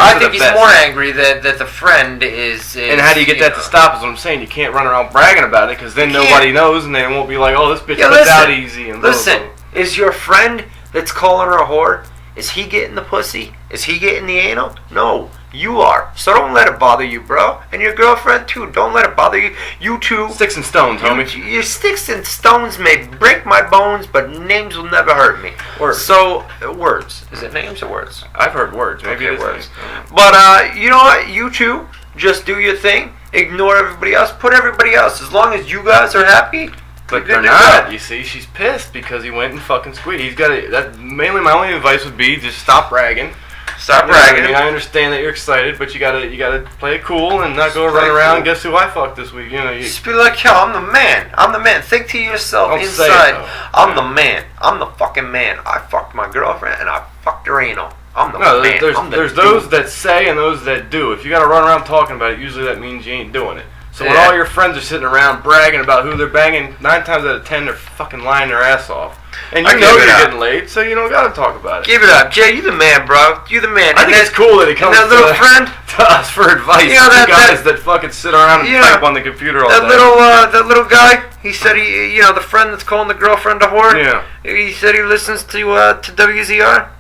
angry that the friend is. And how do you get that to stop? Is what I'm saying. You can't run around bragging about it because then nobody knows and they won't be like, oh, this bitch puts out easy. And listen, is your friend that's calling her a whore? Is he getting the pussy? Is he getting the anal? No. You are. So don't let it bother you, bro. And your girlfriend, too. Don't let it bother you. You, too. Sticks and stones, homie. Your sticks and stones may break my bones, but names will never hurt me. Words. So, words. Is it names or words? I've heard words. Maybe it is words. But, you know what? You, too, just do your thing. Ignore everybody else. Put everybody else. As long as you guys are happy. But they're not. You see, she's pissed because he went and fucking squeezed. He's got to. That mainly my only advice would be just stop bragging. Stop bragging. I mean, I understand that you're excited, but you gotta play it cool and not go run around. Cool. Guess who I fucked this week? You know, just be like, yo, I'm the man. I'm the man. Think to yourself Don't inside. I'm the man. I'm the fucking man. I fucked my girlfriend and I fucked her anal. I'm the man. There's those that say and those that do. If you gotta run around talking about it, usually that means you ain't doing it. So when all your friends are sitting around bragging about who they're banging, 9 times out of 10 they're fucking lying their ass off. And you know you're getting laid, so you don't gotta talk about it. Give it up, Jay. You the man, bro. You the man. I think it's cool that he comes that little friend to us for advice. You know, guys that fucking sit around and type on the computer all day. That little guy. He said the friend that's calling the girlfriend a whore. Yeah. He said he listens to WZR.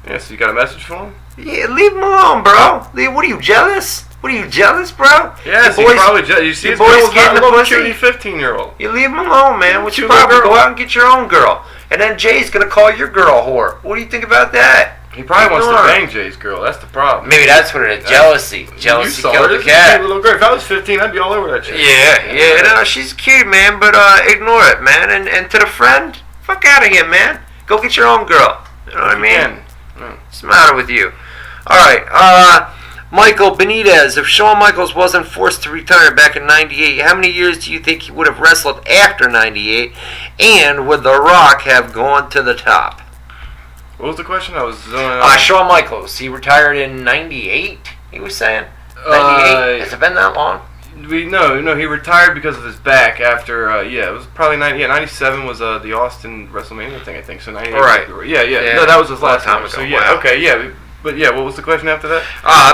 Yeah. So you got a message for him? Yeah. Leave him alone, bro. What are you, jealous? What are you, jealous, bro? Yeah, he's probably jealous. You see his boy's getting a little cutie 15-year-old. You leave him alone, man. What you probably go out and get your own girl. And then Jay's going to call your girl a whore. What do you think about that? He probably wants to bang Jay's girl. That's the problem. Maybe that's what it is. Jealousy. Jealousy killed the cat. Little girl. If I was 15, I'd be all over that chick. Yeah. No, she's cute, man, but ignore it, man. And to the friend, fuck out of here, man. Go get your own girl. You know what I mean? What's the matter with you? All right. Michael Benitez, if Shawn Michaels wasn't forced to retire back in 98, how many years do you think he would have wrestled after 98? And would The Rock have gone to the top? What was the question? I was Shawn Michaels, he retired in 98, he was saying? 98? Has it been that long? No, he retired because of his back after, it was probably 97 was the Austin WrestleMania thing, I think, so 98. Right. Yeah. No, that was his last time. So, wow. Okay. But what was the question after that?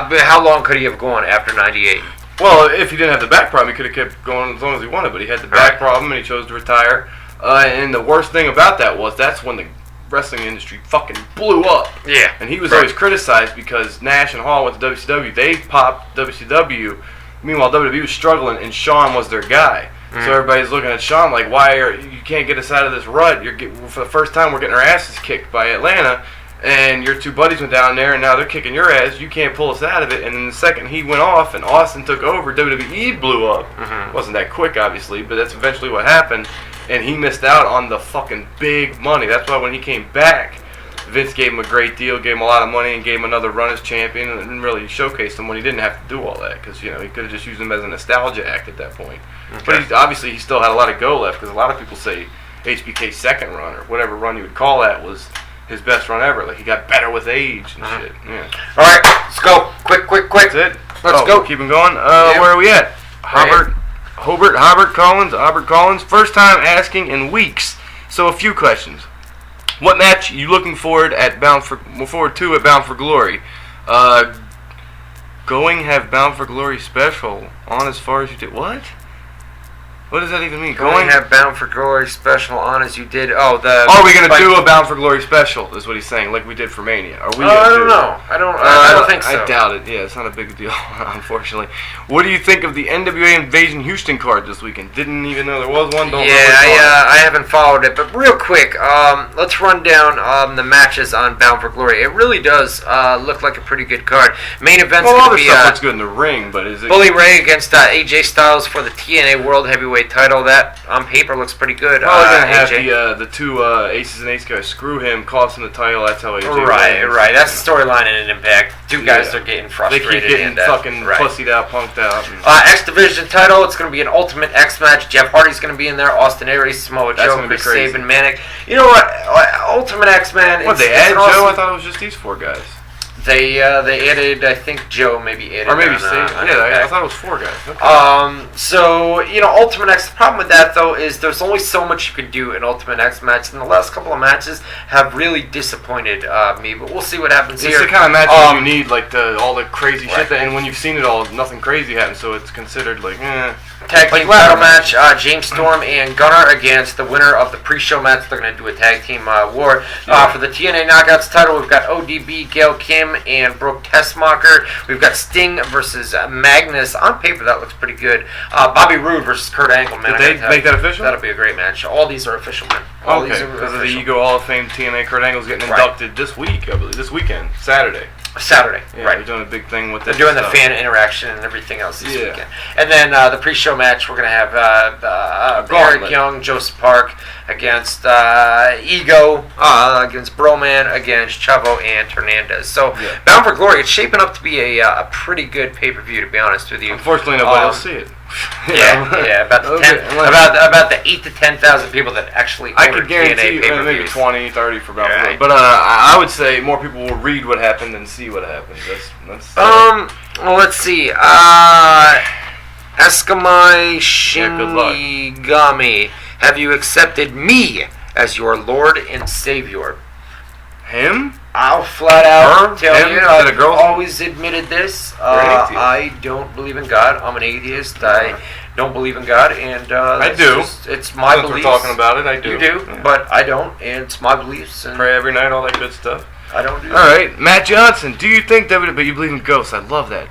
But how long could he have gone after 98? Well, if he didn't have the back problem, he could have kept going as long as he wanted, but he had the back problem and he chose to retire. And the worst thing about that was that's when the wrestling industry fucking blew up. Yeah. And he was always criticized because Nash and Hall went to WCW. They popped WCW. Meanwhile, WWE was struggling and Shawn was their guy. So everybody's looking at Shawn like, you can't get us out of this rut. For the first time, we're getting our asses kicked by Atlanta. And your two buddies went down there, and now they're kicking your ass. You can't pull us out of it. And then the second he went off and Austin took over, WWE blew up. It wasn't that quick, obviously, but that's eventually what happened. And he missed out on the fucking big money. That's why when he came back, Vince gave him a great deal, gave him a lot of money, and gave him another run as champion, and really showcased him when he didn't have to do all that. Because, he could have just used him as a nostalgia act at that point. Okay. But he still had a lot of go left, because a lot of people say HBK's second run, or whatever run you would call that, was his best run ever. Like, he got better with age and shit. Yeah. All right, let's go. Quick. That's it? Let's go. Keep him going. Where are we at? Hobart Collins. First time asking in weeks. So a few questions. What match are you looking forward to at Bound for Glory? Have Bound for Glory special on as far as you did. What? What does that even mean? Going to have Bound for Glory special on as you did. Are we going to do a Bound for Glory special? Is what he's saying, like we did for Mania. Are we? I don't know. I don't think so. I doubt it. Yeah, it's not a big deal, unfortunately. What do you think of the NWA Invasion Houston card this weekend? Didn't even know there was one. I haven't followed it, but real quick, let's run down the matches on Bound for Glory. It really does look like a pretty good card. Main event's going to be stuff looks good in the ring, but is it Bully Ray against AJ Styles for the TNA World Heavyweight title? That on paper looks pretty good. Probably gonna have the two Aces and Ace guys screw him, cost him the title. That's how AJ wins. Right. That's the storyline in an Impact. Two guys are getting frustrated. They keep getting fucking pussied out, punked out. X Division title. It's gonna be an Ultimate X match. Jeff Hardy's gonna be in there. Austin Aries, Samoa Joe, Chris Sabin, Manic. You know what? Ultimate X Man. What they add Joe? I thought it was just these 4 guys. They added, I think Joe maybe added. Or maybe Sabin. I thought it was 4 guys. Okay. So, Ultimate X, the problem with that, though, is there's only so much you can do in Ultimate X match, and the last couple of matches have really disappointed me, but we'll see what happens here. It's the kind of match you need, like, all the crazy shit, and when you've seen it all, nothing crazy happens, so it's considered, like, Tag team title match, James Storm and Gunner against the winner of the pre-show match. They're going to do a tag team war. For the TNA Knockouts title, we've got ODB, Gail Kim, and Brooke Tessmacher. We've got Sting versus Magnus. On paper, that looks pretty good. Bobby Roode versus Kurt Angle. Man, Did they make that official? That'll be a great match. All these are official, man. Because of the Ego Hall of Fame, TNA Kurt Angle's getting inducted this week, I believe. This weekend, Saturday. Saturday, Yeah, right. they're doing a big thing with They're this doing the stuff. fan interaction and everything else this Yeah. weekend. And then the pre-show match, we're going to have Eric Gauntlet. Young, Joseph Park against Ego, against Broman, against Chavo and Hernandez. So, Yeah. Bound for Glory, it's shaping up to be a pretty good pay-per-view, to be honest with you. Unfortunately, nobody will see it. Yeah, about the Okay, about the 8 to 10,000 people that actually I order could guarantee you TNA maybe pay-per-views. 20, 30 for Bound for Glory. Right. But I would say more people will read what happened than see what happened. That's Well, let's see. Eskamai Shinigami, have you accepted me as your Lord and Savior? him? I'll flat out Her? tell Him? you, Is it a I've girl? always admitted this. You're an atheist. I don't believe in God. I'm an atheist. I don't believe in God, and I that's do. it's my Since beliefs. we're talking about it, I do. You do, Yeah. but I don't, and it's my beliefs, and Pray every night, all that good stuff. I don't do All right, Matt Johnson. Do you think WWE? But you believe in ghosts. I love that.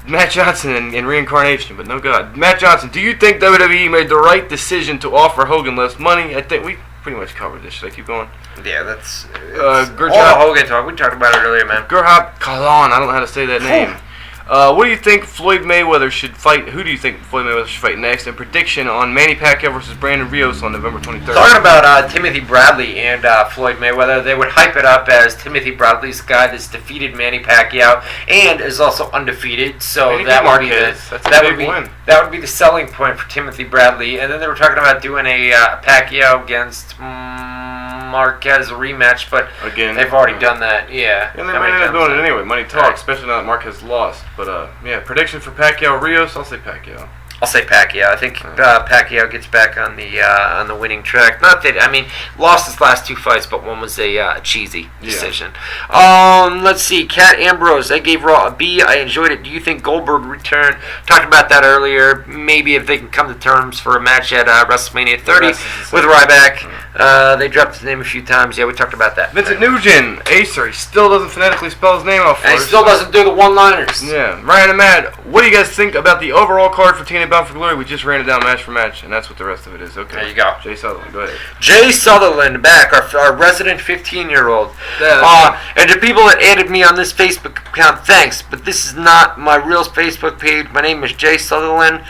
Matt Johnson and reincarnation, but no God. Matt Johnson. Do you think WWE made the right decision to offer Hogan less money? I think we pretty much covered this. Should I keep going? Yeah, that's Gurjat- all the Hogan talk. We talked about it earlier, man. Gurhat Kalan. I don't know how to say that name. What do you think Floyd Mayweather should fight? Who do you think Floyd Mayweather should fight next? And prediction on Manny Pacquiao versus Brandon Rios on November 23rd. Talking about Timothy Bradley and Floyd Mayweather, they would hype it up as Timothy Bradley's the guy that's defeated Manny Pacquiao and is also undefeated. So Manny that would be Marquez. That's a that big would be win. that would be the selling point for Timothy Bradley. And then they were talking about doing a Pacquiao against Marquez rematch, but Again. they've already done that. Yeah, And they How might many end up times? doing it anyway. Money talks, Right. especially now that Marquez lost. But yeah, prediction for Pacquiao Rios. I'll say Pacquiao. I'll say Pacquiao. I think Pacquiao gets back on the winning track. Not that lost his last two fights, but one was a cheesy decision. Let's see. Kat Ambrose. I gave Raw a B. I enjoyed it. Do you think Goldberg returned? Talked about that earlier. Maybe if they can come to terms for a match at WrestleMania 30 with Ryback. They dropped his name a few times. Yeah, we talked about that. Vincent Nugent, Acer. He still doesn't phonetically spell his name out for And he us. still doesn't do the one-liners. Yeah, Ryan and Matt, what do you guys think about the overall card for TNA Bound for Glory? We just ran it down match for match, and that's what the rest of it is. Okay. There you go. Jay Sutherland, go ahead. Jay Sutherland back, our resident 15-year-old. Yeah, And to people that added me on this Facebook account, thanks. But this is not my real Facebook page. My name is Jay Sutherland,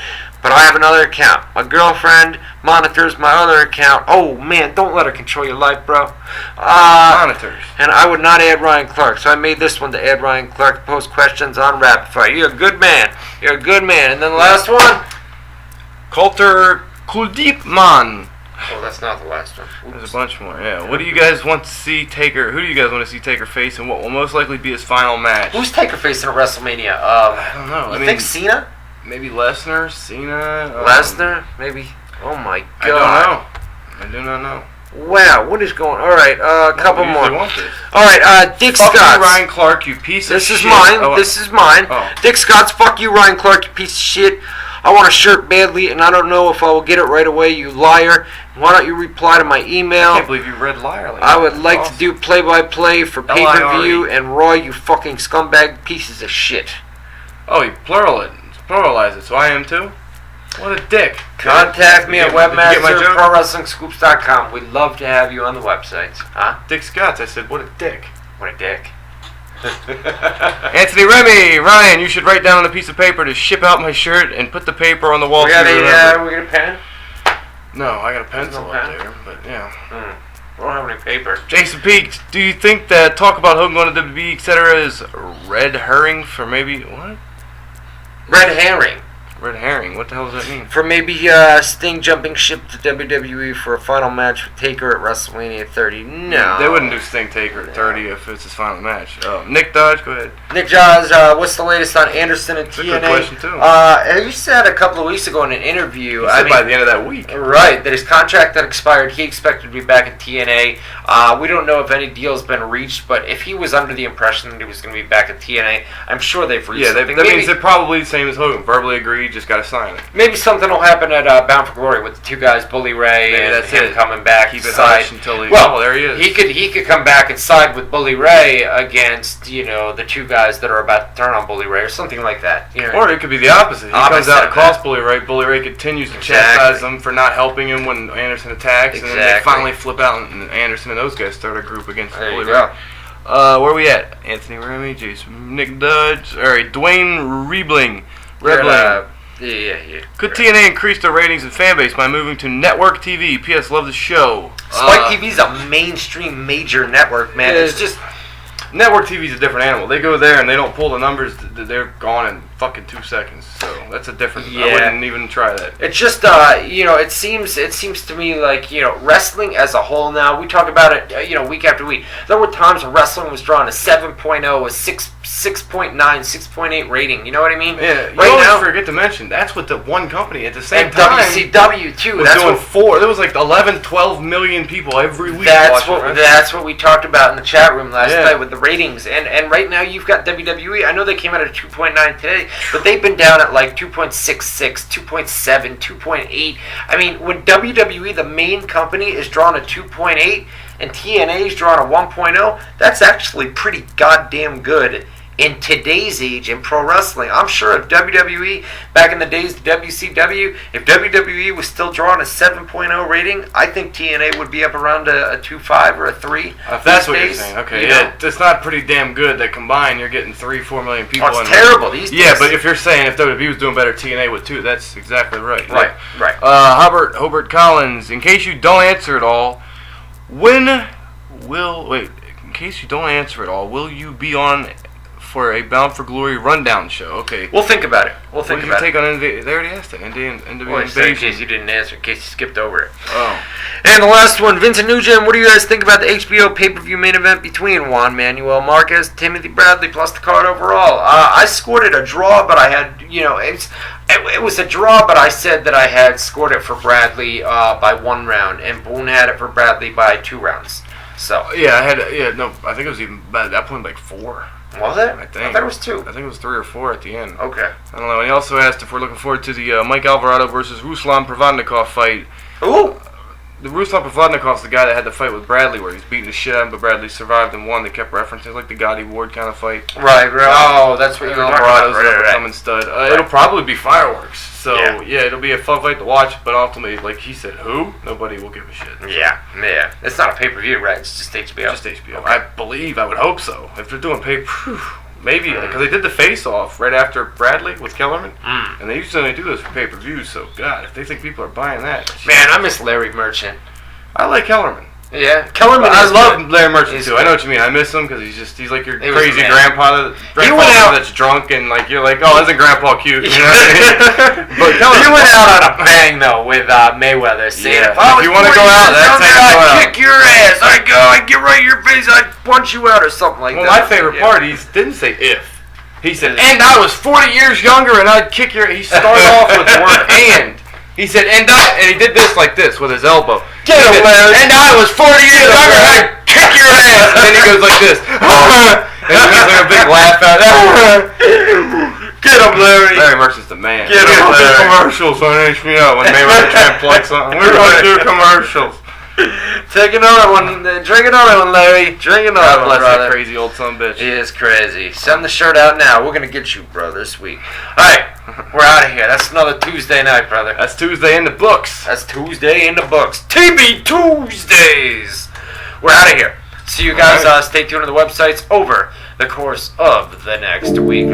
but I have another account. My girlfriend monitors my other account. Oh, man, don't let her control your life, bro. Monitors. And I would not add Ryan Clark, so I made this one to add Ryan Clark to post questions on Rapid Fire. You're a good man. You're a good man. And then the last one. Coulter Kuldeep Man. Oh, that's not the last one. There's a bunch more, yeah. What do you guys want to see Taker? Who do you guys want to see Taker face, and what will most likely be his final match? Who's Taker facing at WrestleMania? I don't know. You think Cena? Maybe Lesnar, Cena. Lesnar? Maybe? Oh my God. I don't know. I do not know. Wow, what is going on? Alright, a couple We more. usually want this. Alright, Dick Fuck Scott. you, Ryan Clark, you piece of This shit. is mine. Oh, This is mine. Oh. Dick Scott's fuck you, Ryan Clark, you piece of shit. I want a shirt badly, and I don't know if I will get it right away, you liar. Why don't you reply to my email? I can't believe you read liar like I that. would That's like awesome. to do play-by-play for pay-per-view LIRE. and Raw, you fucking scumbag pieces of shit. Oh, you pluralize it, so I am too? What a dick. Contact me at Did you get my joke? webmasterprowrestlingscoops.com. We'd love to have you on the website. Huh? Dick Scott, I said, what a dick. What a dick. Anthony Remy, Ryan, you should write down on a piece of paper to ship out my shirt and put the paper on the wall. We so got you remember. we got a pen? No, I got a pencil no up pen? there, but yeah. We don't have any paper. Jason Peak, do you think that talk about Hogan going to WWE, etc., is red herring for maybe what? Red herring. Red herring. What the hell does that mean? For maybe Sting jumping ship to WWE for a final match with Taker at WrestleMania 30. No. They wouldn't do Sting Taker at 30 if it's his final match. Nick Dodge, go ahead. Nick Jaws, what's the latest on Anderson and That's a TNA? good question, too. You said a couple of weeks ago in an interview. He said by the end of that week. Right, that his contract had expired. He expected to be back in TNA. We don't know if any deal's been reached, but if he was under the impression that he was going to be back at TNA, I'm sure they've reached Yeah, that something. means they're probably the same as Hogan. Verbally agreed, just got to sign it. Maybe something will happen at Bound for Glory with the two guys, Bully Ray Maybe and that's him it. coming back. Keep it side. hush until he... Well, oh, there he is. He could come back and side with Bully Ray against the two guys that are about to turn on Bully Ray or something like that. You know, Or it could be the opposite. He comes Opposite out and of calls that. Bully Ray. Bully Ray continues to Exactly. chastise him for not helping him when Anderson attacks, and then they Exactly. finally flip out, and Anderson and those guys start a group against There you Bully go. Ray. Where we at? Anthony Remy, Jason, Nick Dudge, alright, Dwayne Rebling. Yeah. Could TNA increase their ratings and fan base by moving to network TV? P.S. Love the show. Spike TV's a mainstream major network, man. It's just... Network TV's a different animal. They go there and they don't pull the numbers. They're gone in fucking 2 seconds. So that's a different... Yeah. I wouldn't even try that. It's just, it seems to me like, wrestling as a whole now, we talk about it, week after week. There were times when wrestling was drawn a 7.0, a 6.9, 6.8 rating. You know what I mean? Yeah, you always forget to mention, that's what the one company at the same time... WCW, too. Was doing 4. There was like 11, 12 million people every week That's what we talked about in the chat room last night with the ratings. And right now you've got WWE. I know they came out at 2.9 today, but they've been down at like 2.66, 2.7, 2.8. I mean, when WWE, the main company, is drawn a 2.8 and TNA is drawn a 1.0, that's actually pretty goddamn good in today's age in pro wrestling. I'm sure if WWE, back in the days, WCW, if WWE was still drawing a 7.0 rating, I think TNA would be up around a 2.5 or a 3. If that's what you're saying, okay. Yeah, it's not pretty damn good that combined you're getting 3-4 million people. Oh, it's terrible these days. Yeah, but if you're saying if WWE was doing better, TNA would too, that's exactly right. Right. Hobart Collins, in case you don't answer it all, in case you don't answer it all, will you be on for a Bound for Glory rundown show? Okay. We'll think about it. What did you take on They already asked it. NW Invasion. In case you didn't answer, in case you skipped over it. Oh. And the last one, Vincent Nugent, what do you guys think about the HBO pay-per-view main event between Juan Manuel Marquez, Timothy Bradley, plus the card overall? I scored it a draw, but I had, it was a draw, but I said that I had scored it for Bradley by 1 round, and Boone had it for Bradley by 2 rounds. So. Yeah, I think it was even, at that point, like 4. Was it? I think thought it was 2. I think it was 3 or 4 at the end. Okay. I don't know. And he also asked if we're looking forward to the Mike Alvarado versus Ruslan Provodnikov fight. Ooh! The Ruslan Provodnikov's the guy that had the fight with Bradley where he's beating the shit out of him, but Bradley survived and won. They kept referencing like the Gotti Ward kind of fight. Right. Oh, that's what you were talking about. Alvarado's up-and-coming stud. It'll probably be fireworks. So, yeah, it'll be a fun fight to watch, but ultimately, like he said, nobody will give a shit. Yeah. It's not a pay-per-view, right? It's just HBO. Just HBO. Okay. I would hope so. If they're doing maybe, because they did the face-off right after Bradley with Kellerman, and they usually only do this for pay-per-views, so, God, if they think people are buying that... Man, I miss Larry Merchant. I like Kellerman. Yeah, Kellerman. I love Larry Merchant too. I know what you mean. I miss him because he's like your crazy grandpa that's drunk and like you're like, oh, isn't Grandpa cute? You know what I mean? But he went out on a bang though with Mayweather, saying, if you want to go out, that's how you go out. I'd kick your ass. I'd get right in your face. I'd punch you out or something like that. Well, my favorite part, he didn't say if. He said, and I was 40 years younger and I'd kick your. He started off with the word and. He said, and he did this like this with his elbow. Get him, Larry. And I was 40 years younger, and I'd kick your ass. And then he goes like this. And he gives like a big laugh out. Get him, Larry. Larry Merchant's the man. Get him, Larry. Commercials on HBO when Mayweather trying to plug something. We're going to do commercials. Take another one. Drink another one, Larry. Drink another one, brother. That crazy old son of a bitch. He is crazy. Send the shirt out now. We're going to get you, bro, this week. All right. We're out of here. That's another Tuesday night, brother. That's Tuesday in the books. That's Tuesday in the books. TB Tuesdays. We're out of here. See you guys. Stay tuned to the websites over the course of the next week.